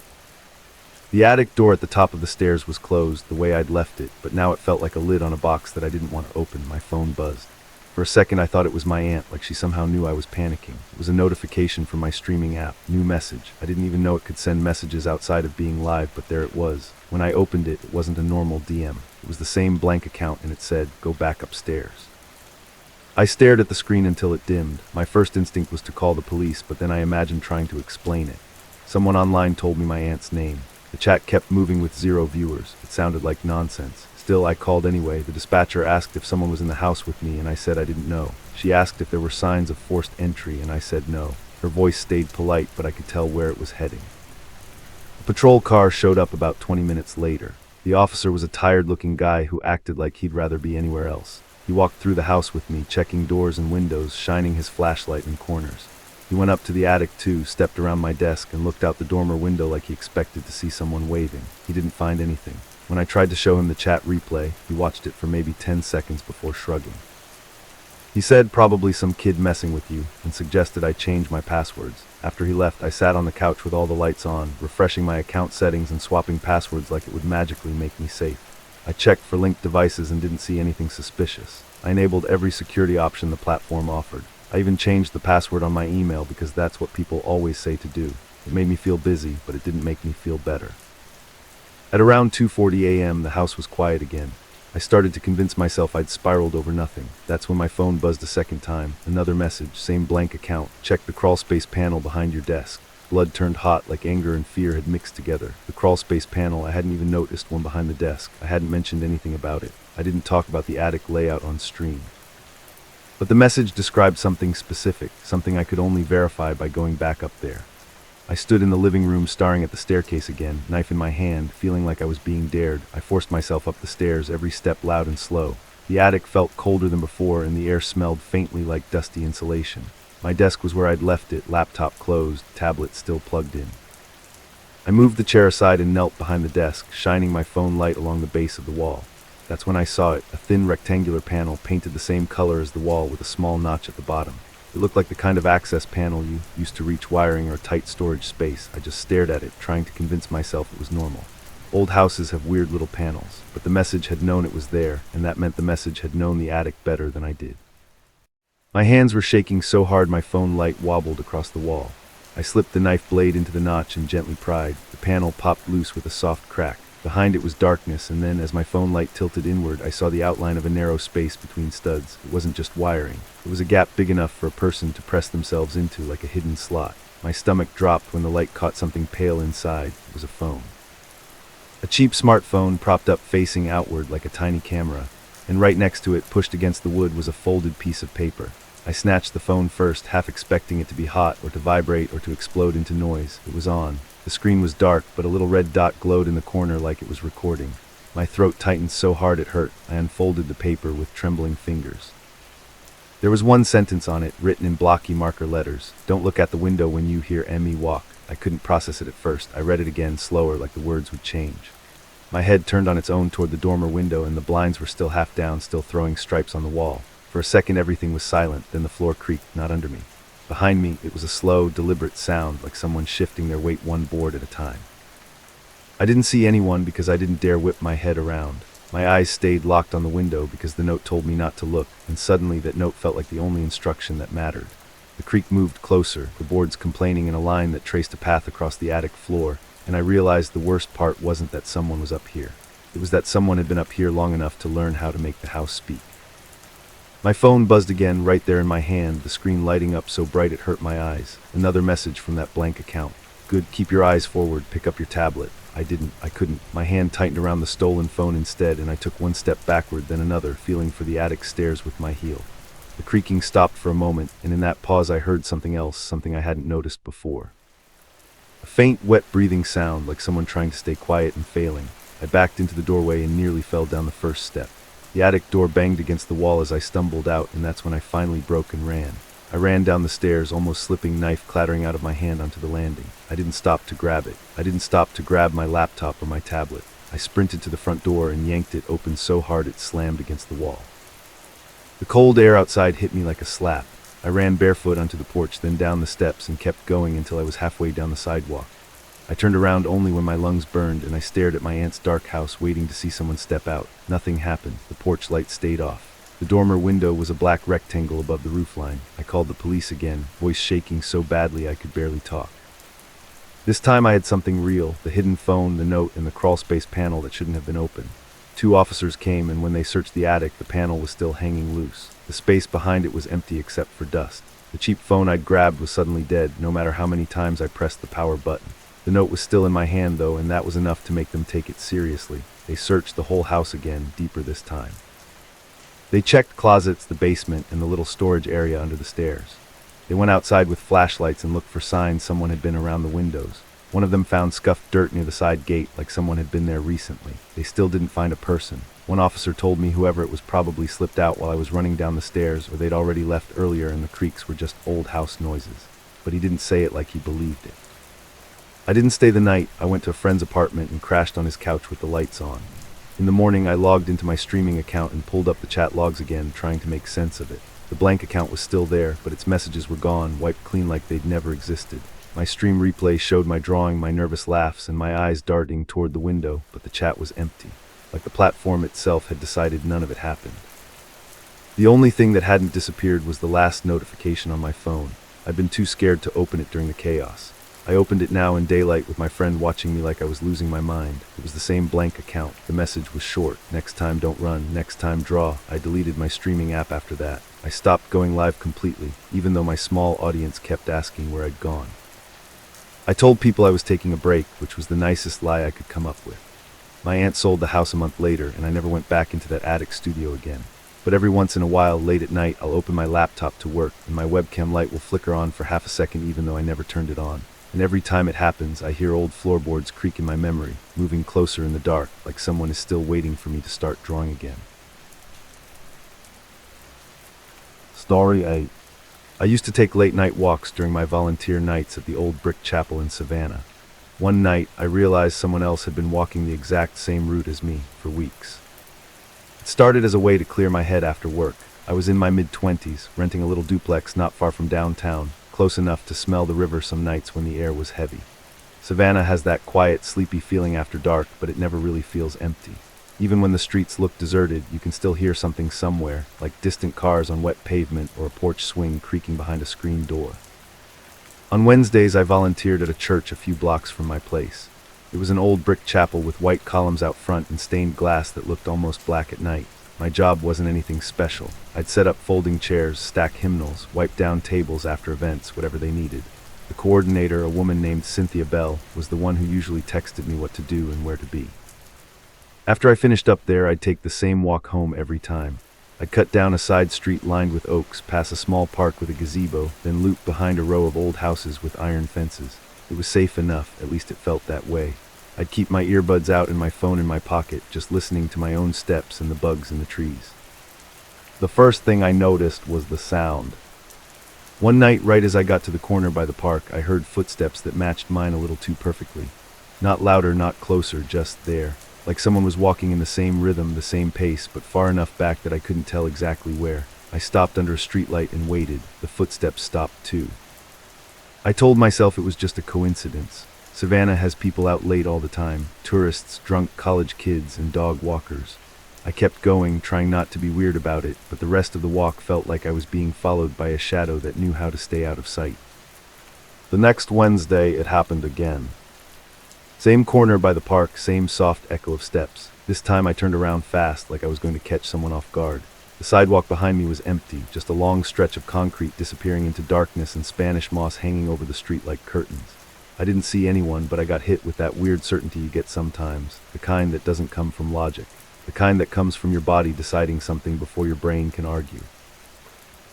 The attic door at the top of the stairs was closed, the way I'd left it, but now it felt like a lid on a box that I didn't want to open. My phone buzzed. For a second I thought it was my aunt, like she somehow knew I was panicking. It was a notification from my streaming app. New message. I didn't even know it could send messages outside of being live, but there it was. When I opened it, it wasn't a normal DM. It was the same blank account, and it said, "Go back upstairs." I stared at the screen until it dimmed. My first instinct was to call the police, but then I imagined trying to explain it. Someone online told me my aunt's name. The chat kept moving with 0 viewers. It sounded like nonsense. Still, I called anyway. The dispatcher asked if someone was in the house with me, and I said I didn't know. She asked if there were signs of forced entry, and I said no. Her voice stayed polite, but I could tell where it was heading. A patrol car showed up about 20 minutes later. The officer was a tired-looking guy who acted like he'd rather be anywhere else. He walked through the house with me, checking doors and windows, shining his flashlight in corners. He went up to the attic too, stepped around my desk, and looked out the dormer window like he expected to see someone waving. He didn't find anything. When I tried to show him the chat replay, he watched it for maybe 10 seconds before shrugging. He said probably some kid messing with you, and suggested I change my passwords. After he left, I sat on the couch with all the lights on, refreshing my account settings and swapping passwords like it would magically make me safe. I checked for linked devices and didn't see anything suspicious. I enabled every security option the platform offered. I even changed the password on my email because that's what people always say to do. It made me feel busy, but it didn't make me feel better. At around 2:40 a.m., the house was quiet again. I started to convince myself I'd spiraled over nothing. That's when my phone buzzed a second time. Another message, same blank account. Check the crawlspace panel behind your desk. Blood turned hot, like anger and fear had mixed together. The crawlspace panel, I hadn't even noticed one behind the desk. I hadn't mentioned anything about it. I didn't talk about the attic layout on stream. But the message described something specific, something I could only verify by going back up there. I stood in the living room staring at the staircase again, knife in my hand, feeling like I was being dared. I forced myself up the stairs, every step loud and slow. The attic felt colder than before, and the air smelled faintly like dusty insulation. My desk was where I'd left it, laptop closed, tablet still plugged in. I moved the chair aside and knelt behind the desk, shining my phone light along the base of the wall. That's when I saw it, a thin rectangular panel painted the same color as the wall with a small notch at the bottom. It looked like the kind of access panel you used to reach wiring or tight storage space. I just stared at it, trying to convince myself it was normal. Old houses have weird little panels, but the message had known it was there, and that meant the message had known the attic better than I did. My hands were shaking so hard my phone light wobbled across the wall. I slipped the knife blade into the notch and gently pried. The panel popped loose with a soft crack. Behind it was darkness, and then, as my phone light tilted inward, I saw the outline of a narrow space between studs. It wasn't just wiring. It was a gap big enough for a person to press themselves into, like a hidden slot. My stomach dropped when the light caught something pale inside. It was a phone. A cheap smartphone propped up facing outward like a tiny camera, and right next to it, pushed against the wood, was a folded piece of paper. I snatched the phone first, half expecting it to be hot, or to vibrate, or to explode into noise. It was on. The screen was dark, but a little red dot glowed in the corner like it was recording. My throat tightened so hard it hurt. I unfolded the paper with trembling fingers. There was one sentence on it, written in blocky marker letters. Don't look at the window when you hear Emmy walk. I couldn't process it at first. I read it again, slower, like the words would change. My head turned on its own toward the dormer window, and the blinds were still half down, still throwing stripes on the wall. For a second everything was silent, then the floor creaked, not under me. Behind me, it was a slow, deliberate sound, like someone shifting their weight one board at a time. I didn't see anyone because I didn't dare whip my head around. My eyes stayed locked on the window because the note told me not to look, and suddenly that note felt like the only instruction that mattered. The creak moved closer, the boards complaining in a line that traced a path across the attic floor, and I realized the worst part wasn't that someone was up here. It was that someone had been up here long enough to learn how to make the house speak. My phone buzzed again, right there in my hand, the screen lighting up so bright it hurt my eyes. Another message from that blank account. Good, keep your eyes forward, pick up your tablet. I couldn't. My hand tightened around the stolen phone instead, and I took one step backward, then another, feeling for the attic stairs with my heel. The creaking stopped for a moment, and in that pause I heard something else, something I hadn't noticed before. A faint, wet breathing sound, like someone trying to stay quiet and failing. I backed into the doorway and nearly fell down the first step. The attic door banged against the wall as I stumbled out, and that's when I finally broke and ran. I ran down the stairs, almost slipping, knife clattering out of my hand onto the landing. I didn't stop to grab it. I didn't stop to grab my laptop or my tablet. I sprinted to the front door and yanked it open so hard it slammed against the wall. The cold air outside hit me like a slap. I ran barefoot onto the porch, then down the steps, and kept going until I was halfway down the sidewalk. I turned around only when my lungs burned, and I stared at my aunt's dark house, waiting to see someone step out. Nothing happened. The porch light stayed off. The dormer window was a black rectangle above the roofline. I called the police again, voice shaking so badly I could barely talk. This time I had something real, the hidden phone, the note, and the crawlspace panel that shouldn't have been open. 2 officers came, and when they searched the attic, the panel was still hanging loose. The space behind it was empty except for dust. The cheap phone I'd grabbed was suddenly dead, no matter how many times I pressed the power button. The note was still in my hand, though, and that was enough to make them take it seriously. They searched the whole house again, deeper this time. They checked closets, the basement, and the little storage area under the stairs. They went outside with flashlights and looked for signs someone had been around the windows. One of them found scuffed dirt near the side gate, like someone had been there recently. They still didn't find a person. One officer told me whoever it was probably slipped out while I was running down the stairs, or they'd already left earlier and the creaks were just old house noises. But he didn't say it like he believed it. I didn't stay the night. I went to a friend's apartment and crashed on his couch with the lights on. In the morning, I logged into my streaming account and pulled up the chat logs again, trying to make sense of it. The blank account was still there, but its messages were gone, wiped clean like they'd never existed. My stream replay showed my drawing, my nervous laughs, and my eyes darting toward the window, but the chat was empty. Like the platform itself had decided none of it happened. The only thing that hadn't disappeared was the last notification on my phone. I'd been too scared to open it during the chaos. I opened it now in daylight with my friend watching me like I was losing my mind. It was the same blank account. The message was short. Next time don't run, next time draw. I deleted my streaming app after that. I stopped going live completely, even though my small audience kept asking where I'd gone. I told people I was taking a break, which was the nicest lie I could come up with. My aunt sold the house a month later, and I never went back into that attic studio again. But every once in a while, late at night, I'll open my laptop to work, and my webcam light will flicker on for half a second even though I never turned it on. And every time it happens, I hear old floorboards creak in my memory, moving closer in the dark, like someone is still waiting for me to start drawing again. Story 8. I used to take late-night walks during my volunteer nights at the old brick chapel in Savannah. One night, I realized someone else had been walking the exact same route as me for weeks. It started as a way to clear my head after work. I was in my mid-20s, renting a little duplex not far from downtown, close enough to smell the river some nights when the air was heavy. Savannah has that quiet, sleepy feeling after dark, but it never really feels empty. Even when the streets look deserted, you can still hear something somewhere, like distant cars on wet pavement or a porch swing creaking behind a screen door. On Wednesdays, I volunteered at a church a few blocks from my place. It was an old brick chapel with white columns out front and stained glass that looked almost black at night. My job wasn't anything special. I'd set up folding chairs, stack hymnals, wipe down tables after events, whatever they needed. The coordinator, a woman named Cynthia Bell, was the one who usually texted me what to do and where to be. After I finished up there, I'd take the same walk home every time. I'd cut down a side street lined with oaks, pass a small park with a gazebo, then loop behind a row of old houses with iron fences. It was safe enough, at least it felt that way. I'd keep my earbuds out and my phone in my pocket, just listening to my own steps and the bugs in the trees. The first thing I noticed was the sound. One night, right as I got to the corner by the park, I heard footsteps that matched mine a little too perfectly. Not louder, not closer, just there. Like someone was walking in the same rhythm, the same pace, but far enough back that I couldn't tell exactly where. I stopped under a streetlight and waited. The footsteps stopped too. I told myself it was just a coincidence. Savannah has people out late all the time. Tourists, drunk college kids, and dog walkers. I kept going, trying not to be weird about it, but the rest of the walk felt like I was being followed by a shadow that knew how to stay out of sight. The next Wednesday, it happened again. Same corner by the park, same soft echo of steps. This time I turned around fast, like I was going to catch someone off guard. The sidewalk behind me was empty, just a long stretch of concrete disappearing into darkness and Spanish moss hanging over the street like curtains. I didn't see anyone, but I got hit with that weird certainty you get sometimes, the kind that doesn't come from logic, the kind that comes from your body deciding something before your brain can argue.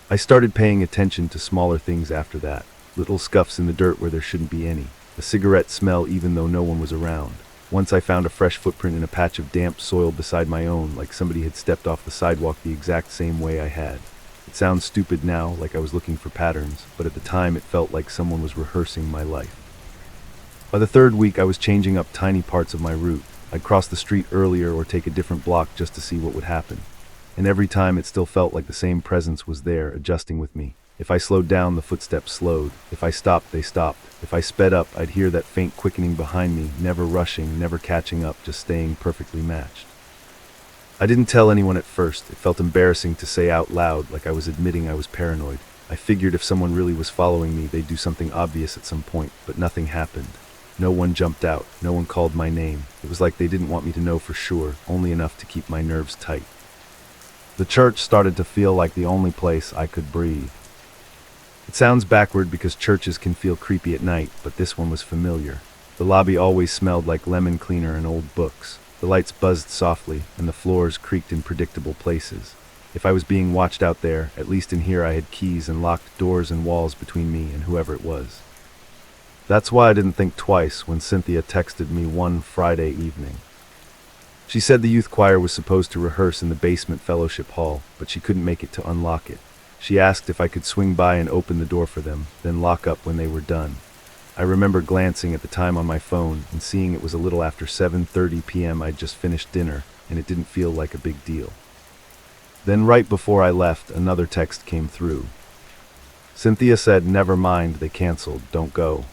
I started paying attention to smaller things after that, little scuffs in the dirt where there shouldn't be any, a cigarette smell even though no one was around. Once I found a fresh footprint in a patch of damp soil beside my own, like somebody had stepped off the sidewalk the exact same way I had. It sounds stupid now, like I was looking for patterns, but at the time it felt like someone was rehearsing my life. By the third week, I was changing up tiny parts of my route. I'd cross the street earlier or take a different block just to see what would happen. And every time it still felt like the same presence was there, adjusting with me. If I slowed down, the footsteps slowed. If I stopped, they stopped. If I sped up, I'd hear that faint quickening behind me, never rushing, never catching up, just staying perfectly matched. I didn't tell anyone at first. It felt embarrassing to say out loud, like I was admitting I was paranoid. I figured if someone really was following me, they'd do something obvious at some point, but nothing happened. No one jumped out. No one called my name. It was like they didn't want me to know for sure, only enough to keep my nerves tight. The church started to feel like the only place I could breathe. It sounds backward because churches can feel creepy at night, but this one was familiar. The lobby always smelled like lemon cleaner and old books. The lights buzzed softly, and the floors creaked in predictable places. If I was being watched out there, at least in here I had keys and locked doors and walls between me and whoever it was. That's why I didn't think twice when Cynthia texted me one Friday evening. She said the youth choir was supposed to rehearse in the basement fellowship hall, but she couldn't make it to unlock it. She asked if I could swing by and open the door for them, then lock up when they were done. I remember glancing at the time on my phone and seeing it was a little after 7:30 p.m. I'd just finished dinner, and it didn't feel like a big deal. Then right before I left, another text came through. Cynthia said, "Never mind, they canceled, don't go."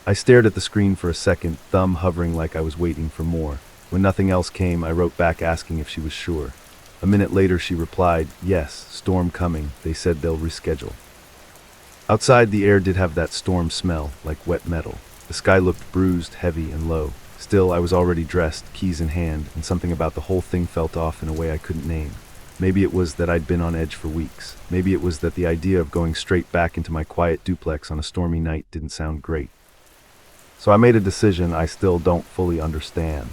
I stared at the screen for a second, thumb hovering like I was waiting for more. When nothing else came, I wrote back asking if she was sure. A minute later she replied, "Yes, storm coming, they said they'll reschedule." Outside, the air did have that storm smell, like wet metal. The sky looked bruised, heavy, and low. Still, I was already dressed, keys in hand, and something about the whole thing felt off in a way I couldn't name. Maybe it was that I'd been on edge for weeks. Maybe it was that the idea of going straight back into my quiet duplex on a stormy night didn't sound great. So I made a decision I still don't fully understand.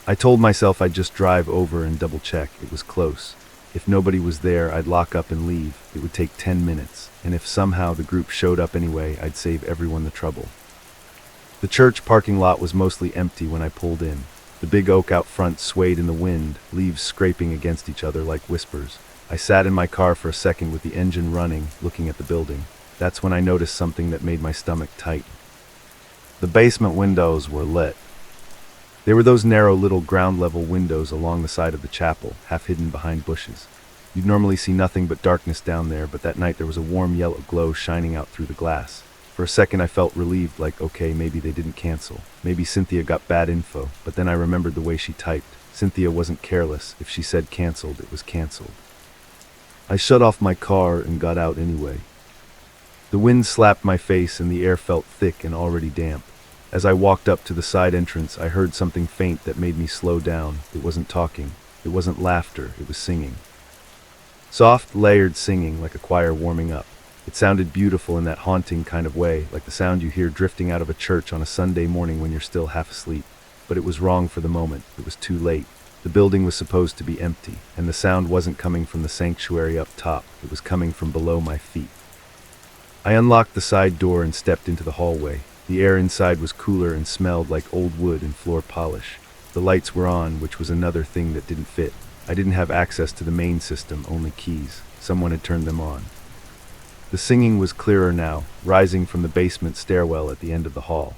I told myself I'd just drive over and double-check. It was close. If nobody was there, I'd lock up and leave. It would take 10 minutes, and if somehow the group showed up anyway, I'd save everyone the trouble. The church parking lot was mostly empty when I pulled in. The big oak out front swayed in the wind, leaves scraping against each other like whispers. I sat in my car for a second with the engine running, looking at the building. That's when I noticed something that made my stomach tighten. The basement windows were lit. They were those narrow little ground-level windows along the side of the chapel, half hidden behind bushes. You'd normally see nothing but darkness down there, but that night there was a warm yellow glow shining out through the glass. For a second I felt relieved, like, okay, maybe they didn't cancel. Maybe Cynthia got bad info, but then I remembered the way she typed. Cynthia wasn't careless. If she said canceled, it was canceled. I shut off my car and got out anyway. The wind slapped my face and the air felt thick and already damp. As I walked up to the side entrance, I heard something faint that made me slow down. It wasn't talking. It wasn't laughter. It was singing. Soft, layered singing, like a choir warming up. It sounded beautiful in that haunting kind of way, like the sound you hear drifting out of a church on a Sunday morning when you're still half asleep. But it was wrong for the moment. It was too late. The building was supposed to be empty, and the sound wasn't coming from the sanctuary up top. It was coming from below my feet. I unlocked the side door and stepped into the hallway. The air inside was cooler and smelled like old wood and floor polish. The lights were on, which was another thing that didn't fit. I didn't have access to the main system, only keys. Someone had turned them on. The singing was clearer now, rising from the basement stairwell at the end of the hall.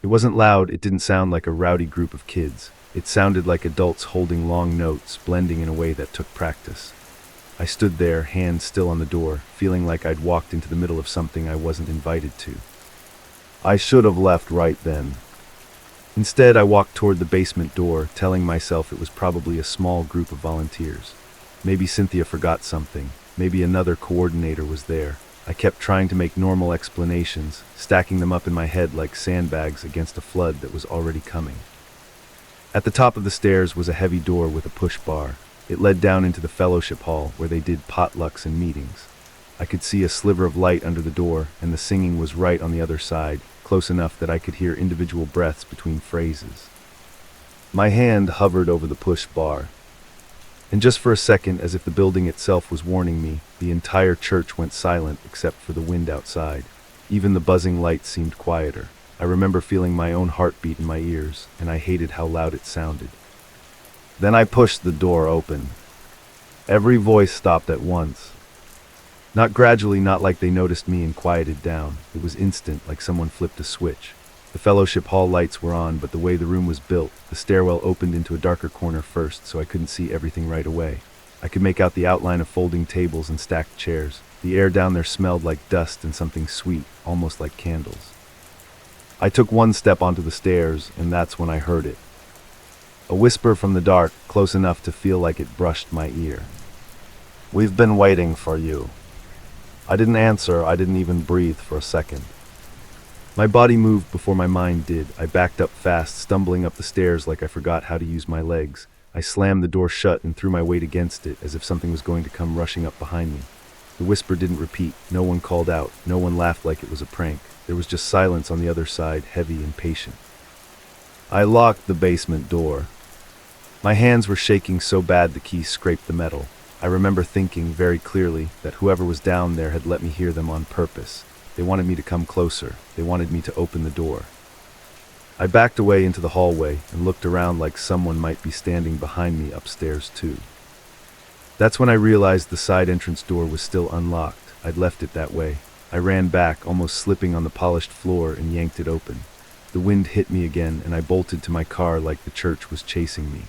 It wasn't loud, it didn't sound like a rowdy group of kids. It sounded like adults holding long notes, blending in a way that took practice. I stood there, hands still on the door, feeling like I'd walked into the middle of something I wasn't invited to. I should have left right then. Instead, I walked toward the basement door, telling myself it was probably a small group of volunteers. Maybe Cynthia forgot something. Maybe another coordinator was there. I kept trying to make normal explanations, stacking them up in my head like sandbags against a flood that was already coming. At the top of the stairs was a heavy door with a push bar. It led down into the fellowship hall where they did potlucks and meetings. I could see a sliver of light under the door, and the singing was right on the other side, close enough that I could hear individual breaths between phrases. My hand hovered over the push bar. And just for a second, as if the building itself was warning me, the entire church went silent except for the wind outside. Even the buzzing lights seemed quieter. I remember feeling my own heartbeat in my ears, and I hated how loud it sounded. Then I pushed the door open. Every voice stopped at once. Not gradually, not like they noticed me and quieted down. It was instant, like someone flipped a switch. The fellowship hall lights were on, but the way the room was built, the stairwell opened into a darker corner first, so I couldn't see everything right away. I could make out the outline of folding tables and stacked chairs. The air down there smelled like dust and something sweet, almost like candles. I took one step onto the stairs, and that's when I heard it. A whisper from the dark, close enough to feel like it brushed my ear. "We've been waiting for you." I didn't answer, I didn't even breathe for a second. My body moved before my mind did. I backed up fast, stumbling up the stairs like I forgot how to use my legs. I slammed the door shut and threw my weight against it, as if something was going to come rushing up behind me. The whisper didn't repeat. No one called out. No one laughed like it was a prank. There was just silence on the other side, heavy and patient. I locked the basement door. My hands were shaking so bad the keys scraped the metal. I remember thinking very clearly that whoever was down there had let me hear them on purpose. They wanted me to come closer. They wanted me to open the door. I backed away into the hallway and looked around like someone might be standing behind me upstairs too. That's when I realized the side entrance door was still unlocked. I'd left it that way. I ran back, almost slipping on the polished floor, and yanked it open. The wind hit me again, and I bolted to my car like the church was chasing me.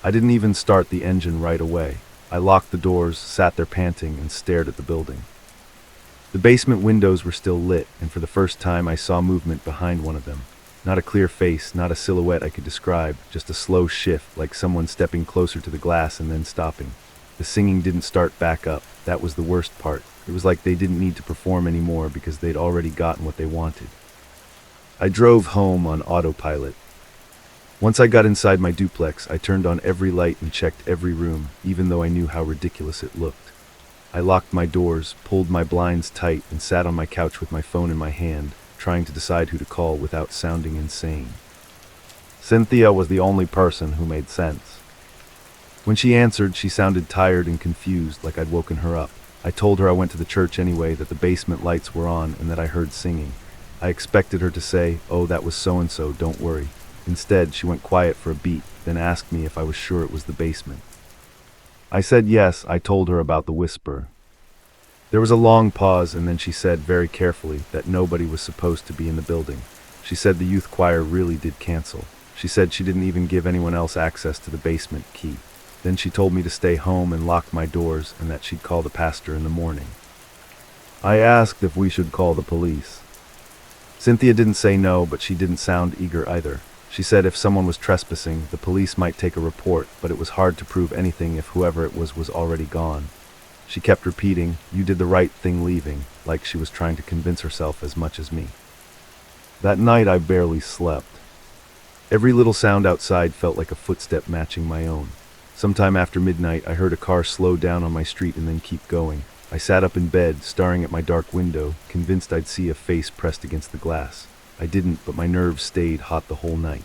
I didn't even start the engine right away. I locked the doors, sat there panting, and stared at the building. The basement windows were still lit, and for the first time I saw movement behind one of them. Not a clear face, not a silhouette I could describe, just a slow shift, like someone stepping closer to the glass and then stopping. The singing didn't start back up. That was the worst part. It was like they didn't need to perform anymore because they'd already gotten what they wanted. I drove home on autopilot. Once I got inside my duplex, I turned on every light and checked every room, even though I knew how ridiculous it looked. I locked my doors, pulled my blinds tight, and sat on my couch with my phone in my hand, trying to decide who to call without sounding insane. Cynthia was the only person who made sense. When she answered, she sounded tired and confused, like I'd woken her up. I told her I went to the church anyway, that the basement lights were on, and that I heard singing. I expected her to say, "Oh, that was so-and-so, don't worry." Instead, she went quiet for a beat, then asked me if I was sure it was the basement. I said yes. I told her about the whisper. There was a long pause, and then she said very carefully that nobody was supposed to be in the building. She said the youth choir really did cancel. She said she didn't even give anyone else access to the basement key. Then she told me to stay home and lock my doors, and that she'd call the pastor in the morning. I asked if we should call the police. Cynthia didn't say no, but she didn't sound eager either. She said if someone was trespassing, the police might take a report, but it was hard to prove anything if whoever it was already gone. She kept repeating, "You did the right thing leaving," like she was trying to convince herself as much as me. That night I barely slept. Every little sound outside felt like a footstep matching my own. Sometime after midnight, I heard a car slow down on my street and then keep going. I sat up in bed, staring at my dark window, convinced I'd see a face pressed against the glass. I didn't, but my nerves stayed hot the whole night.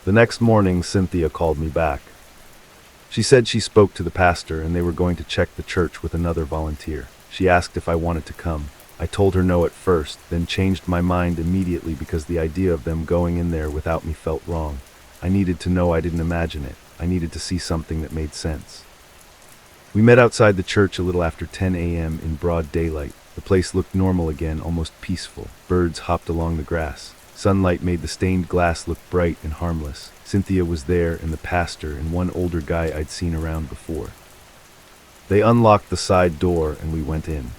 The next morning, Cynthia called me back. She said she spoke to the pastor and they were going to check the church with another volunteer. She asked if I wanted to come. I told her no at first, then changed my mind immediately because the idea of them going in there without me felt wrong. I needed to know I didn't imagine it. I needed to see something that made sense. We met outside the church a little after 10 a.m. in broad daylight. The place looked normal again, almost peaceful. Birds hopped along the grass. Sunlight made the stained glass look bright and harmless. Cynthia was there, and the pastor, and one older guy I'd seen around before. They unlocked the side door, and we went in.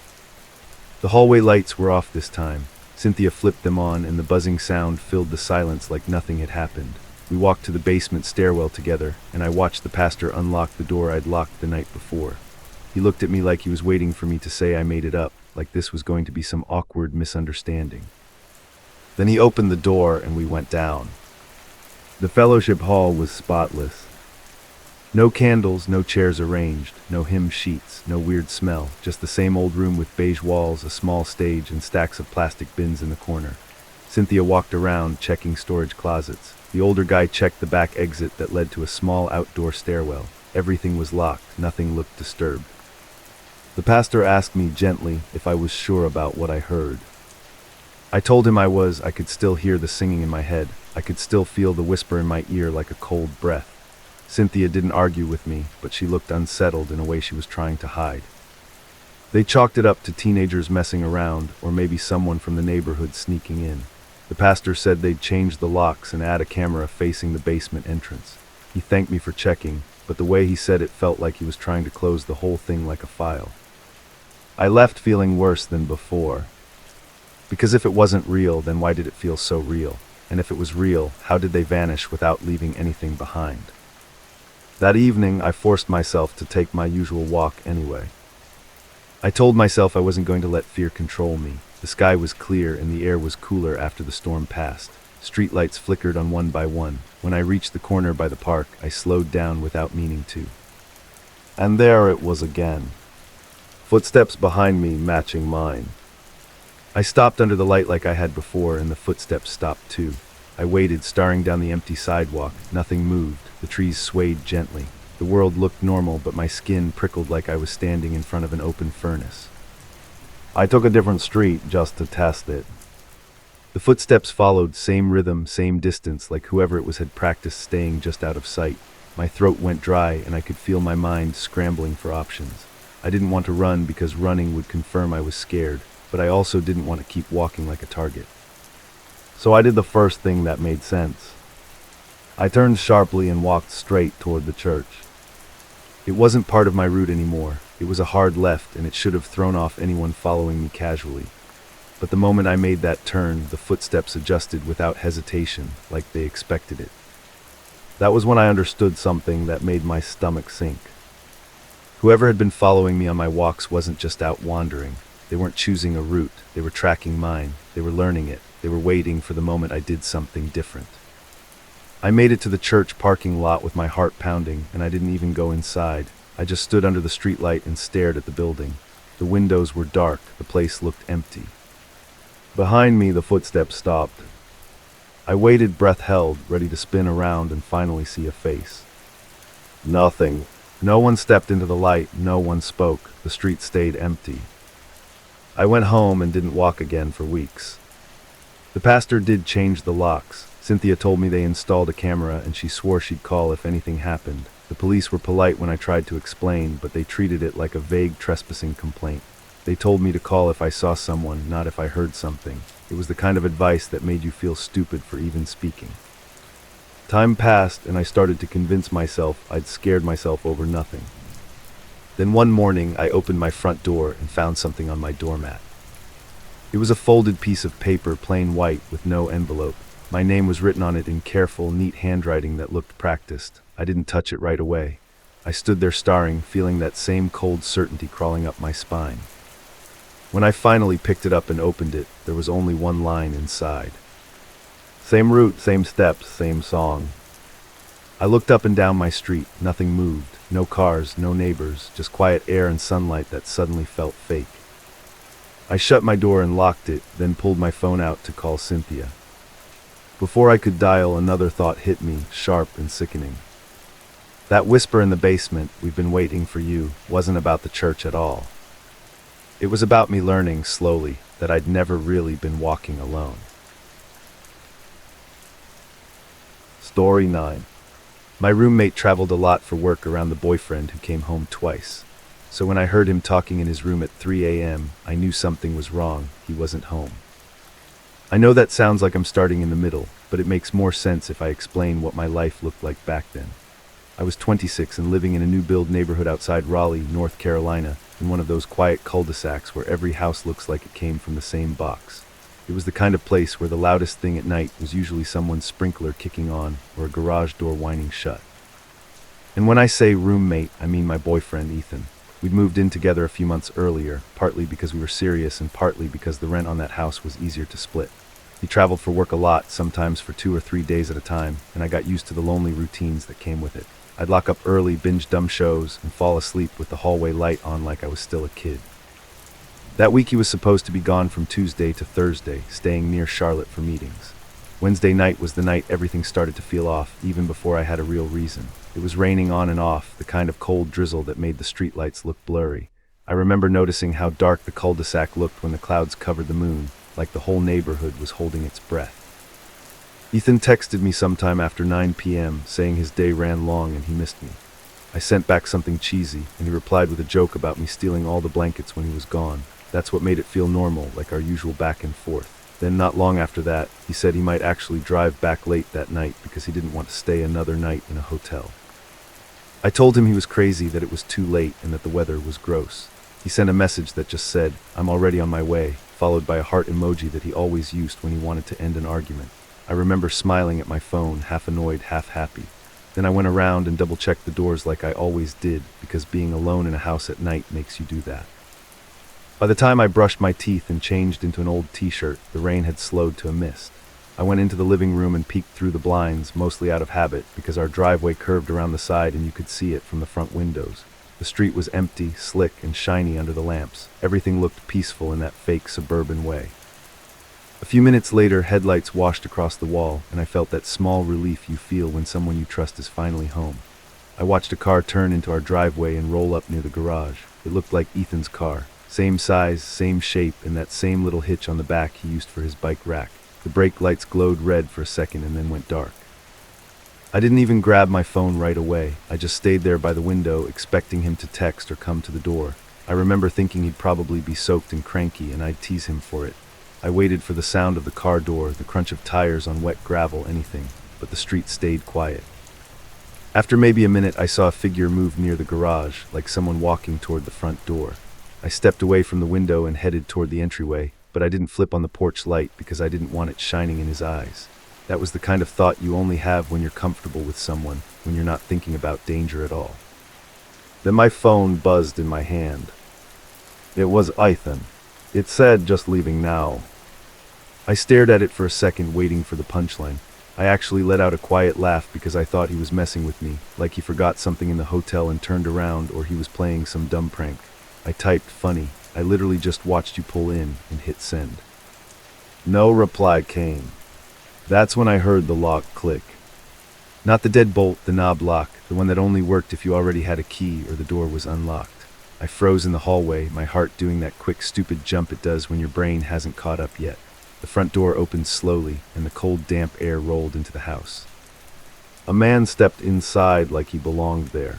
The hallway lights were off this time. Cynthia flipped them on, and the buzzing sound filled the silence like nothing had happened. We walked to the basement stairwell together, and I watched the pastor unlock the door I'd locked the night before. He looked at me like he was waiting for me to say I made it up, like this was going to be some awkward misunderstanding. Then he opened the door, and we went down. The fellowship hall was spotless. No candles, no chairs arranged, no hymn sheets, no weird smell, just the same old room with beige walls, a small stage, and stacks of plastic bins in the corner. Cynthia walked around, checking storage closets. The older guy checked the back exit that led to a small outdoor stairwell. Everything was locked, nothing looked disturbed. The pastor asked me gently if I was sure about what I heard. I told him I was. I could still hear the singing in my head. I could still feel the whisper in my ear like a cold breath. Cynthia didn't argue with me, but she looked unsettled in a way she was trying to hide. They chalked it up to teenagers messing around, or maybe someone from the neighborhood sneaking in. The pastor said they'd change the locks and add a camera facing the basement entrance. He thanked me for checking, but the way he said it felt like he was trying to close the whole thing like a file. I left feeling worse than before. Because if it wasn't real, then why did it feel so real? And if it was real, how did they vanish without leaving anything behind? That evening, I forced myself to take my usual walk anyway. I told myself I wasn't going to let fear control me. The sky was clear and the air was cooler after the storm passed. Streetlights flickered on one by one. When I reached the corner by the park, I slowed down without meaning to. And there it was again. Footsteps behind me matching mine. I stopped under the light like I had before, and the footsteps stopped too. I waited, staring down the empty sidewalk. Nothing moved. The trees swayed gently. The world looked normal, but my skin prickled like I was standing in front of an open furnace. I took a different street just to test it. The footsteps followed, same rhythm, same distance, like whoever it was had practiced staying just out of sight. My throat went dry, and I could feel my mind scrambling for options. I didn't want to run because running would confirm I was scared, but I also didn't want to keep walking like a target. So I did the first thing that made sense. I turned sharply and walked straight toward the church. It wasn't part of my route anymore. It was a hard left, and it should have thrown off anyone following me casually. But the moment I made that turn, the footsteps adjusted without hesitation, like they expected it. That was when I understood something that made my stomach sink. Whoever had been following me on my walks wasn't just out wandering. They weren't choosing a route. They were tracking mine. They were learning it. They were waiting for the moment I did something different. I made it to the church parking lot with my heart pounding, and I didn't even go inside. I just stood under the streetlight and stared at the building. The windows were dark. The place looked empty. Behind me, the footsteps stopped. I waited, breath held, ready to spin around and finally see a face. Nothing. No one stepped into the light. No one spoke. The street stayed empty. I went home and didn't walk again for weeks. The pastor did change the locks. Cynthia told me they installed a camera, and she swore she'd call if anything happened. The police were polite when I tried to explain, but they treated it like a vague trespassing complaint. They told me to call if I saw someone, not if I heard something. It was the kind of advice that made you feel stupid for even speaking. Time passed, and I started to convince myself I'd scared myself over nothing. Then one morning, I opened my front door and found something on my doormat. It was a folded piece of paper, plain white, with no envelope. My name was written on it in careful, neat handwriting that looked practiced. I didn't touch it right away. I stood there staring, feeling that same cold certainty crawling up my spine. When I finally picked it up and opened it, there was only one line inside. Same route, same steps, same song. I looked up and down my street. Nothing moved. No cars, no neighbors, just quiet air and sunlight that suddenly felt fake. I shut my door and locked it, then pulled my phone out to call Cynthia. Before I could dial, another thought hit me, sharp and sickening. That whisper in the basement, "We've been waiting for you," wasn't about the church at all. It was about me learning, slowly, that I'd never really been walking alone. Story 9. My roommate traveled a lot for work around the boyfriend who came home twice. So when I heard him talking in his room at 3 a.m., I knew something was wrong. He wasn't home. I know that sounds like I'm starting in the middle, but it makes more sense if I explain what my life looked like back then. I was 26 and living in a new-build neighborhood outside Raleigh, North Carolina, in one of those quiet cul-de-sacs where every house looks like it came from the same box. It was the kind of place where the loudest thing at night was usually someone's sprinkler kicking on or a garage door whining shut. And when I say roommate, I mean my boyfriend, Ethan. We'd moved in together a few months earlier, partly because we were serious and partly because the rent on that house was easier to split. He traveled for work a lot, sometimes for 2 or 3 days at a time, and I got used to the lonely routines that came with it. I'd lock up early, binge dumb shows, and fall asleep with the hallway light on like I was still a kid. That week he was supposed to be gone from Tuesday to Thursday, staying near Charlotte for meetings. Wednesday night was the night everything started to feel off, even before I had a real reason. It was raining on and off, the kind of cold drizzle that made the streetlights look blurry. I remember noticing how dark the cul-de-sac looked when the clouds covered the moon, like the whole neighborhood was holding its breath. Ethan texted me sometime after 9 p.m., saying his day ran long and he missed me. I sent back something cheesy, and he replied with a joke about me stealing all the blankets when he was gone. That's what made it feel normal, like our usual back and forth. Then not long after that, he said he might actually drive back late that night because he didn't want to stay another night in a hotel. I told him he was crazy, that it was too late, and that the weather was gross. He sent a message that just said, "I'm already on my way," followed by a heart emoji that he always used when he wanted to end an argument. I remember smiling at my phone, half annoyed, half happy. Then I went around and double-checked the doors like I always did, because being alone in a house at night makes you do that. By the time I brushed my teeth and changed into an old t-shirt, the rain had slowed to a mist. I went into the living room and peeked through the blinds, mostly out of habit, because our driveway curved around the side and you could see it from the front windows. The street was empty, slick, and shiny under the lamps. Everything looked peaceful in that fake suburban way. A few minutes later, headlights washed across the wall, and I felt that small relief you feel when someone you trust is finally home. I watched a car turn into our driveway and roll up near the garage. It looked like Ethan's car. Same size, same shape, and that same little hitch on the back he used for his bike rack. The brake lights glowed red for a second and then went dark. I didn't even grab my phone right away. I just stayed there by the window, expecting him to text or come to the door. I remember thinking he'd probably be soaked and cranky, and I'd tease him for it. I waited for the sound of the car door, the crunch of tires on wet gravel, anything, but the street stayed quiet. After maybe a minute, I saw a figure move near the garage, like someone walking toward the front door. I stepped away from the window and headed toward the entryway, but I didn't flip on the porch light because I didn't want it shining in his eyes. That was the kind of thought you only have when you're comfortable with someone, when you're not thinking about danger at all. Then my phone buzzed in my hand. It was Ethan. It said, "Just leaving now." I stared at it for a second, waiting for the punchline. I actually let out a quiet laugh because I thought he was messing with me, like he forgot something in the hotel and turned around, or he was playing some dumb prank. I typed, "Funny, I literally just watched you pull in," and hit send. No reply came. That's when I heard the lock click. Not the deadbolt, the knob lock, the one that only worked if you already had a key or the door was unlocked. I froze in the hallway, my heart doing that quick, stupid jump it does when your brain hasn't caught up yet. The front door opened slowly, and the cold, damp air rolled into the house. A man stepped inside like he belonged there.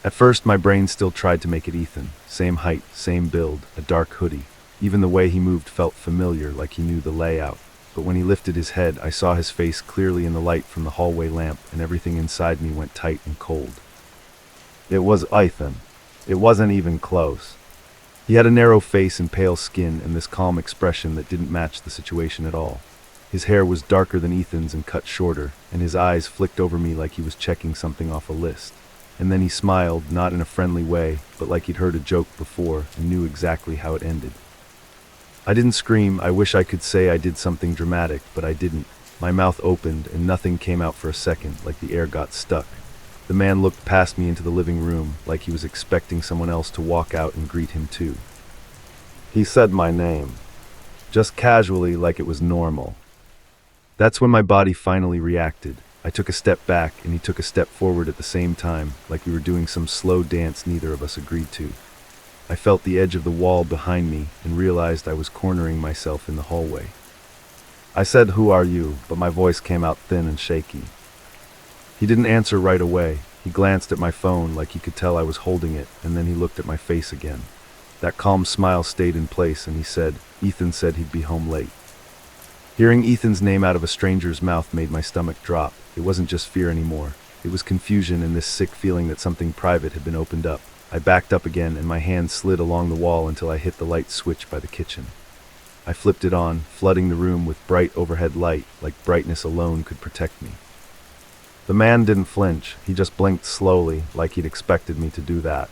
At first, my brain still tried to make it Ethan. Same height, same build, a dark hoodie. Even the way he moved felt familiar, like he knew the layout. But when he lifted his head, I saw his face clearly in the light from the hallway lamp, and everything inside me went tight and cold. It was Ethan. It wasn't even close. He had a narrow face and pale skin, and this calm expression that didn't match the situation at all. His hair was darker than Ethan's and cut shorter, and his eyes flicked over me like he was checking something off a list. And then he smiled, not in a friendly way, but like he'd heard a joke before and knew exactly how it ended. I didn't scream. I wish I could say I did something dramatic, but I didn't. My mouth opened and nothing came out for a second, like the air got stuck. The man looked past me into the living room, like he was expecting someone else to walk out and greet him too. He said my name, just casually, like it was normal. That's when my body finally reacted. I took a step back and he took a step forward at the same time, like we were doing some slow dance neither of us agreed to. I felt the edge of the wall behind me and realized I was cornering myself in the hallway. I said, "Who are you?" but my voice came out thin and shaky. He didn't answer right away. He glanced at my phone like he could tell I was holding it, and then he looked at my face again. That calm smile stayed in place, and he said, "Ethan said he'd be home late." Hearing Ethan's name out of a stranger's mouth made my stomach drop. It wasn't just fear anymore. It was confusion and this sick feeling that something private had been opened up. I backed up again, and my hand slid along the wall until I hit the light switch by the kitchen. I flipped it on, flooding the room with bright overhead light, like brightness alone could protect me. The man didn't flinch. He just blinked slowly, like he'd expected me to do that.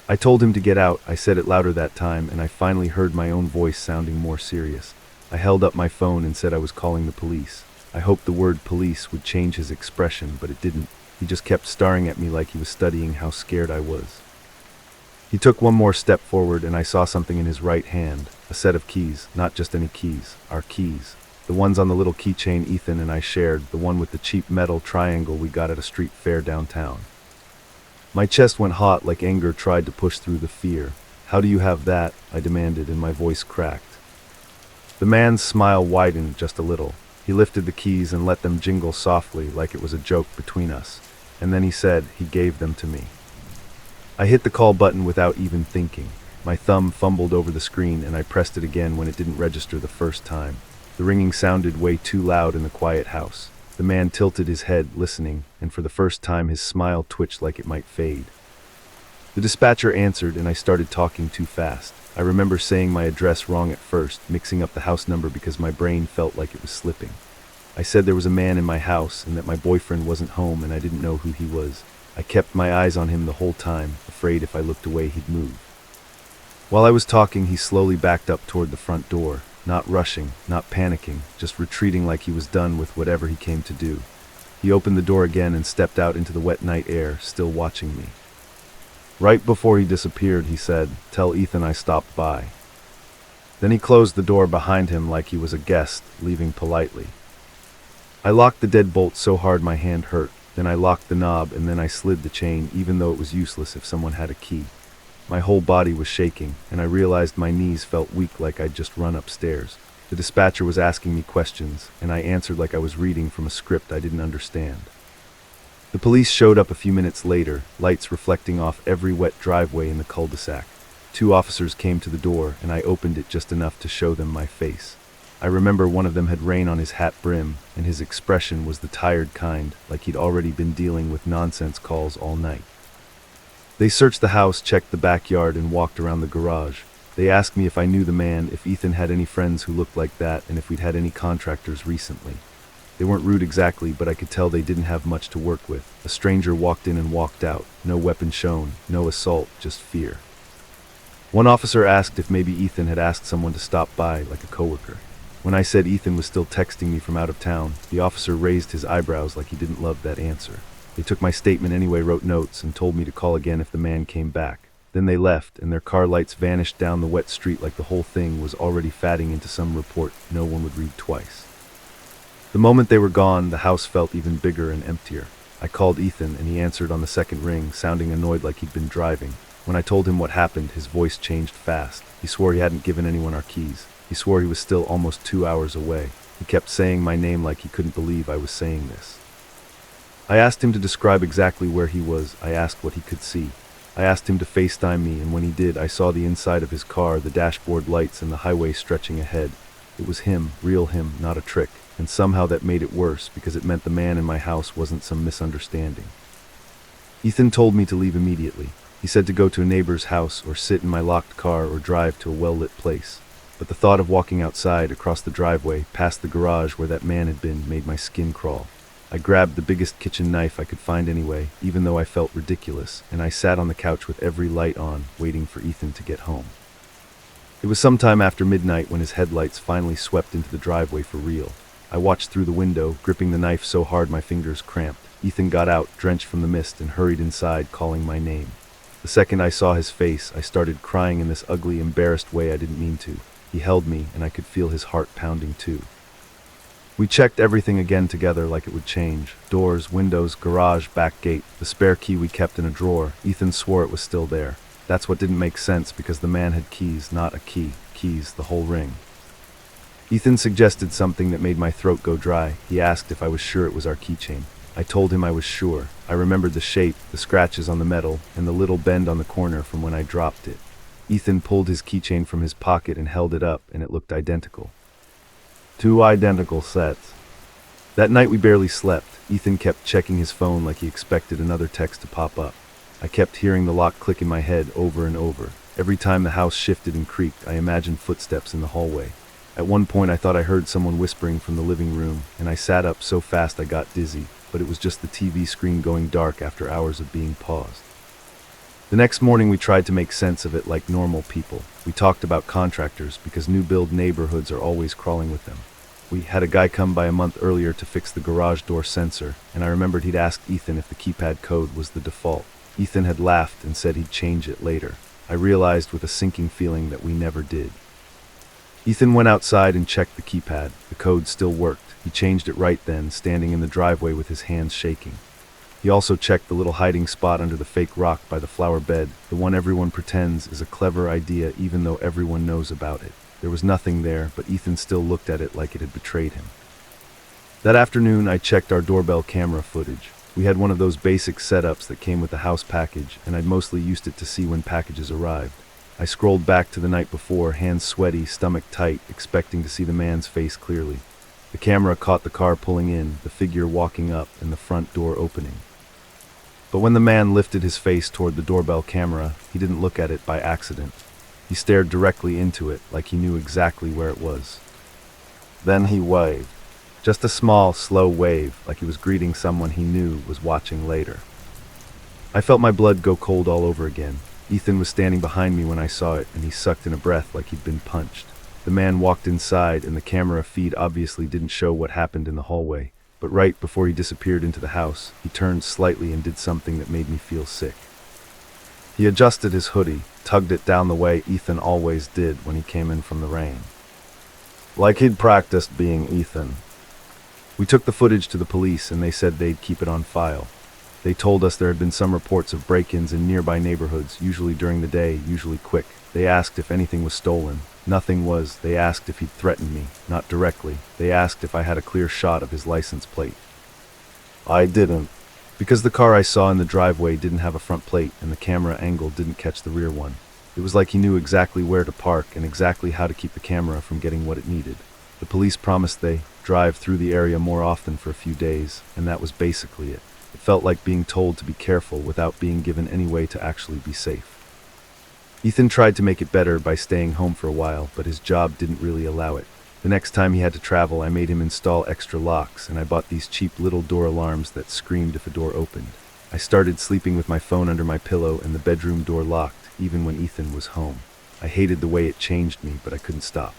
I told him to get out. I said it louder that time, and I finally heard my own voice sounding more serious. I held up my phone and said I was calling the police. I hoped the word police would change his expression, but it didn't. He just kept staring at me like he was studying how scared I was. He took one more step forward, and I saw something in his right hand. A set of keys. Not just any keys. Our keys. The ones on the little keychain Ethan and I shared. The one with the cheap metal triangle we got at a street fair downtown. My chest went hot like anger tried to push through the fear. "How do you have that?" I demanded, and my voice cracked. The man's smile widened just a little. He lifted the keys and let them jingle softly like it was a joke between us. And then he said he gave them to me. I hit the call button without even thinking. My thumb fumbled over the screen, and I pressed it again when it didn't register the first time. The ringing sounded way too loud in the quiet house. The man tilted his head, listening, and for the first time his smile twitched like it might fade. The dispatcher answered, and I started talking too fast. I remember saying my address wrong at first, mixing up the house number because my brain felt like it was slipping. I said there was a man in my house and that my boyfriend wasn't home and I didn't know who he was. I kept my eyes on him the whole time, afraid if I looked away he'd move. While I was talking, he slowly backed up toward the front door, not rushing, not panicking, just retreating like he was done with whatever he came to do. He opened the door again and stepped out into the wet night air, still watching me. Right before he disappeared, he said, "Tell Ethan I stopped by." Then he closed the door behind him like he was a guest, leaving politely. I locked the deadbolt so hard my hand hurt. Then I locked the knob, and then I slid the chain, even though it was useless if someone had a key. My whole body was shaking, and I realized my knees felt weak like I'd just run upstairs. The dispatcher was asking me questions, and I answered like I was reading from a script I didn't understand. The police showed up a few minutes later, lights reflecting off every wet driveway in the cul-de-sac. 2 officers came to the door, and I opened it just enough to show them my face. I remember one of them had rain on his hat brim, and his expression was the tired kind, like he'd already been dealing with nonsense calls all night. They searched the house, checked the backyard, and walked around the garage. They asked me if I knew the man, if Ethan had any friends who looked like that, and if we'd had any contractors recently. They weren't rude exactly, but I could tell they didn't have much to work with. A stranger walked in and walked out. No weapon shown, no assault, just fear. One officer asked if maybe Ethan had asked someone to stop by, like a coworker. When I said Ethan was still texting me from out of town, the officer raised his eyebrows like he didn't love that answer. They took my statement anyway, wrote notes, and told me to call again if the man came back. Then they left, and their car lights vanished down the wet street like the whole thing was already fatting into some report no one would read twice. The moment they were gone, the house felt even bigger and emptier. I called Ethan, and he answered on the second ring, sounding annoyed like he'd been driving. When I told him what happened, his voice changed fast. He swore he hadn't given anyone our keys. He swore he was still almost 2 hours away. He kept saying my name like he couldn't believe I was saying this. I asked him to describe exactly where he was. I asked what he could see. I asked him to FaceTime me, and when he did, I saw the inside of his car, the dashboard lights, and the highway stretching ahead. It was him, real him, not a trick. And somehow that made it worse, because it meant the man in my house wasn't some misunderstanding. Ethan told me to leave immediately. He said to go to a neighbor's house, or sit in my locked car, or drive to a well-lit place. But the thought of walking outside, across the driveway, past the garage where that man had been, made my skin crawl. I grabbed the biggest kitchen knife I could find anyway, even though I felt ridiculous, and I sat on the couch with every light on, waiting for Ethan to get home. It was sometime after midnight when his headlights finally swept into the driveway for real. I watched through the window, gripping the knife so hard my fingers cramped. Ethan got out, drenched from the mist, and hurried inside, calling my name. The second I saw his face, I started crying in this ugly, embarrassed way I didn't mean to. He held me, and I could feel his heart pounding too. We checked everything again together like it would change. Doors, windows, garage, back gate, the spare key we kept in a drawer. Ethan swore it was still there. That's what didn't make sense, because the man had keys, not a key. Keys, the whole ring. Ethan suggested something that made my throat go dry. He asked if I was sure it was our keychain. I told him I was sure. I remembered the shape, the scratches on the metal, and the little bend on the corner from when I dropped it. Ethan pulled his keychain from his pocket and held it up, and it looked identical. 2 identical sets. That night we barely slept. Ethan kept checking his phone like he expected another text to pop up. I kept hearing the lock click in my head over and over. Every time the house shifted and creaked, I imagined footsteps in the hallway. At one point I thought I heard someone whispering from the living room, and I sat up so fast I got dizzy, but it was just the TV screen going dark after hours of being paused. The next morning we tried to make sense of it like normal people. We talked about contractors because new build neighborhoods are always crawling with them. We had a guy come by a month earlier to fix the garage door sensor, and I remembered he'd asked Ethan if the keypad code was the default. Ethan had laughed and said he'd change it later. I realized with a sinking feeling that we never did. Ethan went outside and checked the keypad. The code still worked. He changed it right then, standing in the driveway with his hands shaking. He also checked the little hiding spot under the fake rock by the flower bed, the one everyone pretends is a clever idea even though everyone knows about it. There was nothing there, but Ethan still looked at it like it had betrayed him. That afternoon, I checked our doorbell camera footage. We had one of those basic setups that came with the house package, and I'd mostly used it to see when packages arrived. I scrolled back to the night before, hands sweaty, stomach tight, expecting to see the man's face clearly. The camera caught the car pulling in, the figure walking up, and the front door opening. But when the man lifted his face toward the doorbell camera, he didn't look at it by accident. He stared directly into it, like he knew exactly where it was. Then he waved. Just a small, slow wave, like he was greeting someone he knew was watching later. I felt my blood go cold all over again. Ethan was standing behind me when I saw it, and he sucked in a breath like he'd been punched. The man walked inside, and the camera feed obviously didn't show what happened in the hallway. But right before he disappeared into the house, he turned slightly and did something that made me feel sick. He adjusted his hoodie, tugged it down the way Ethan always did when he came in from the rain. Like he'd practiced being Ethan. We took the footage to the police and they said they'd keep it on file. They told us there had been some reports of break-ins in nearby neighborhoods, usually during the day, usually quick. They asked if anything was stolen. Nothing was. They asked if he'd threatened me, not directly. They asked if I had a clear shot of his license plate. I didn't. Because the car I saw in the driveway didn't have a front plate and the camera angle didn't catch the rear one. It was like he knew exactly where to park and exactly how to keep the camera from getting what it needed. The police promised they'd drive through the area more often for a few days, and that was basically it. It felt like being told to be careful without being given any way to actually be safe. Ethan tried to make it better by staying home for a while, but his job didn't really allow it. The next time he had to travel, I made him install extra locks, and I bought these cheap little door alarms that screamed if a door opened. I started sleeping with my phone under my pillow and the bedroom door locked, even when Ethan was home. I hated the way it changed me, but I couldn't stop.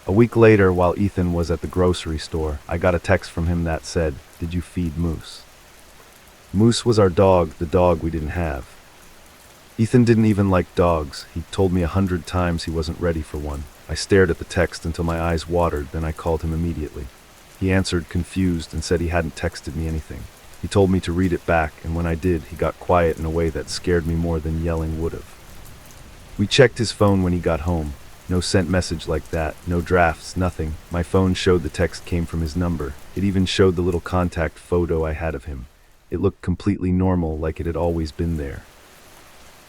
A week later, while Ethan was at the grocery store, I got a text from him that said, "Did you feed Moose?" Moose was our dog, the dog we didn't have. Ethan didn't even like dogs. He told me 100 times he wasn't ready for one. I stared at the text until my eyes watered, then I called him immediately. He answered, confused, and said he hadn't texted me anything. He told me to read it back, and when I did, he got quiet in a way that scared me more than yelling would have. We checked his phone when he got home. No sent message like that, no drafts, nothing. My phone showed the text came from his number. It even showed the little contact photo I had of him. It looked completely normal, like it had always been there.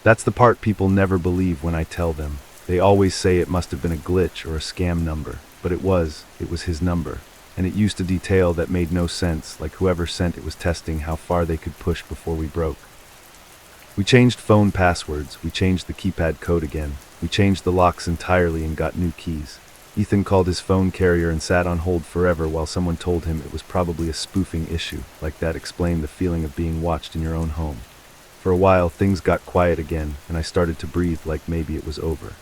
That's the part people never believe when I tell them. They always say it must have been a glitch or a scam number, but it was his number. And it used a detail that made no sense, like whoever sent it was testing how far they could push before we broke. We changed phone passwords, we changed the keypad code again, we changed the locks entirely and got new keys. Ethan called his phone carrier and sat on hold forever while someone told him it was probably a spoofing issue, like that explained the feeling of being watched in your own home. For a while, things got quiet again, and I started to breathe like maybe it was over.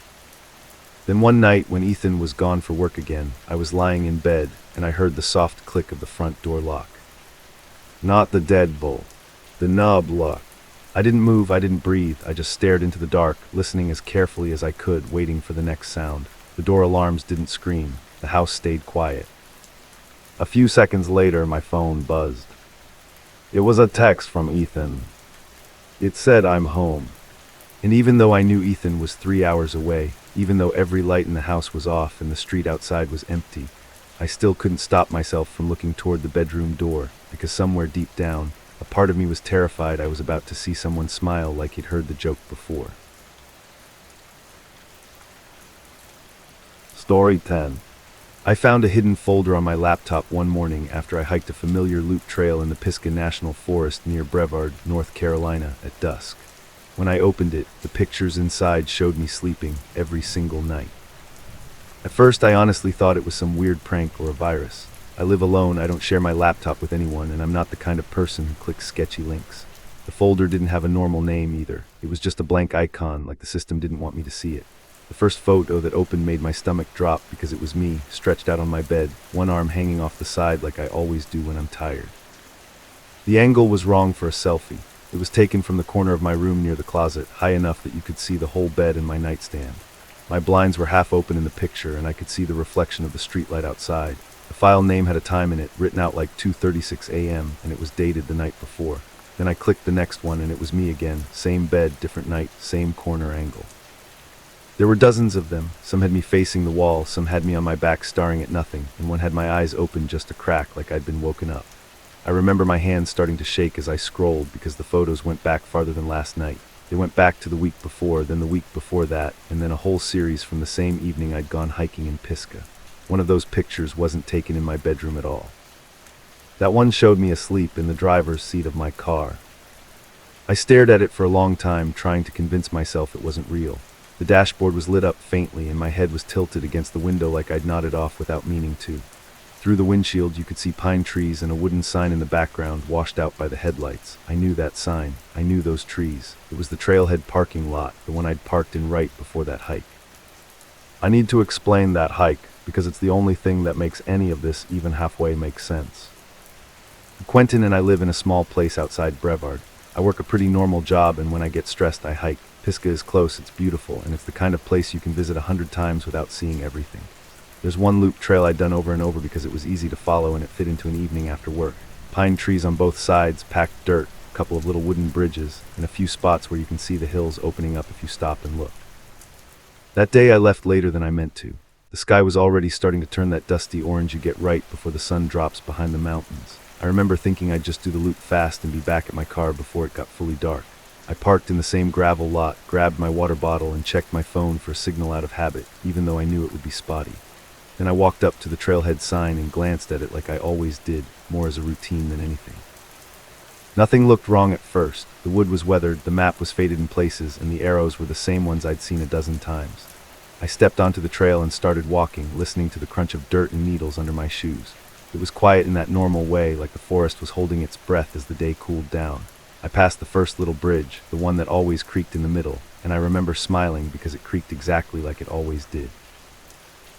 Then one night, when Ethan was gone for work again, I was lying in bed, and I heard the soft click of the front door lock. Not the deadbolt. The knob lock. I didn't move, I didn't breathe, I just stared into the dark, listening as carefully as I could, waiting for the next sound. The door alarms didn't scream. The house stayed quiet. A few seconds later, my phone buzzed. It was a text from Ethan. It said I'm home. And even though I knew Ethan was 3 hours away, even though every light in the house was off and the street outside was empty, I still couldn't stop myself from looking toward the bedroom door. I because somewhere deep down, a part of me was terrified I was about to see someone smile like he'd heard the joke before. Story 10. I found a hidden folder on my laptop one morning after I hiked a familiar loop trail in the Pisgah National Forest near Brevard, North Carolina, at dusk. When I opened it, the pictures inside showed me sleeping every single night. At first, I honestly thought it was some weird prank or a virus. I live alone, I don't share my laptop with anyone, and I'm not the kind of person who clicks sketchy links. The folder didn't have a normal name either. It was just a blank icon, like the system didn't want me to see it. The first photo that opened made my stomach drop because it was me, stretched out on my bed, one arm hanging off the side like I always do when I'm tired. The angle was wrong for a selfie. It was taken from the corner of my room near the closet, high enough that you could see the whole bed and my nightstand. My blinds were half open in the picture, and I could see the reflection of the streetlight outside. The file name had a time in it, written out like 2:36 a.m., and it was dated the night before. Then I clicked the next one, and it was me again. Same bed, different night, same corner angle. There were dozens of them. Some had me facing the wall, some had me on my back staring at nothing, and one had my eyes open just a crack like I'd been woken up. I remember my hands starting to shake as I scrolled because the photos went back farther than last night. They went back to the week before, then the week before that, and then a whole series from the same evening I'd gone hiking in Pisgah. One of those pictures wasn't taken in my bedroom at all. That one showed me asleep in the driver's seat of my car. I stared at it for a long time, trying to convince myself it wasn't real. The dashboard was lit up faintly, and my head was tilted against the window like I'd nodded off without meaning to. Through the windshield, you could see pine trees and a wooden sign in the background, washed out by the headlights. I knew that sign. I knew those trees. It was the trailhead parking lot, the one I'd parked in right before that hike. I need to explain that hike, because it's the only thing that makes any of this even halfway make sense. Quentin and I live in a small place outside Brevard. I work a pretty normal job, and when I get stressed, I hike. Pisgah is close, it's beautiful, and it's the kind of place you can visit 100 times without seeing everything. There's one loop trail I'd done over and over because it was easy to follow and it fit into an evening after work. Pine trees on both sides, packed dirt, a couple of little wooden bridges, and a few spots where you can see the hills opening up if you stop and look. That day I left later than I meant to. The sky was already starting to turn that dusty orange you get right before the sun drops behind the mountains. I remember thinking I'd just do the loop fast and be back at my car before it got fully dark. I parked in the same gravel lot, grabbed my water bottle, and checked my phone for a signal out of habit, even though I knew it would be spotty. Then I walked up to the trailhead sign and glanced at it like I always did, more as a routine than anything. Nothing looked wrong at first. The wood was weathered, the map was faded in places, and the arrows were the same ones I'd seen a dozen times. I stepped onto the trail and started walking, listening to the crunch of dirt and needles under my shoes. It was quiet in that normal way, like the forest was holding its breath as the day cooled down. I passed the first little bridge, the one that always creaked in the middle, and I remember smiling because it creaked exactly like it always did.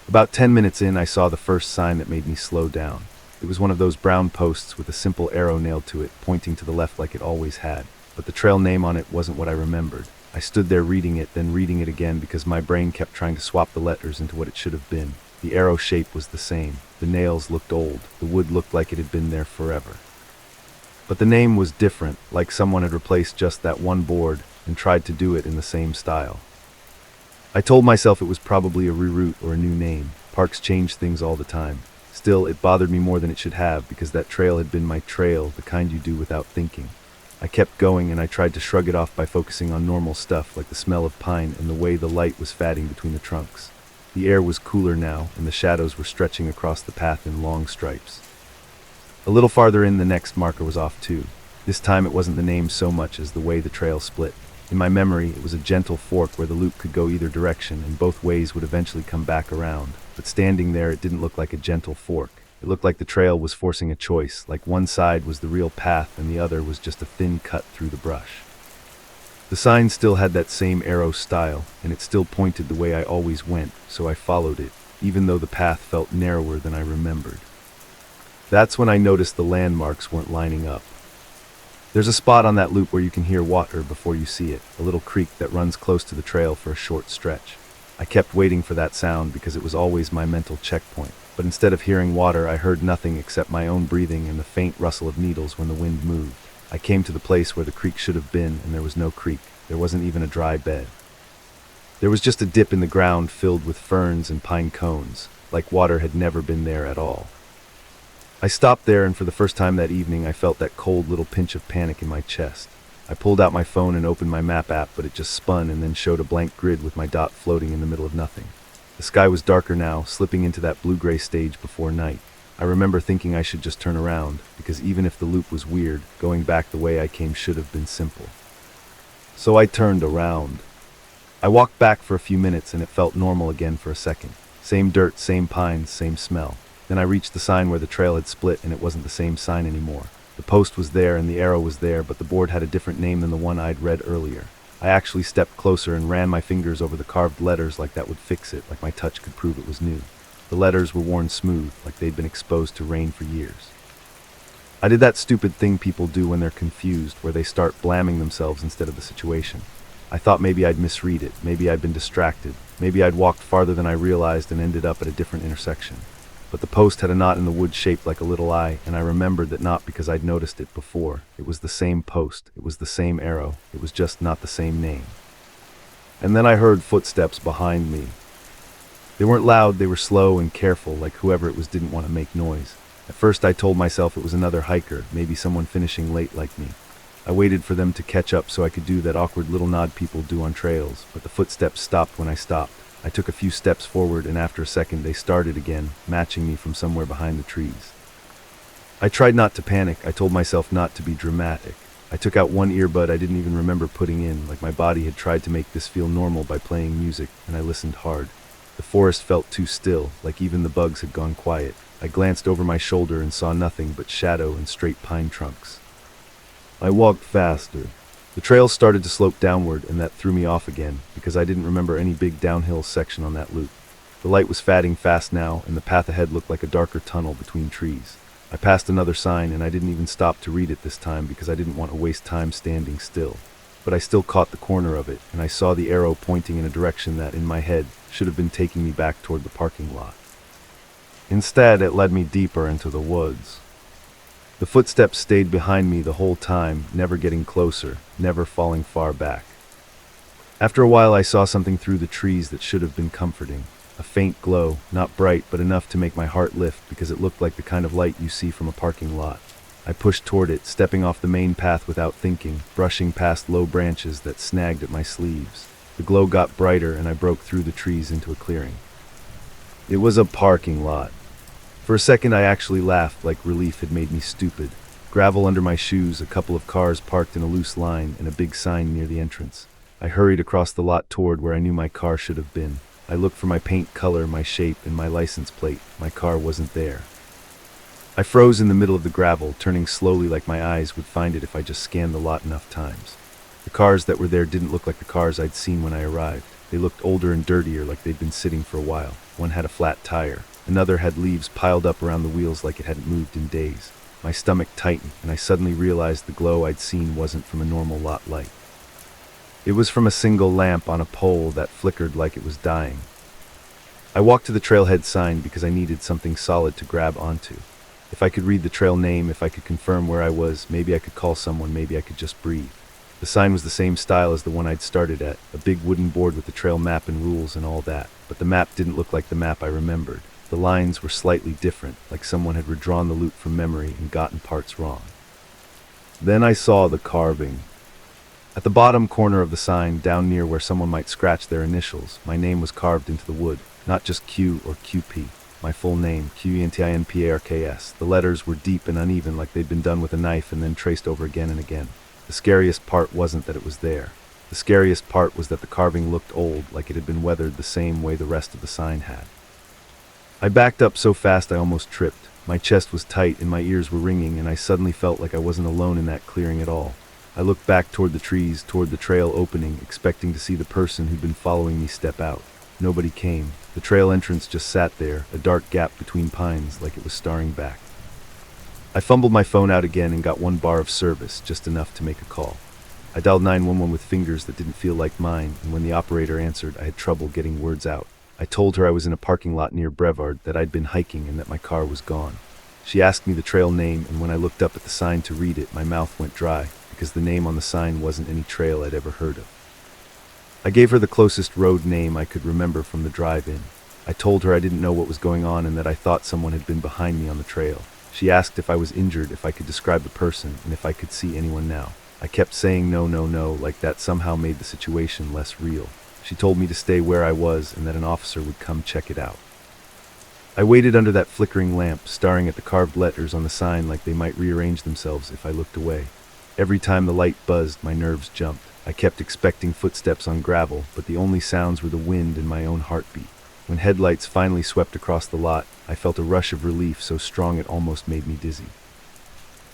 About 10 minutes in, I saw the first sign that made me slow down. It was one of those brown posts with a simple arrow nailed to it, pointing to the left like it always had. But the trail name on it wasn't what I remembered. I stood there reading it, then reading it again because my brain kept trying to swap the letters into what it should have been. The arrow shape was the same. The nails looked old. The wood looked like it had been there forever. But the name was different, like someone had replaced just that one board and tried to do it in the same style. I told myself it was probably a reroute or a new name. Parks change things all the time. Still, it bothered me more than it should have because that trail had been my trail, the kind you do without thinking. I kept going and I tried to shrug it off by focusing on normal stuff like the smell of pine and the way the light was fading between the trunks. The air was cooler now and the shadows were stretching across the path in long stripes. A little farther in, the next marker was off too. This time it wasn't the name so much as the way the trail split. In my memory, it was a gentle fork where the loop could go either direction and both ways would eventually come back around. But standing there, it didn't look like a gentle fork. It looked like the trail was forcing a choice, like one side was the real path and the other was just a thin cut through the brush. The sign still had that same arrow style, and it still pointed the way I always went, so I followed it, even though the path felt narrower than I remembered. That's when I noticed the landmarks weren't lining up. There's a spot on that loop where you can hear water before you see it, a little creek that runs close to the trail for a short stretch. I kept waiting for that sound because it was always my mental checkpoint, but instead of hearing water, I heard nothing except my own breathing and the faint rustle of needles when the wind moved. I came to the place where the creek should have been, and there was no creek. There wasn't even a dry bed. There was just a dip in the ground filled with ferns and pine cones, like water had never been there at all. I stopped there, and for the first time that evening, I felt that cold little pinch of panic in my chest. I pulled out my phone and opened my map app, but it just spun and then showed a blank grid with my dot floating in the middle of nothing. The sky was darker now, slipping into that blue-gray stage before night. I remember thinking I should just turn around, because even if the loop was weird, going back the way I came should have been simple. So I turned around. I walked back for a few minutes, and it felt normal again for a second. Same dirt, same pines, same smell. Then I reached the sign where the trail had split, and it wasn't the same sign anymore. The post was there and the arrow was there, but the board had a different name than the one I'd read earlier. I actually stepped closer and ran my fingers over the carved letters like that would fix it, like my touch could prove it was new. The letters were worn smooth, like they'd been exposed to rain for years. I did that stupid thing people do when they're confused, where they start blaming themselves instead of the situation. I thought maybe I'd misread it, maybe I'd been distracted, maybe I'd walked farther than I realized and ended up at a different intersection. But the post had a knot in the wood shaped like a little eye, and I remembered that not because I'd noticed it before. It was the same post, it was the same arrow, it was just not the same name. And then I heard footsteps behind me. They weren't loud, they were slow and careful, like whoever it was didn't want to make noise. At first I told myself it was another hiker, maybe someone finishing late like me. I waited for them to catch up so I could do that awkward little nod people do on trails, but the footsteps stopped when I stopped. I took a few steps forward, and after a second they started again, matching me from somewhere behind the trees. I tried not to panic. I told myself not to be dramatic. I took out one earbud I didn't even remember putting in, like my body had tried to make this feel normal by playing music, and I listened hard. The forest felt too still, like even the bugs had gone quiet. I glanced over my shoulder and saw nothing but shadow and straight pine trunks. I walked faster. The trail started to slope downward, and that threw me off again, because I didn't remember any big downhill section on that loop. The light was fading fast now, and the path ahead looked like a darker tunnel between trees. I passed another sign, and I didn't even stop to read it this time because I didn't want to waste time standing still. But I still caught the corner of it, and I saw the arrow pointing in a direction that, in my head, should have been taking me back toward the parking lot. Instead, it led me deeper into the woods. The footsteps stayed behind me the whole time, never getting closer, never falling far back. After a while I saw something through the trees that should have been comforting. A faint glow, not bright but enough to make my heart lift because it looked like the kind of light you see from a parking lot. I pushed toward it, stepping off the main path without thinking, brushing past low branches that snagged at my sleeves. The glow got brighter and I broke through the trees into a clearing. It was a parking lot. For a second I actually laughed, like relief had made me stupid. Gravel under my shoes, a couple of cars parked in a loose line, and a big sign near the entrance. I hurried across the lot toward where I knew my car should have been. I looked for my paint color, my shape, and my license plate. My car wasn't there. I froze in the middle of the gravel, turning slowly like my eyes would find it if I just scanned the lot enough times. The cars that were there didn't look like the cars I'd seen when I arrived. They looked older and dirtier, like they'd been sitting for a while. One had a flat tire. Another had leaves piled up around the wheels like it hadn't moved in days. My stomach tightened, and I suddenly realized the glow I'd seen wasn't from a normal lot light. It was from a single lamp on a pole that flickered like it was dying. I walked to the trailhead sign because I needed something solid to grab onto. If I could read the trail name, if I could confirm where I was, maybe I could call someone, maybe I could just breathe. The sign was the same style as the one I'd started at, a big wooden board with the trail map and rules and all that, but the map didn't look like the map I remembered. The lines were slightly different, like someone had redrawn the loop from memory and gotten parts wrong. Then I saw the carving. At the bottom corner of the sign, down near where someone might scratch their initials, my name was carved into the wood, not just Q or QP. My full name, QENTINPARKS. The letters were deep and uneven, like they'd been done with a knife and then traced over again and again. The scariest part wasn't that it was there. The scariest part was that the carving looked old, like it had been weathered the same way the rest of the sign had. I backed up so fast I almost tripped. My chest was tight and my ears were ringing, and I suddenly felt like I wasn't alone in that clearing at all. I looked back toward the trees, toward the trail opening, expecting to see the person who'd been following me step out. Nobody came. The trail entrance just sat there, a dark gap between pines, like it was staring back. I fumbled my phone out again and got one bar of service, just enough to make a call. I dialed 911 with fingers that didn't feel like mine, and when the operator answered, I had trouble getting words out. I told her I was in a parking lot near Brevard, that I'd been hiking and that my car was gone. She asked me the trail name, and when I looked up at the sign to read it, my mouth went dry, because the name on the sign wasn't any trail I'd ever heard of. I gave her the closest road name I could remember from the drive-in. I told her I didn't know what was going on and that I thought someone had been behind me on the trail. She asked if I was injured, if I could describe the person, and if I could see anyone now. I kept saying no, no, no, like that somehow made the situation less real. She told me to stay where I was and that an officer would come check it out. I waited under that flickering lamp, staring at the carved letters on the sign like they might rearrange themselves if I looked away. Every time the light buzzed, my nerves jumped. I kept expecting footsteps on gravel, but the only sounds were the wind and my own heartbeat. When headlights finally swept across the lot, I felt a rush of relief so strong it almost made me dizzy.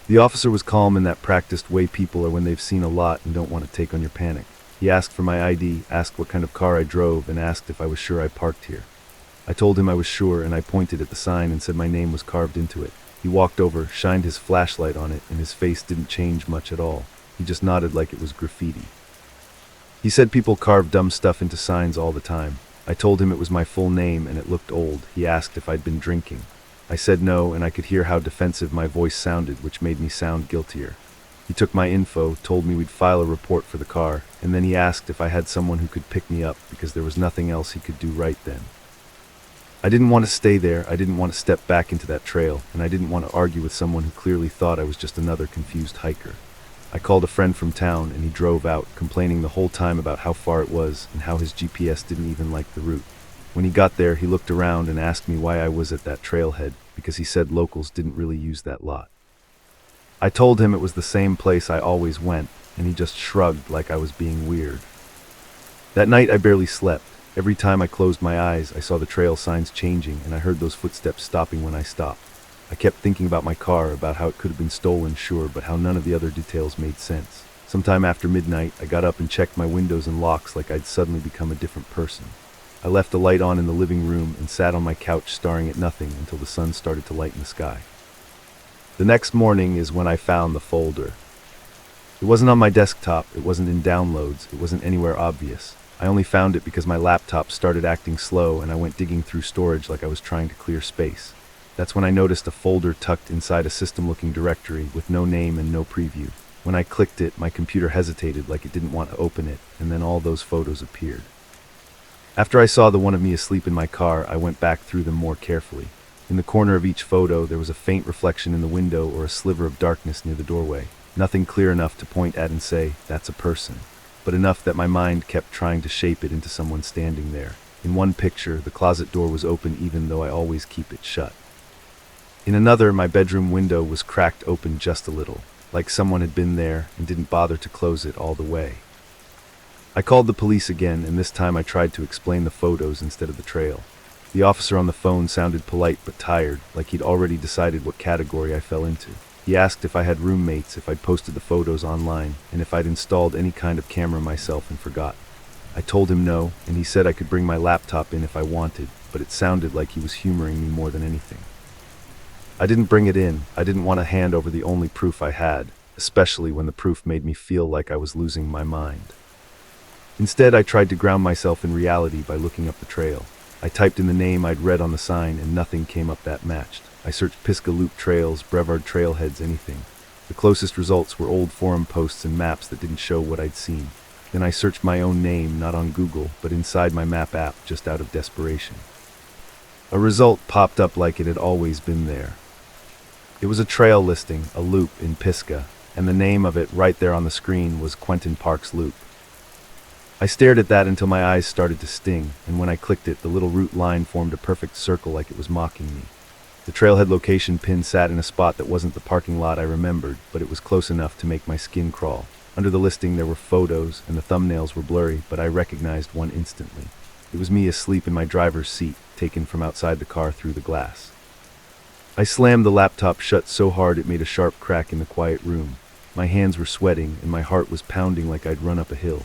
The officer was calm in that practiced way people are when they've seen a lot and don't want to take on your panic. He asked for my ID, asked what kind of car I drove, and asked if I was sure I parked here. I told him I was sure, and I pointed at the sign and said my name was carved into it. He walked over, shined his flashlight on it, and his face didn't change much at all. He just nodded like it was graffiti. He said people carve dumb stuff into signs all the time. I told him it was my full name and it looked old. He asked if I'd been drinking. I said no, and I could hear how defensive my voice sounded, which made me sound guiltier. He took my info, told me we'd file a report for the car, and then he asked if I had someone who could pick me up because there was nothing else he could do right then. I didn't want to stay there, I didn't want to step back into that trail, and I didn't want to argue with someone who clearly thought I was just another confused hiker. I called a friend from town and he drove out, complaining the whole time about how far it was and how his GPS didn't even like the route. When he got there, he looked around and asked me why I was at that trailhead, because he said locals didn't really use that lot. I told him it was the same place I always went, and he just shrugged like I was being weird. That night I barely slept. Every time I closed my eyes, I saw the trail signs changing, and I heard those footsteps stopping when I stopped. I kept thinking about my car, about how it could have been stolen, sure, but how none of the other details made sense. Sometime after midnight, I got up and checked my windows and locks like I'd suddenly become a different person. I left the light on in the living room and sat on my couch staring at nothing until the sun started to lighten the sky. The next morning is when I found the folder. It wasn't on my desktop, it wasn't in downloads, it wasn't anywhere obvious. I only found it because my laptop started acting slow and I went digging through storage like I was trying to clear space. That's when I noticed a folder tucked inside a system-looking directory with no name and no preview. When I clicked it, my computer hesitated like it didn't want to open it, and then all those photos appeared. After I saw the one of me asleep in my car, I went back through them more carefully. In the corner of each photo, there was a faint reflection in the window or a sliver of darkness near the doorway. Nothing clear enough to point at and say, that's a person, but enough that my mind kept trying to shape it into someone standing there. In one picture, the closet door was open even though I always keep it shut. In another, my bedroom window was cracked open just a little, like someone had been there and didn't bother to close it all the way. I called the police again, and this time I tried to explain the photos instead of the trail. The officer on the phone sounded polite but tired, like he'd already decided what category I fell into. He asked if I had roommates, if I'd posted the photos online, and if I'd installed any kind of camera myself and forgot. I told him no, and he said I could bring my laptop in if I wanted, but it sounded like he was humoring me more than anything. I didn't bring it in. I didn't want to hand over the only proof I had, especially when the proof made me feel like I was losing my mind. Instead, I tried to ground myself in reality by looking up the trail. I typed in the name I'd read on the sign, and nothing came up that matched. I searched Pisgah Loop trails, Brevard trailheads, anything. The closest results were old forum posts and maps that didn't show what I'd seen. Then I searched my own name, not on Google, but inside my map app, just out of desperation. A result popped up like it had always been there. It was a trail listing, a loop in Pisgah, and the name of it right there on the screen was Quentin Park's Loop. I stared at that until my eyes started to sting, and when I clicked it, the little route line formed a perfect circle like it was mocking me. The trailhead location pin sat in a spot that wasn't the parking lot I remembered, but it was close enough to make my skin crawl. Under the listing there were photos, and the thumbnails were blurry, but I recognized one instantly. It was me asleep in my driver's seat, taken from outside the car through the glass. I slammed the laptop shut so hard it made a sharp crack in the quiet room. My hands were sweating, and my heart was pounding like I'd run up a hill.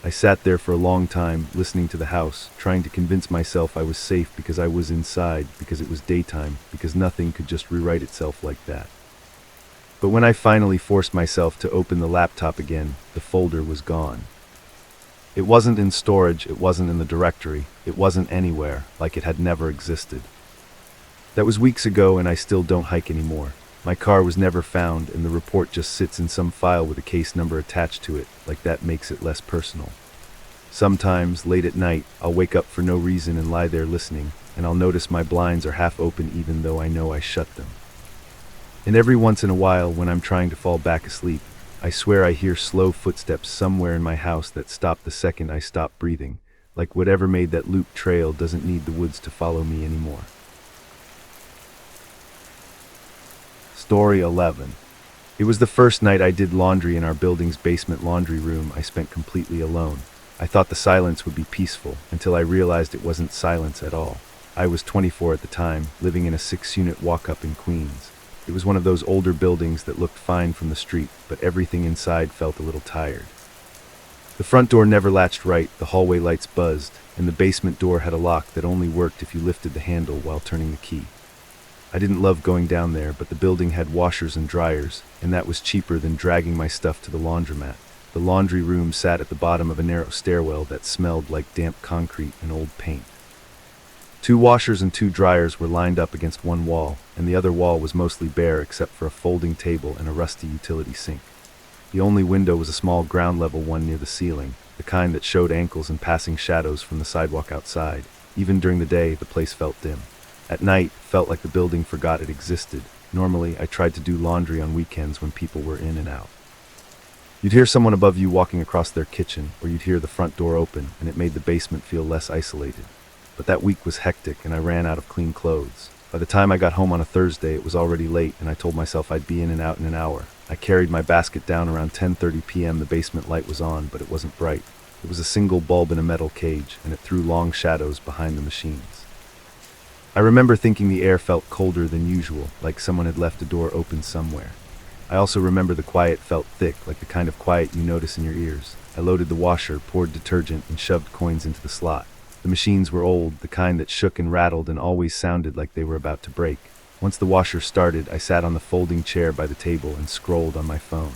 I sat there for a long time, listening to the house, trying to convince myself I was safe because I was inside, because it was daytime, because nothing could just rewrite itself like that. But when I finally forced myself to open the laptop again, the folder was gone. It wasn't in storage, it wasn't in the directory, it wasn't anywhere, like it had never existed. That was weeks ago, and I still don't hike anymore. My car was never found, and the report just sits in some file with a case number attached to it, like that makes it less personal. Sometimes, late at night, I'll wake up for no reason and lie there listening, and I'll notice my blinds are half open even though I know I shut them. And every once in a while, when I'm trying to fall back asleep, I swear I hear slow footsteps somewhere in my house that stop the second I stop breathing, like whatever made that loop trail doesn't need the woods to follow me anymore. Story 11. It was the first night I did laundry in our building's basement laundry room. I spent completely alone. I thought the silence would be peaceful, until I realized it wasn't silence at all. I was 24 at the time, living in a 6-unit walk-up in Queens. It was one of those older buildings that looked fine from the street, but everything inside felt a little tired. The front door never latched right, the hallway lights buzzed, and the basement door had a lock that only worked if you lifted the handle while turning the key. I didn't love going down there, but the building had washers and dryers, and that was cheaper than dragging my stuff to the laundromat. The laundry room sat at the bottom of a narrow stairwell that smelled like damp concrete and old paint. 2 washers and 2 dryers were lined up against one wall, and the other wall was mostly bare except for a folding table and a rusty utility sink. The only window was a small ground-level one near the ceiling, the kind that showed ankles and passing shadows from the sidewalk outside. Even during the day, the place felt dim. At night, it felt like the building forgot it existed. Normally, I tried to do laundry on weekends when people were in and out. You'd hear someone above you walking across their kitchen, or you'd hear the front door open, and it made the basement feel less isolated. But that week was hectic, and I ran out of clean clothes. By the time I got home on a Thursday, it was already late, and I told myself I'd be in and out in an hour. I carried my basket down around 10:30 p.m. The basement light was on, but it wasn't bright. It was a single bulb in a metal cage, and it threw long shadows behind the machines. I remember thinking the air felt colder than usual, like someone had left a door open somewhere. I also remember the quiet felt thick, like the kind of quiet you notice in your ears. I loaded the washer, poured detergent, and shoved coins into the slot. The machines were old, the kind that shook and rattled and always sounded like they were about to break. Once the washer started, I sat on the folding chair by the table and scrolled on my phone.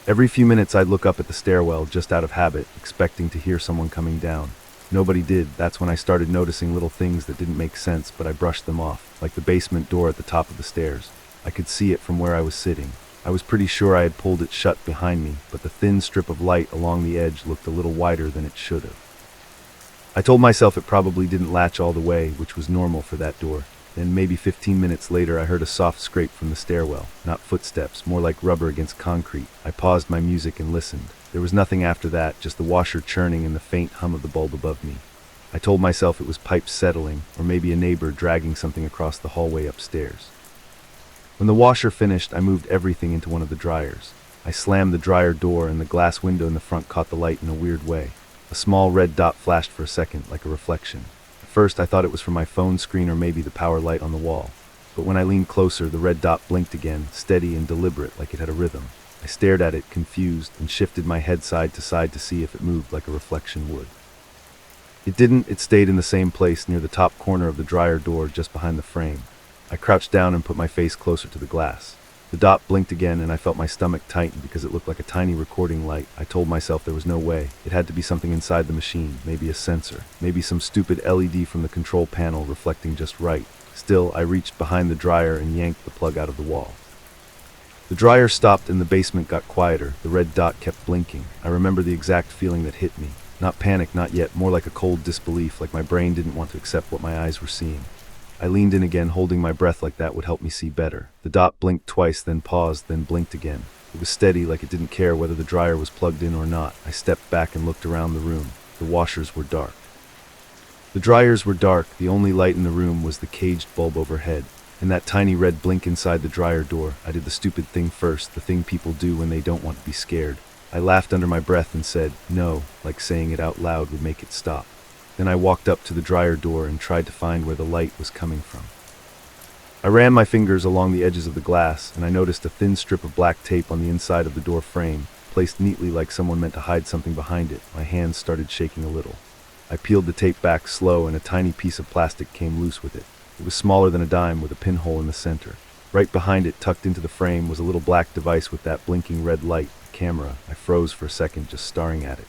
Every few minutes I'd look up at the stairwell, just out of habit, expecting to hear someone coming down. Nobody did. That's when I started noticing little things that didn't make sense, but I brushed them off, like the basement door at the top of the stairs. I could see it from where I was sitting. I was pretty sure I had pulled it shut behind me, but the thin strip of light along the edge looked a little wider than it should have. I told myself it probably didn't latch all the way, which was normal for that door. Then maybe 15 minutes later I heard a soft scrape from the stairwell. Not footsteps, more like rubber against concrete. I paused my music and listened. There was nothing after that, just the washer churning and the faint hum of the bulb above me. I told myself it was pipes settling, or maybe a neighbor dragging something across the hallway upstairs. When the washer finished, I moved everything into one of the dryers. I slammed the dryer door, and the glass window in the front caught the light in a weird way. A small red dot flashed for a second, like a reflection. At first I thought it was from my phone screen or maybe the power light on the wall. But when I leaned closer, the red dot blinked again, steady and deliberate, like it had a rhythm. I stared at it, confused, and shifted my head side to side to see if it moved like a reflection would. It didn't. It stayed in the same place near the top corner of the dryer door, just behind the frame. I crouched down and put my face closer to the glass. The dot blinked again, and I felt my stomach tighten because it looked like a tiny recording light. I told myself there was no way. It had to be something inside the machine, maybe a sensor, maybe some stupid LED from the control panel reflecting just right. Still, I reached behind the dryer and yanked the plug out of the wall. The dryer stopped and the basement got quieter. The red dot kept blinking. I remember the exact feeling that hit me. Not panic, not yet, more like a cold disbelief, like my brain didn't want to accept what my eyes were seeing. I leaned in again, holding my breath like that would help me see better. The dot blinked twice, then paused, then blinked again. It was steady, like it didn't care whether the dryer was plugged in or not. I stepped back and looked around the room. The washers were dark. The dryers were dark. The only light in the room was the caged bulb overhead, and that tiny red blink inside the dryer door. I did the stupid thing first, the thing people do when they don't want to be scared. I laughed under my breath and said, "No," like saying it out loud would make it stop. Then I walked up to the dryer door and tried to find where the light was coming from. I ran my fingers along the edges of the glass, and I noticed a thin strip of black tape on the inside of the door frame, placed neatly like someone meant to hide something behind it. My hands started shaking a little. I peeled the tape back slow, and a tiny piece of plastic came loose with it. It was smaller than a dime, with a pinhole in the center. Right behind it, tucked into the frame, was a little black device with that blinking red light, a camera. I froze for a second, just staring at it.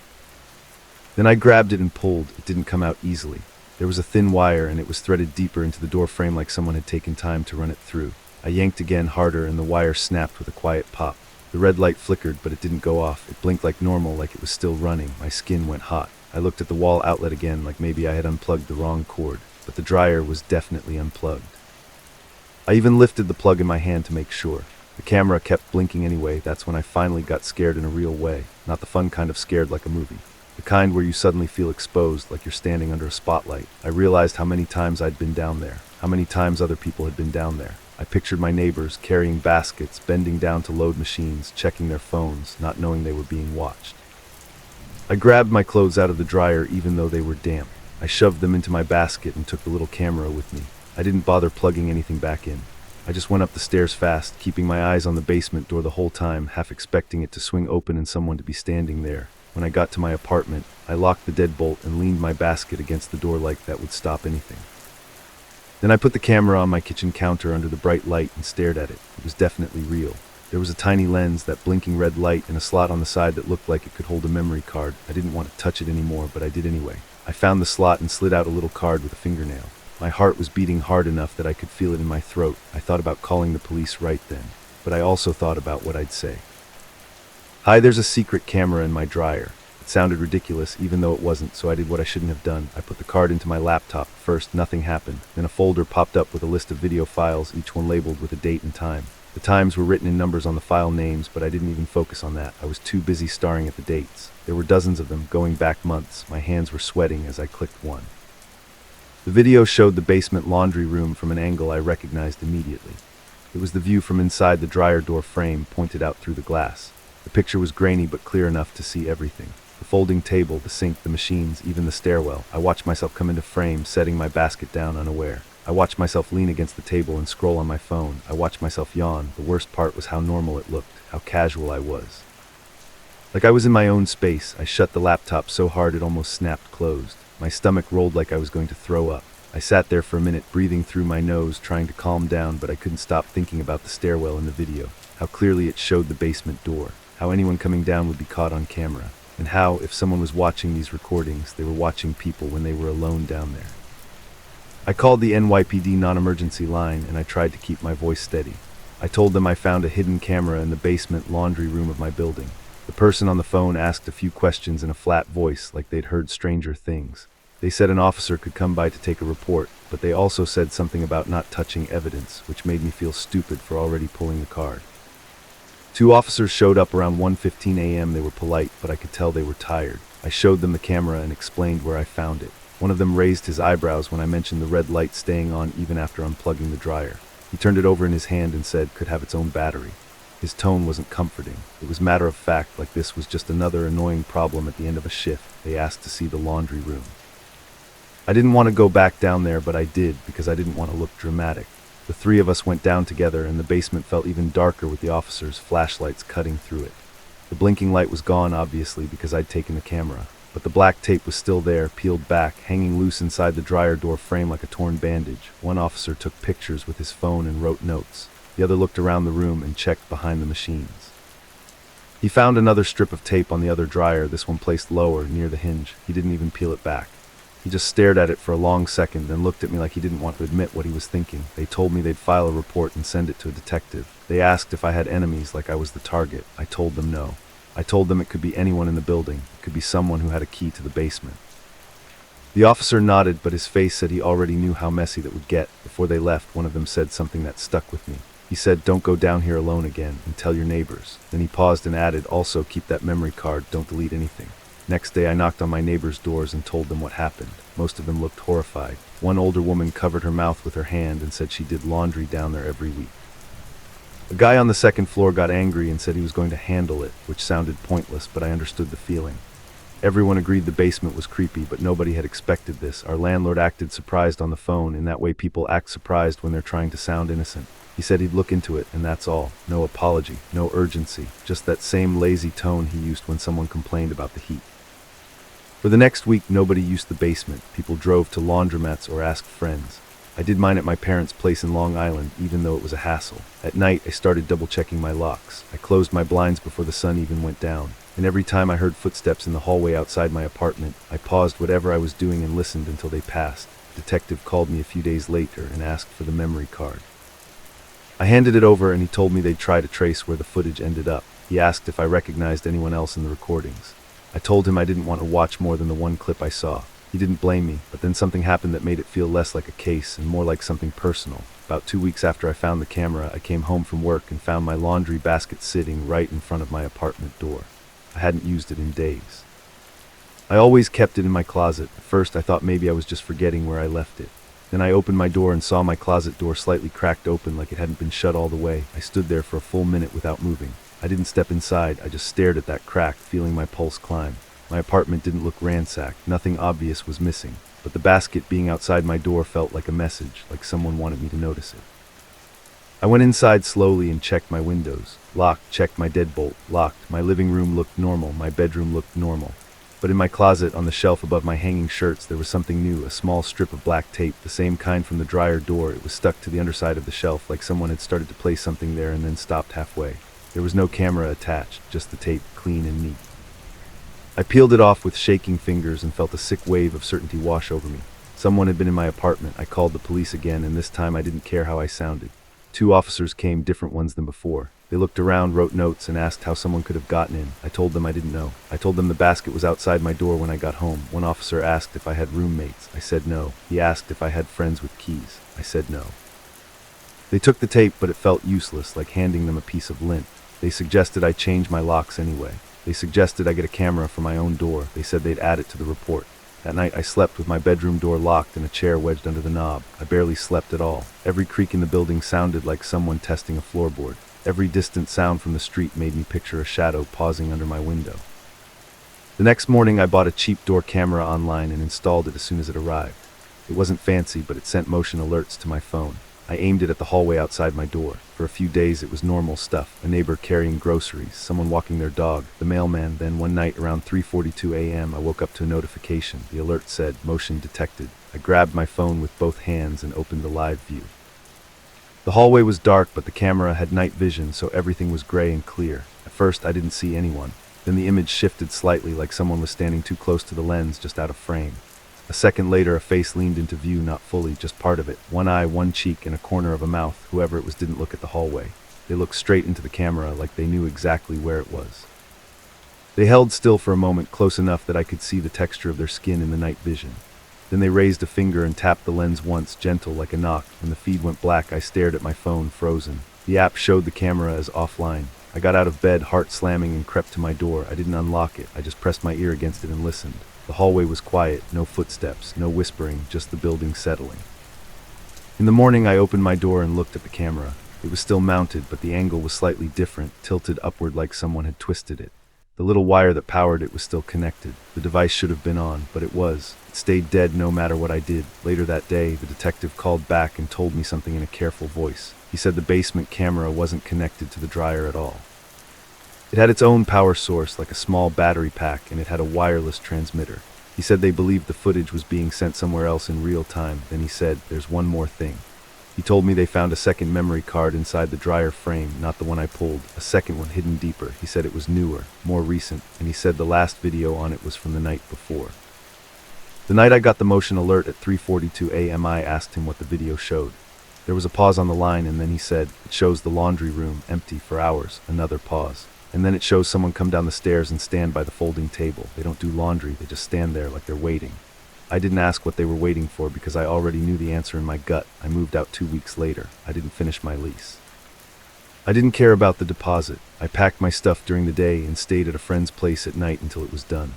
Then I grabbed it and pulled. It didn't come out easily. There was a thin wire, and it was threaded deeper into the door frame like someone had taken time to run it through. I yanked again, harder, and the wire snapped with a quiet pop. The red light flickered, but it didn't go off. It blinked like normal, like it was still running. My skin went hot. I looked at the wall outlet again, like maybe I had unplugged the wrong cord, but the dryer was definitely unplugged. I even lifted the plug in my hand to make sure. The camera kept blinking anyway. That's when I finally got scared in a real way, not the fun kind of scared like a movie. The kind where you suddenly feel exposed, like you're standing under a spotlight. I realized how many times I'd been down there, how many times other people had been down there. I pictured my neighbors carrying baskets, bending down to load machines, checking their phones, not knowing they were being watched. I grabbed my clothes out of the dryer even though they were damp. I shoved them into my basket and took the little camera with me. I didn't bother plugging anything back in. I just went up the stairs fast, keeping my eyes on the basement door the whole time, half expecting it to swing open and someone to be standing there. When I got to my apartment, I locked the deadbolt and leaned my basket against the door like that would stop anything. Then I put the camera on my kitchen counter under the bright light and stared at it. It was definitely real. There was a tiny lens, that blinking red light, and a slot on the side that looked like it could hold a memory card. I didn't want to touch it anymore, but I did anyway. I found the slot and slid out a little card with a fingernail. My heart was beating hard enough that I could feel it in my throat. I thought about calling the police right then, but I also thought about what I'd say. "Hi, there's a secret camera in my dryer." It sounded ridiculous, even though it wasn't, so I did what I shouldn't have done. I put the card into my laptop. First, nothing happened. Then a folder popped up with a list of video files, each one labeled with a date and time. The times were written in numbers on the file names, but I didn't even focus on that. I was too busy staring at the dates. There were dozens of them, going back months. My hands were sweating as I clicked one. The video showed the basement laundry room from an angle I recognized immediately. It was the view from inside the dryer door frame, pointed out through the glass. The picture was grainy but clear enough to see everything. The folding table, the sink, the machines, even the stairwell. I watched myself come into frame, setting my basket down unaware. I watched myself lean against the table and scroll on my phone. I watched myself yawn. The worst part was how normal it looked, how casual I was. Like I was in my own space. I shut the laptop so hard it almost snapped closed. My stomach rolled like I was going to throw up. I sat there for a minute, breathing through my nose, trying to calm down, but I couldn't stop thinking about the stairwell in the video. How clearly it showed the basement door. How anyone coming down would be caught on camera. And how, if someone was watching these recordings, they were watching people when they were alone down there. I called the NYPD non-emergency line, and I tried to keep my voice steady. I told them I found a hidden camera in the basement laundry room of my building. The person on the phone asked a few questions in a flat voice, like they'd heard stranger things. They said an officer could come by to take a report, but they also said something about not touching evidence, which made me feel stupid for already pulling the card. 2 officers showed up around 1:15 a.m. They were polite, but I could tell they were tired. I showed them the camera and explained where I found it. One of them raised his eyebrows when I mentioned the red light staying on even after unplugging the dryer. He turned it over in his hand and said, "Could have its own battery." His tone wasn't comforting. It was matter of fact, like this was just another annoying problem at the end of a shift. They asked to see the laundry room. I didn't want to go back down there, but I did because I didn't want to look dramatic. The 3 of us went down together, and the basement felt even darker with the officers' flashlights cutting through it. The blinking light was gone, obviously, because I'd taken the camera. But the black tape was still there, peeled back, hanging loose inside the dryer door frame like a torn bandage. One officer took pictures with his phone and wrote notes. The other looked around the room and checked behind the machines. He found another strip of tape on the other dryer, this one placed lower, near the hinge. He didn't even peel it back. He just stared at it for a long second, then looked at me like he didn't want to admit what he was thinking. They told me they'd file a report and send it to a detective. They asked if I had enemies, like I was the target. I told them no. I told them it could be anyone in the building. It could be someone who had a key to the basement. The officer nodded, but his face said he already knew how messy that would get. Before they left, one of them said something that stuck with me. He said, "Don't go down here alone again, and tell your neighbors." Then he paused and added, "Also keep that memory card, don't delete anything." Next day I knocked on my neighbors' doors and told them what happened. Most of them looked horrified. One older woman covered her mouth with her hand and said she did laundry down there every week. A guy on the second floor got angry and said he was going to handle it, which sounded pointless, but I understood the feeling. Everyone agreed the basement was creepy, but nobody had expected this. Our landlord acted surprised on the phone, in that way people act surprised when they're trying to sound innocent. He said he'd look into it, and that's all. No apology, no urgency, just that same lazy tone he used when someone complained about the heat. For the next week, nobody used the basement. People drove to laundromats or asked friends. I did mine at my parents' place in Long Island, even though it was a hassle. At night, I started double-checking my locks. I closed my blinds before the sun even went down. And every time I heard footsteps in the hallway outside my apartment, I paused whatever I was doing and listened until they passed. The detective called me a few days later and asked for the memory card. I handed it over and he told me they'd try to trace where the footage ended up. He asked if I recognized anyone else in the recordings. I told him I didn't want to watch more than the one clip I saw. He didn't blame me, but then something happened that made it feel less like a case and more like something personal. About 2 weeks after I found the camera, I came home from work and found my laundry basket sitting right in front of my apartment door. I hadn't used it in days. I always kept it in my closet. At first I thought maybe I was just forgetting where I left it. Then I opened my door and saw my closet door slightly cracked open like it hadn't been shut all the way. I stood there for a full minute without moving. I didn't step inside, I just stared at that crack, feeling my pulse climb. My apartment didn't look ransacked, nothing obvious was missing, but the basket being outside my door felt like a message, like someone wanted me to notice it. I went inside slowly and checked my windows. Locked, checked my deadbolt, locked. My living room looked normal, my bedroom looked normal. But in my closet, on the shelf above my hanging shirts, there was something new, a small strip of black tape, the same kind from the dryer door. It was stuck to the underside of the shelf, like someone had started to place something there and then stopped halfway. There was no camera attached, just the tape, clean and neat. I peeled it off with shaking fingers and felt a sick wave of certainty wash over me. Someone had been in my apartment. I called the police again, and this time I didn't care how I sounded. 2 officers came, different ones than before. They looked around, wrote notes, and asked how someone could have gotten in. I told them I didn't know. I told them the basket was outside my door when I got home. One officer asked if I had roommates. I said no. He asked if I had friends with keys. I said no. They took the tape, but it felt useless, like handing them a piece of lint. They suggested I change my locks anyway. They suggested I get a camera for my own door. They said they'd add it to the report. That night I slept with my bedroom door locked and a chair wedged under the knob. I barely slept at all. Every creak in the building sounded like someone testing a floorboard. Every distant sound from the street made me picture a shadow pausing under my window. The next morning I bought a cheap door camera online and installed it as soon as it arrived. It wasn't fancy, but it sent motion alerts to my phone. I aimed it at the hallway outside my door. For a few days it was normal stuff. A neighbor carrying groceries, someone walking their dog, the mailman. Then one night around 3:42 a.m. I woke up to a notification. The alert said, "Motion detected." I grabbed my phone with both hands and opened the live view. The hallway was dark, but the camera had night vision, so everything was gray and clear. At first I didn't see anyone. Then the image shifted slightly, like someone was standing too close to the lens, just out of frame. A second later, a face leaned into view, not fully, just part of it. One eye, one cheek, and a corner of a mouth. Whoever it was didn't look at the hallway. They looked straight into the camera, like they knew exactly where it was. They held still for a moment, close enough that I could see the texture of their skin in the night vision. Then they raised a finger and tapped the lens once, gentle like a knock. When the feed went black, I stared at my phone, frozen. The app showed the camera as offline. I got out of bed, heart slamming, and crept to my door. I didn't unlock it. I just pressed my ear against it and listened. The hallway was quiet, no footsteps, no whispering, just the building settling. In the morning, I opened my door and looked at the camera. It was still mounted, but the angle was slightly different, tilted upward like someone had twisted it. The little wire that powered it was still connected. The device should have been on, but it was. It stayed dead no matter what I did. Later that day, the detective called back and told me something in a careful voice. He said the basement camera wasn't connected to the dryer at all. It had its own power source, like a small battery pack, and it had a wireless transmitter. He said they believed the footage was being sent somewhere else in real time. Then he said, "There's one more thing." He told me they found a second memory card inside the dryer frame, not the one I pulled, a second one hidden deeper. He said it was newer, more recent, and he said the last video on it was from the night before. The night I got the motion alert at 3:42 a.m. I asked him what the video showed. There was a pause on the line, and then he said, "It shows the laundry room empty for hours." Another pause. And then it shows someone come down the stairs and stand by the folding table. They don't do laundry, they just stand there like they're waiting. I didn't ask what they were waiting for because I already knew the answer in my gut. I moved out 2 weeks later. I didn't finish my lease. I didn't care about the deposit. I packed my stuff during the day and stayed at a friend's place at night until it was done.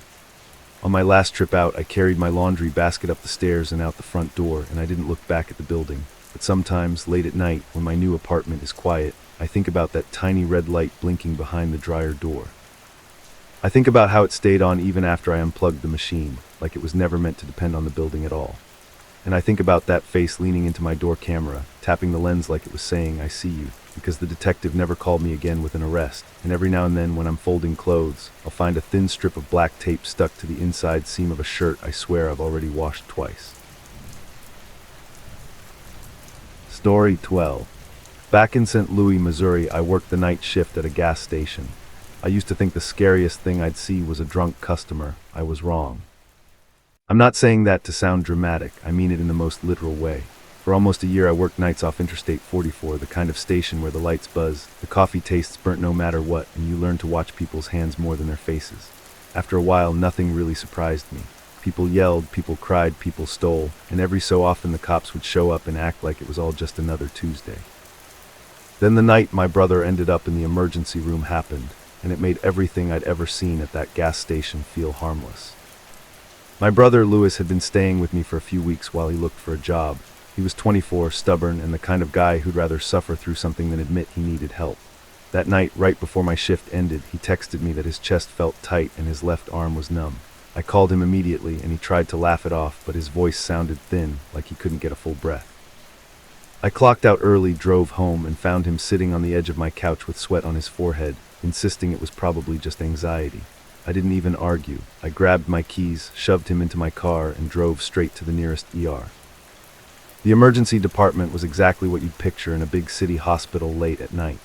On my last trip out, I carried my laundry basket up the stairs and out the front door, and I didn't look back at the building. But sometimes, late at night, when my new apartment is quiet, I think about that tiny red light blinking behind the dryer door. I think about how it stayed on even after I unplugged the machine, like it was never meant to depend on the building at all. And I think about that face leaning into my door camera, tapping the lens like it was saying, "I see you," because the detective never called me again with an arrest. And every now and then when I'm folding clothes, I'll find a thin strip of black tape stuck to the inside seam of a shirt I swear I've already washed twice. Story 12. Back in St. Louis, Missouri, I worked the night shift at a gas station. I used to think the scariest thing I'd see was a drunk customer. I was wrong. I'm not saying that to sound dramatic. I mean it in the most literal way. For almost a year I worked nights off Interstate 44, the kind of station where the lights buzz, the coffee tastes burnt no matter what, and you learn to watch people's hands more than their faces. After a while, nothing really surprised me. People yelled, people cried, people stole, and every so often the cops would show up and act like it was all just another Tuesday. Then the night my brother ended up in the emergency room happened, and it made everything I'd ever seen at that gas station feel harmless. My brother, Louis, had been staying with me for a few weeks while he looked for a job. He was 24, stubborn, and the kind of guy who'd rather suffer through something than admit he needed help. That night, right before my shift ended, he texted me that his chest felt tight and his left arm was numb. I called him immediately, and he tried to laugh it off, but his voice sounded thin, like he couldn't get a full breath. I clocked out early, drove home, and found him sitting on the edge of my couch with sweat on his forehead, insisting it was probably just anxiety. I didn't even argue. I grabbed my keys, shoved him into my car, and drove straight to the nearest ER. The emergency department was exactly what you'd picture in a big city hospital late at night.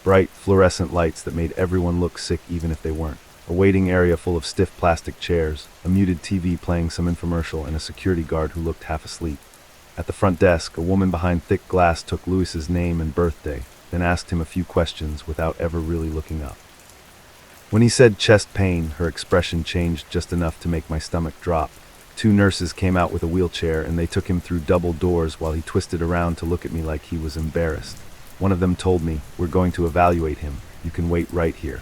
Bright, fluorescent lights that made everyone look sick even if they weren't. A waiting area full of stiff plastic chairs, a muted TV playing some infomercial, and a security guard who looked half asleep. At the front desk, a woman behind thick glass took Louis's name and birthday, then asked him a few questions without ever really looking up. When he said chest pain, her expression changed just enough to make my stomach drop. 2 nurses came out with a wheelchair and they took him through double doors while he twisted around to look at me like he was embarrassed. One of them told me, "We're going to evaluate him. You can wait right here."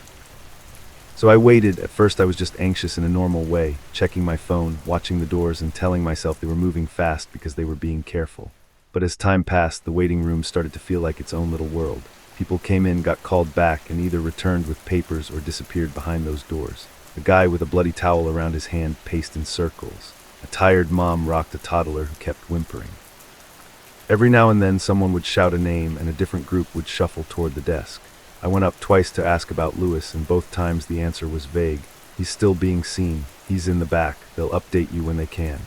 So I waited. At first I was just anxious in a normal way, checking my phone, watching the doors, and telling myself they were moving fast because they were being careful. But as time passed, the waiting room started to feel like its own little world. People came in, got called back, and either returned with papers or disappeared behind those doors. A guy with a bloody towel around his hand paced in circles. A tired mom rocked a toddler who kept whimpering. Every now and then someone would shout a name and a different group would shuffle toward the desk. I went up twice to ask about Louis, and both times the answer was vague. "He's still being seen. He's in the back. They'll update you when they can."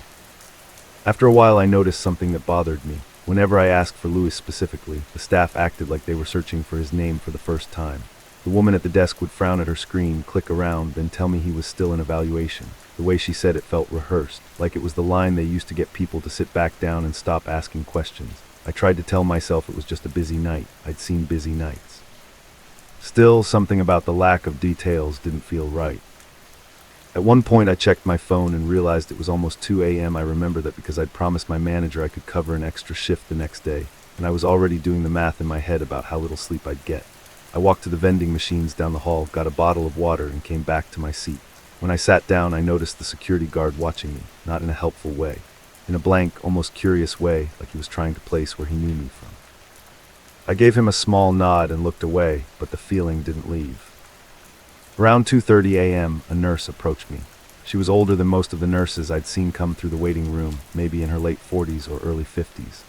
After a while I noticed something that bothered me. Whenever I asked for Louis specifically, the staff acted like they were searching for his name for the first time. The woman at the desk would frown at her screen, click around, then tell me he was still in evaluation. The way she said it felt rehearsed, like it was the line they used to get people to sit back down and stop asking questions. I tried to tell myself it was just a busy night. I'd seen busy nights. Still, something about the lack of details didn't feel right. At one point I checked my phone and realized it was almost 2 a.m. I remember that because I'd promised my manager I could cover an extra shift the next day, and I was already doing the math in my head about how little sleep I'd get. I walked to the vending machines down the hall, got a bottle of water, and came back to my seat. When I sat down, I noticed the security guard watching me, not in a helpful way. In a blank, almost curious way, like he was trying to place where he knew me from. I gave him a small nod and looked away, but the feeling didn't leave. Around 2:30 a.m., a nurse approached me. She was older than most of the nurses I'd seen come through the waiting room, maybe in her late 40s or early 50s.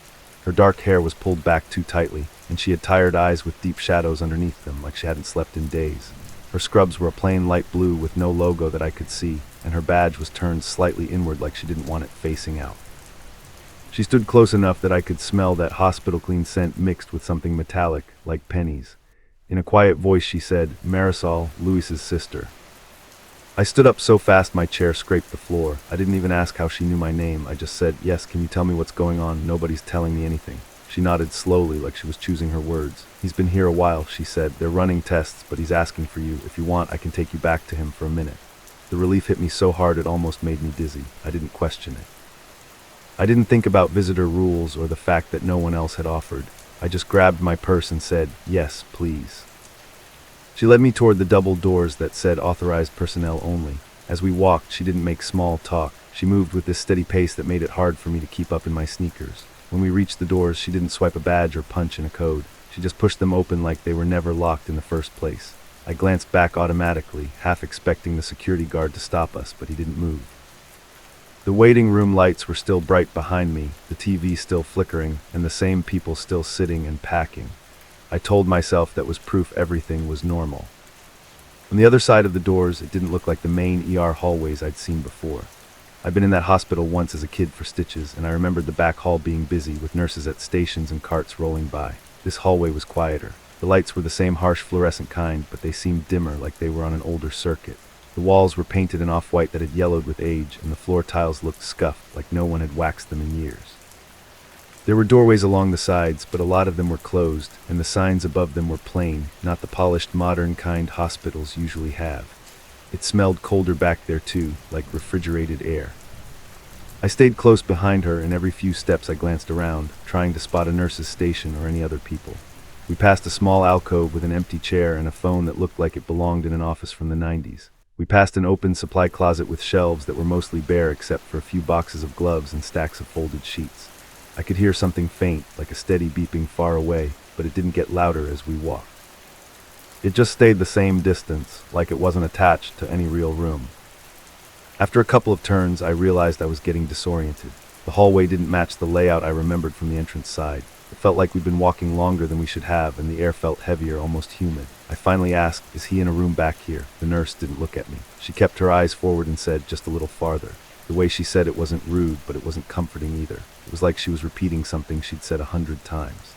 Her dark hair was pulled back too tightly, and she had tired eyes with deep shadows underneath them, like she hadn't slept in days. Her scrubs were a plain light blue with no logo that I could see, and her badge was turned slightly inward like she didn't want it facing out. She stood close enough that I could smell that hospital-clean scent mixed with something metallic, like pennies. In a quiet voice she said, "Marisol, Louis's sister." I stood up so fast my chair scraped the floor. I didn't even ask how she knew my name. I just said, "Yes, can you tell me what's going on? Nobody's telling me anything." She nodded slowly, like she was choosing her words. "He's been here a while," she said. "They're running tests, but he's asking for you. If you want, I can take you back to him for a minute." The relief hit me so hard it almost made me dizzy. I didn't question it. I didn't think about visitor rules or the fact that no one else had offered. I just grabbed my purse and said, "Yes, please." She led me toward the double doors that said authorized personnel only. As we walked, she didn't make small talk. She moved with this steady pace that made it hard for me to keep up in my sneakers. When we reached the doors, she didn't swipe a badge or punch in a code. She just pushed them open like they were never locked in the first place. I glanced back automatically, half expecting the security guard to stop us, but he didn't move. The waiting room lights were still bright behind me, the TV still flickering, and the same people still sitting and packing. I told myself that was proof everything was normal. On the other side of the doors, it didn't look like the main ER hallways I'd seen before. I'd been in that hospital once as a kid for stitches, and I remembered the back hall being busy with nurses at stations and carts rolling by. This hallway was quieter. The lights were the same harsh fluorescent kind, but they seemed dimmer, like they were on an older circuit. The walls were painted in off-white that had yellowed with age, and the floor tiles looked scuffed, like no one had waxed them in years. There were doorways along the sides, but a lot of them were closed, and the signs above them were plain, not the polished modern kind hospitals usually have. It smelled colder back there too, like refrigerated air. I stayed close behind her, and every few steps I glanced around, trying to spot a nurse's station or any other people. We passed a small alcove with an empty chair and a phone that looked like it belonged in an office from the 90s. We passed an open supply closet with shelves that were mostly bare except for a few boxes of gloves and stacks of folded sheets. I could hear something faint, like a steady beeping far away, but it didn't get louder as we walked. It just stayed the same distance, like it wasn't attached to any real room. After a couple of turns, I realized I was getting disoriented. The hallway didn't match the layout I remembered from the entrance side. It felt like we'd been walking longer than we should have, and the air felt heavier, almost humid. I finally asked, "Is he in a room back here?" The nurse didn't look at me. She kept her eyes forward and said, "Just a little farther." The way she said it wasn't rude, but it wasn't comforting either. It was like she was repeating something she'd said 100 times.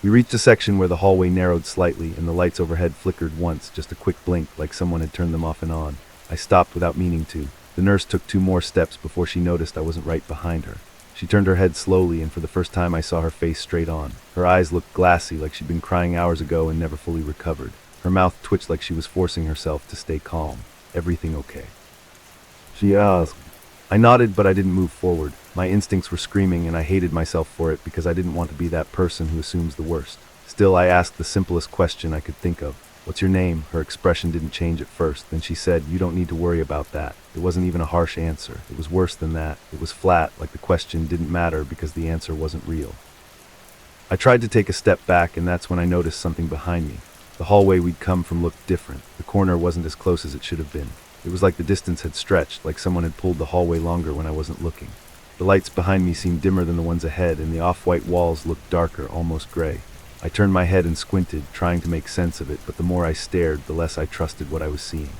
We reached a section where the hallway narrowed slightly, and the lights overhead flickered once, just a quick blink, like someone had turned them off and on. I stopped without meaning to. The nurse took 2 more steps before she noticed I wasn't right behind her. She turned her head slowly, and for the first time I saw her face straight on. Her eyes looked glassy, like she'd been crying hours ago and never fully recovered. Her mouth twitched like she was forcing herself to stay calm. "Everything okay?" she asked. I nodded, but I didn't move forward. My instincts were screaming, and I hated myself for it because I didn't want to be that person who assumes the worst. Still, I asked the simplest question I could think of. "What's your name?" Her expression didn't change at first. Then she said, "You don't need to worry about that." It wasn't even a harsh answer. It was worse than that. It was flat, like the question didn't matter because the answer wasn't real. I tried to take a step back, and that's when I noticed something behind me. The hallway we'd come from looked different. The corner wasn't as close as it should have been. It was like the distance had stretched, like someone had pulled the hallway longer when I wasn't looking. The lights behind me seemed dimmer than the ones ahead, and the off-white walls looked darker, almost gray. I turned my head and squinted, trying to make sense of it, but the more I stared, the less I trusted what I was seeing.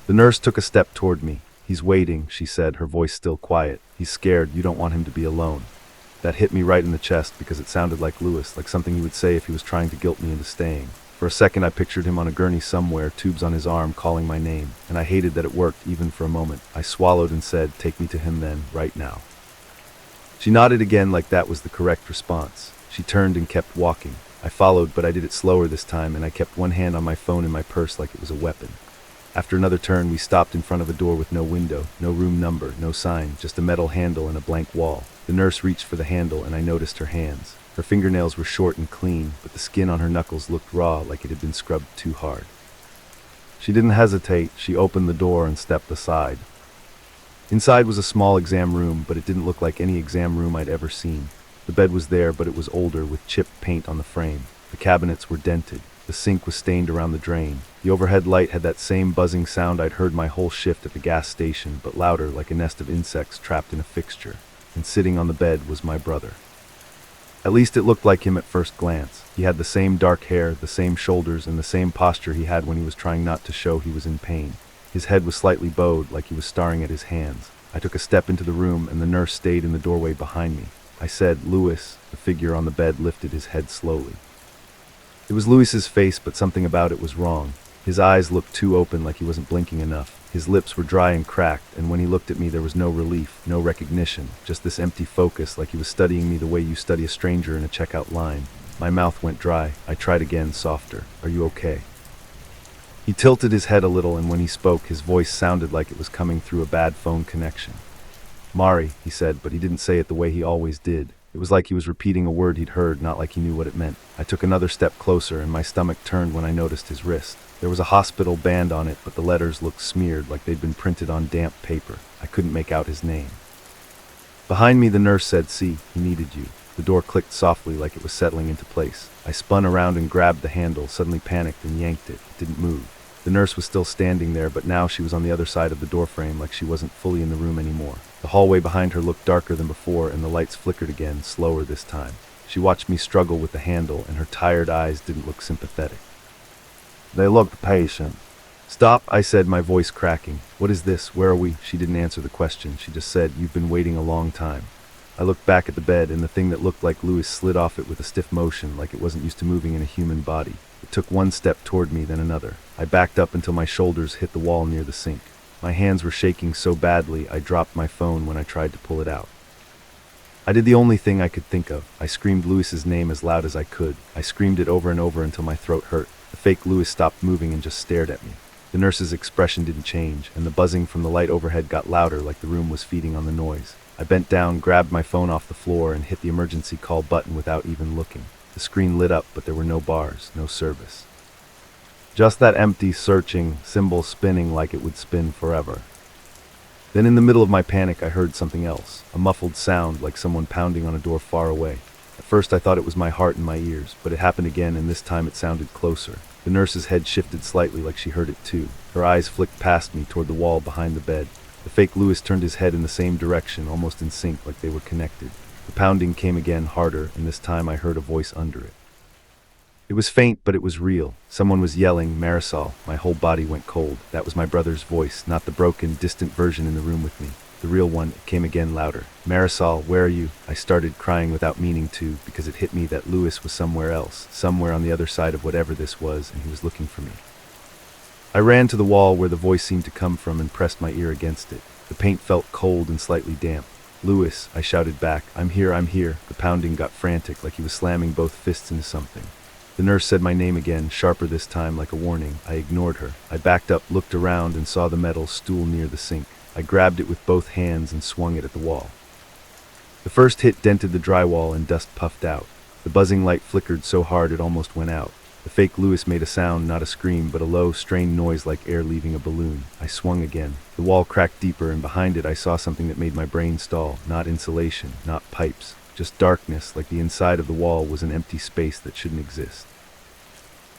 The nurse took a step toward me. "He's waiting," she said, her voice still quiet. "He's scared. You don't want him to be alone." That hit me right in the chest because it sounded like Lewis, like something he would say if he was trying to guilt me into staying. For a second I pictured him on a gurney somewhere, tubes on his arm, calling my name, and I hated that it worked, even for a moment. I swallowed and said, "Take me to him then, right now." She nodded again, like that was the correct response. She turned and kept walking. I followed, but I did it slower this time, and I kept one hand on my phone in my purse like it was a weapon. After another turn, we stopped in front of a door with no window, no room number, no sign, just a metal handle and a blank wall. The nurse reached for the handle, and I noticed her hands. Her fingernails were short and clean, but the skin on her knuckles looked raw, like it had been scrubbed too hard. She didn't hesitate. She opened the door and stepped aside. Inside was a small exam room, but it didn't look like any exam room I'd ever seen. The bed was there, but it was older, with chipped paint on the frame. The cabinets were dented. The sink was stained around the drain. The overhead light had that same buzzing sound I'd heard my whole shift at the gas station, but louder, like a nest of insects trapped in a fixture. And sitting on the bed was my brother. At least it looked like him at first glance. He had the same dark hair, the same shoulders, and the same posture he had when he was trying not to show he was in pain. His head was slightly bowed, like he was staring at his hands. I took a step into the room, and the nurse stayed in the doorway behind me. I said, "Louis." The figure on the bed lifted his head slowly. It was Louis's face, but something about it was wrong. His eyes looked too open, like he wasn't blinking enough. His lips were dry and cracked, and when he looked at me there was no relief, no recognition, just this empty focus, like he was studying me the way you study a stranger in a checkout line. My mouth went dry. I tried again, softer. "Are you okay?" He tilted his head a little, and when he spoke, his voice sounded like it was coming through a bad phone connection. "Mari," he said, but he didn't say it the way he always did. It was like he was repeating a word he'd heard, not like he knew what it meant. I took another step closer, and my stomach turned when I noticed his wrist. There was a hospital band on it, but the letters looked smeared, like they'd been printed on damp paper. I couldn't make out his name. Behind me, the nurse said, "See, he needed you." The door clicked softly, like it was settling into place. I spun around and grabbed the handle, suddenly panicked and yanked it. It didn't move. The nurse was still standing there, but now she was on the other side of the doorframe, like she wasn't fully in the room anymore. The hallway behind her looked darker than before, and the lights flickered again, slower this time. She watched me struggle with the handle, and her tired eyes didn't look sympathetic. "They looked patient." "Stop," I said, my voice cracking. "What is this? Where are we?" She didn't answer the question. She just said, "You've been waiting a long time." I looked back at the bed, and the thing that looked like Louis slid off it with a stiff motion, like it wasn't used to moving in a human body. It took one step toward me, then another. I backed up until my shoulders hit the wall near the sink. My hands were shaking so badly, I dropped my phone when I tried to pull it out. I did the only thing I could think of. I screamed Louis's name as loud as I could. I screamed it over and over until my throat hurt. The fake Louis stopped moving and just stared at me. The nurse's expression didn't change, and the buzzing from the light overhead got louder like the room was feeding on the noise. I bent down, grabbed my phone off the floor, and hit the emergency call button without even looking. The screen lit up, but there were no bars, no service. Just that empty, searching symbol spinning like it would spin forever. Then in the middle of my panic, I heard something else, a muffled sound like someone pounding on a door far away. At first I thought it was my heart in my ears, but it happened again, and this time it sounded closer. The nurse's head shifted slightly like she heard it too. Her eyes flicked past me toward the wall behind the bed. The fake Lewis turned his head in the same direction, almost in sync, like they were connected. The pounding came again, harder, and this time I heard a voice under it. It was faint, but it was real. Someone was yelling, "Marisol." My whole body went cold. That was my brother's voice, not the broken, distant version in the room with me. The real one. It came again, louder. "Marisol, where are you?" I started crying without meaning to, because it hit me that Lewis was somewhere else, somewhere on the other side of whatever this was, and he was looking for me. I ran to the wall where the voice seemed to come from and pressed my ear against it. The paint felt cold and slightly damp. "Lewis," I shouted back. I'm here, I'm here." The pounding got frantic, like he was slamming both fists into something. The nurse said my name again, sharper this time, like a warning. I ignored her. I backed up, looked around, and saw the metal stool near the sink. I grabbed it with both hands and swung it at the wall. The first hit dented the drywall and dust puffed out. The buzzing light flickered so hard it almost went out. The fake Lewis made a sound, not a scream, but a low, strained noise like air leaving a balloon. I swung again. The wall cracked deeper, and behind it I saw something that made my brain stall. Not insulation, not pipes. Just darkness, like the inside of the wall was an empty space that shouldn't exist.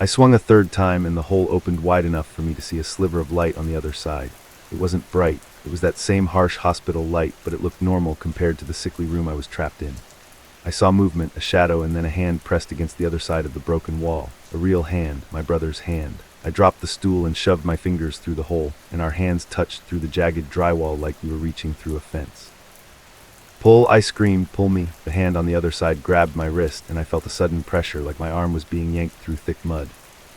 I swung a third time, and the hole opened wide enough for me to see a sliver of light on the other side. It wasn't bright. It was that same harsh hospital light, but it looked normal compared to the sickly room I was trapped in. I saw movement, a shadow, and then a hand pressed against the other side of the broken wall. A real hand, my brother's hand. I dropped the stool and shoved my fingers through the hole, and our hands touched through the jagged drywall like we were reaching through a fence. "Pull," I screamed, "pull me." The hand on the other side grabbed my wrist, and I felt a sudden pressure like my arm was being yanked through thick mud.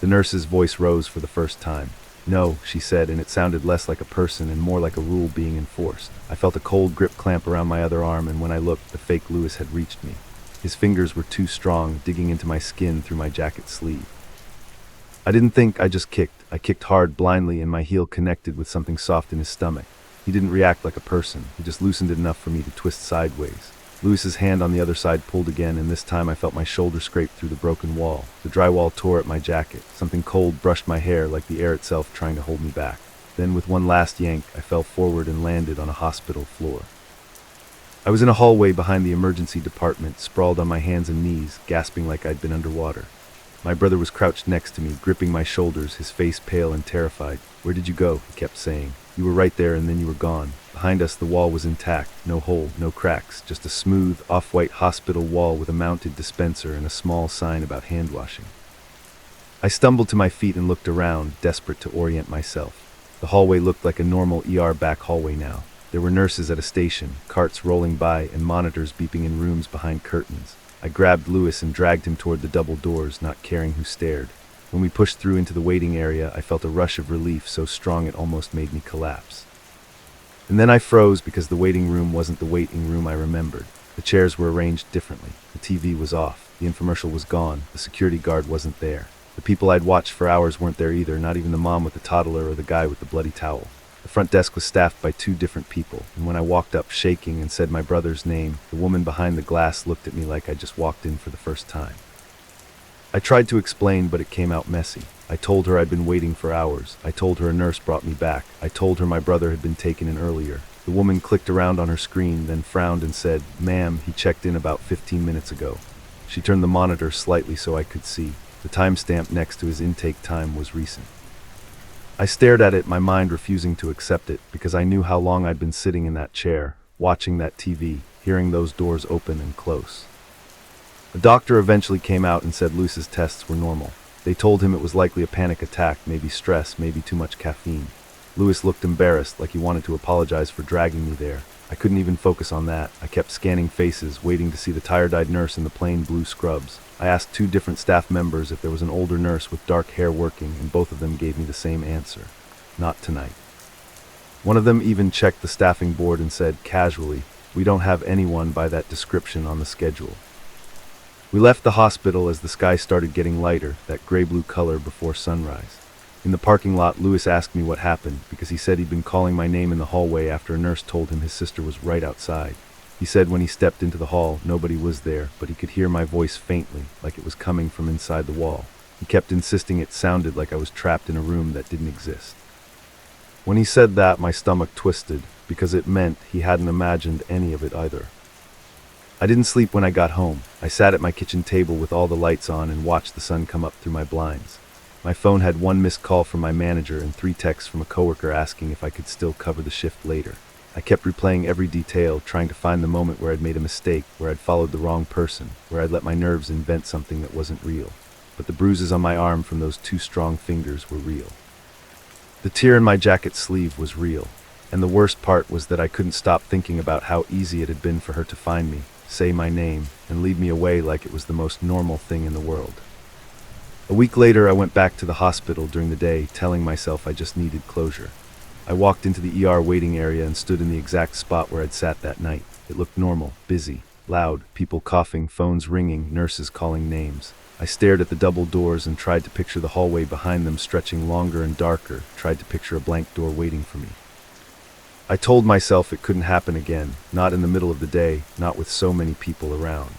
The nurse's voice rose for the first time. "No," she said, and it sounded less like a person and more like a rule being enforced. I felt a cold grip clamp around my other arm, and when I looked, the fake Lewis had reached me. His fingers were too strong, digging into my skin through my jacket sleeve. I didn't think, I just kicked. I kicked hard, blindly, and my heel connected with something soft in his stomach. He didn't react like a person. He just loosened it enough for me to twist sideways. Lewis's hand on the other side pulled again, and this time I felt my shoulder scrape through the broken wall. The drywall tore at my jacket. Something cold brushed my hair, like the air itself trying to hold me back. Then, with one last yank, I fell forward and landed on a hospital floor. I was in a hallway behind the emergency department, sprawled on my hands and knees, gasping like I'd been underwater. My brother was crouched next to me, gripping my shoulders, his face pale and terrified. "Where did you go?" he kept saying. "You were right there, and then you were gone." Behind us, the wall was intact. No hole, no cracks, just a smooth, off-white hospital wall with a mounted dispenser and a small sign about hand washing. I stumbled to my feet and looked around, desperate to orient myself. The hallway looked like a normal ER back hallway now. There were nurses at a station, carts rolling by, and monitors beeping in rooms behind curtains. I grabbed Lewis and dragged him toward the double doors, not caring who stared. When we pushed through into the waiting area, I felt a rush of relief so strong it almost made me collapse. And then I froze because the waiting room wasn't the waiting room I remembered. The chairs were arranged differently. The TV was off. The infomercial was gone. The security guard wasn't there. The people I'd watched for hours weren't there either, not even the mom with the toddler or the guy with the bloody towel. The front desk was staffed by 2 different people, and when I walked up shaking and said my brother's name, the woman behind the glass looked at me like I just walked in for the first time. I tried to explain, but it came out messy. I told her I'd been waiting for hours. I told her a nurse brought me back. I told her my brother had been taken in earlier. The woman clicked around on her screen, then frowned and said, "Ma'am, he checked in about 15 minutes ago." She turned the monitor slightly so I could see. The timestamp next to his intake time was recent. I stared at it, my mind refusing to accept it, because I knew how long I'd been sitting in that chair, watching that TV, hearing those doors open and close. A doctor eventually came out and said Lewis's tests were normal. They told him it was likely a panic attack, maybe stress, maybe too much caffeine. Lewis looked embarrassed, like he wanted to apologize for dragging me there. I couldn't even focus on that. I kept scanning faces, waiting to see the tired-eyed nurse in the plain blue scrubs. I asked 2 different staff members if there was an older nurse with dark hair working, and both of them gave me the same answer. Not tonight. One of them even checked the staffing board and said, casually, "We don't have anyone by that description on the schedule." We left the hospital as the sky started getting lighter, that gray-blue color before sunrise. In the parking lot, Lewis asked me what happened because he said he'd been calling my name in the hallway after a nurse told him his sister was right outside. He said when he stepped into the hall, nobody was there, but he could hear my voice faintly, like it was coming from inside the wall. He kept insisting it sounded like I was trapped in a room that didn't exist. When he said that, my stomach twisted, because it meant he hadn't imagined any of it either. I didn't sleep when I got home. I sat at my kitchen table with all the lights on and watched the sun come up through my blinds. My phone had 1 missed call from my manager and 3 texts from a coworker asking if I could still cover the shift later. I kept replaying every detail, trying to find the moment where I'd made a mistake, where I'd followed the wrong person, where I'd let my nerves invent something that wasn't real. But the bruises on my arm from those 2 strong fingers were real. The tear in my jacket sleeve was real. And the worst part was that I couldn't stop thinking about how easy it had been for her to find me, say my name, and lead me away like it was the most normal thing in the world. A week later, I went back to the hospital during the day, telling myself I just needed closure. I walked into the ER waiting area and stood in the exact spot where I'd sat that night. It looked normal, busy, loud, people coughing, phones ringing, nurses calling names. I stared at the double doors and tried to picture the hallway behind them stretching longer and darker, tried to picture a blank door waiting for me. I told myself it couldn't happen again, not in the middle of the day, not with so many people around.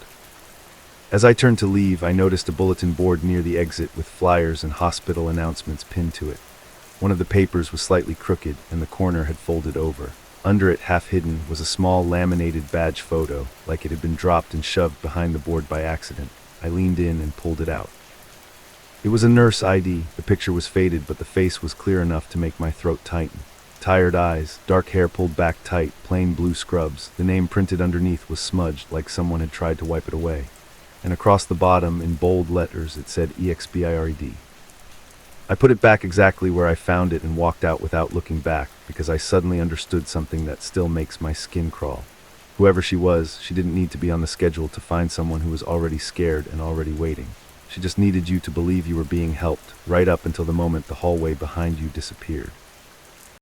As I turned to leave, I noticed a bulletin board near the exit with flyers and hospital announcements pinned to it. One of the papers was slightly crooked and the corner had folded over. Under it, half hidden, was a small laminated badge photo, like it had been dropped and shoved behind the board by accident. I leaned in and pulled it out. It was a nurse ID. The picture was faded, but the face was clear enough to make my throat tighten. Tired eyes, dark hair pulled back tight, plain blue scrubs. The name printed underneath was smudged, like someone had tried to wipe it away. And across the bottom, in bold letters, it said EXPIRED. I put it back exactly where I found it and walked out without looking back, because I suddenly understood something that still makes my skin crawl. Whoever she was, she didn't need to be on the schedule to find someone who was already scared and already waiting. She just needed you to believe you were being helped, right up until the moment the hallway behind you disappeared.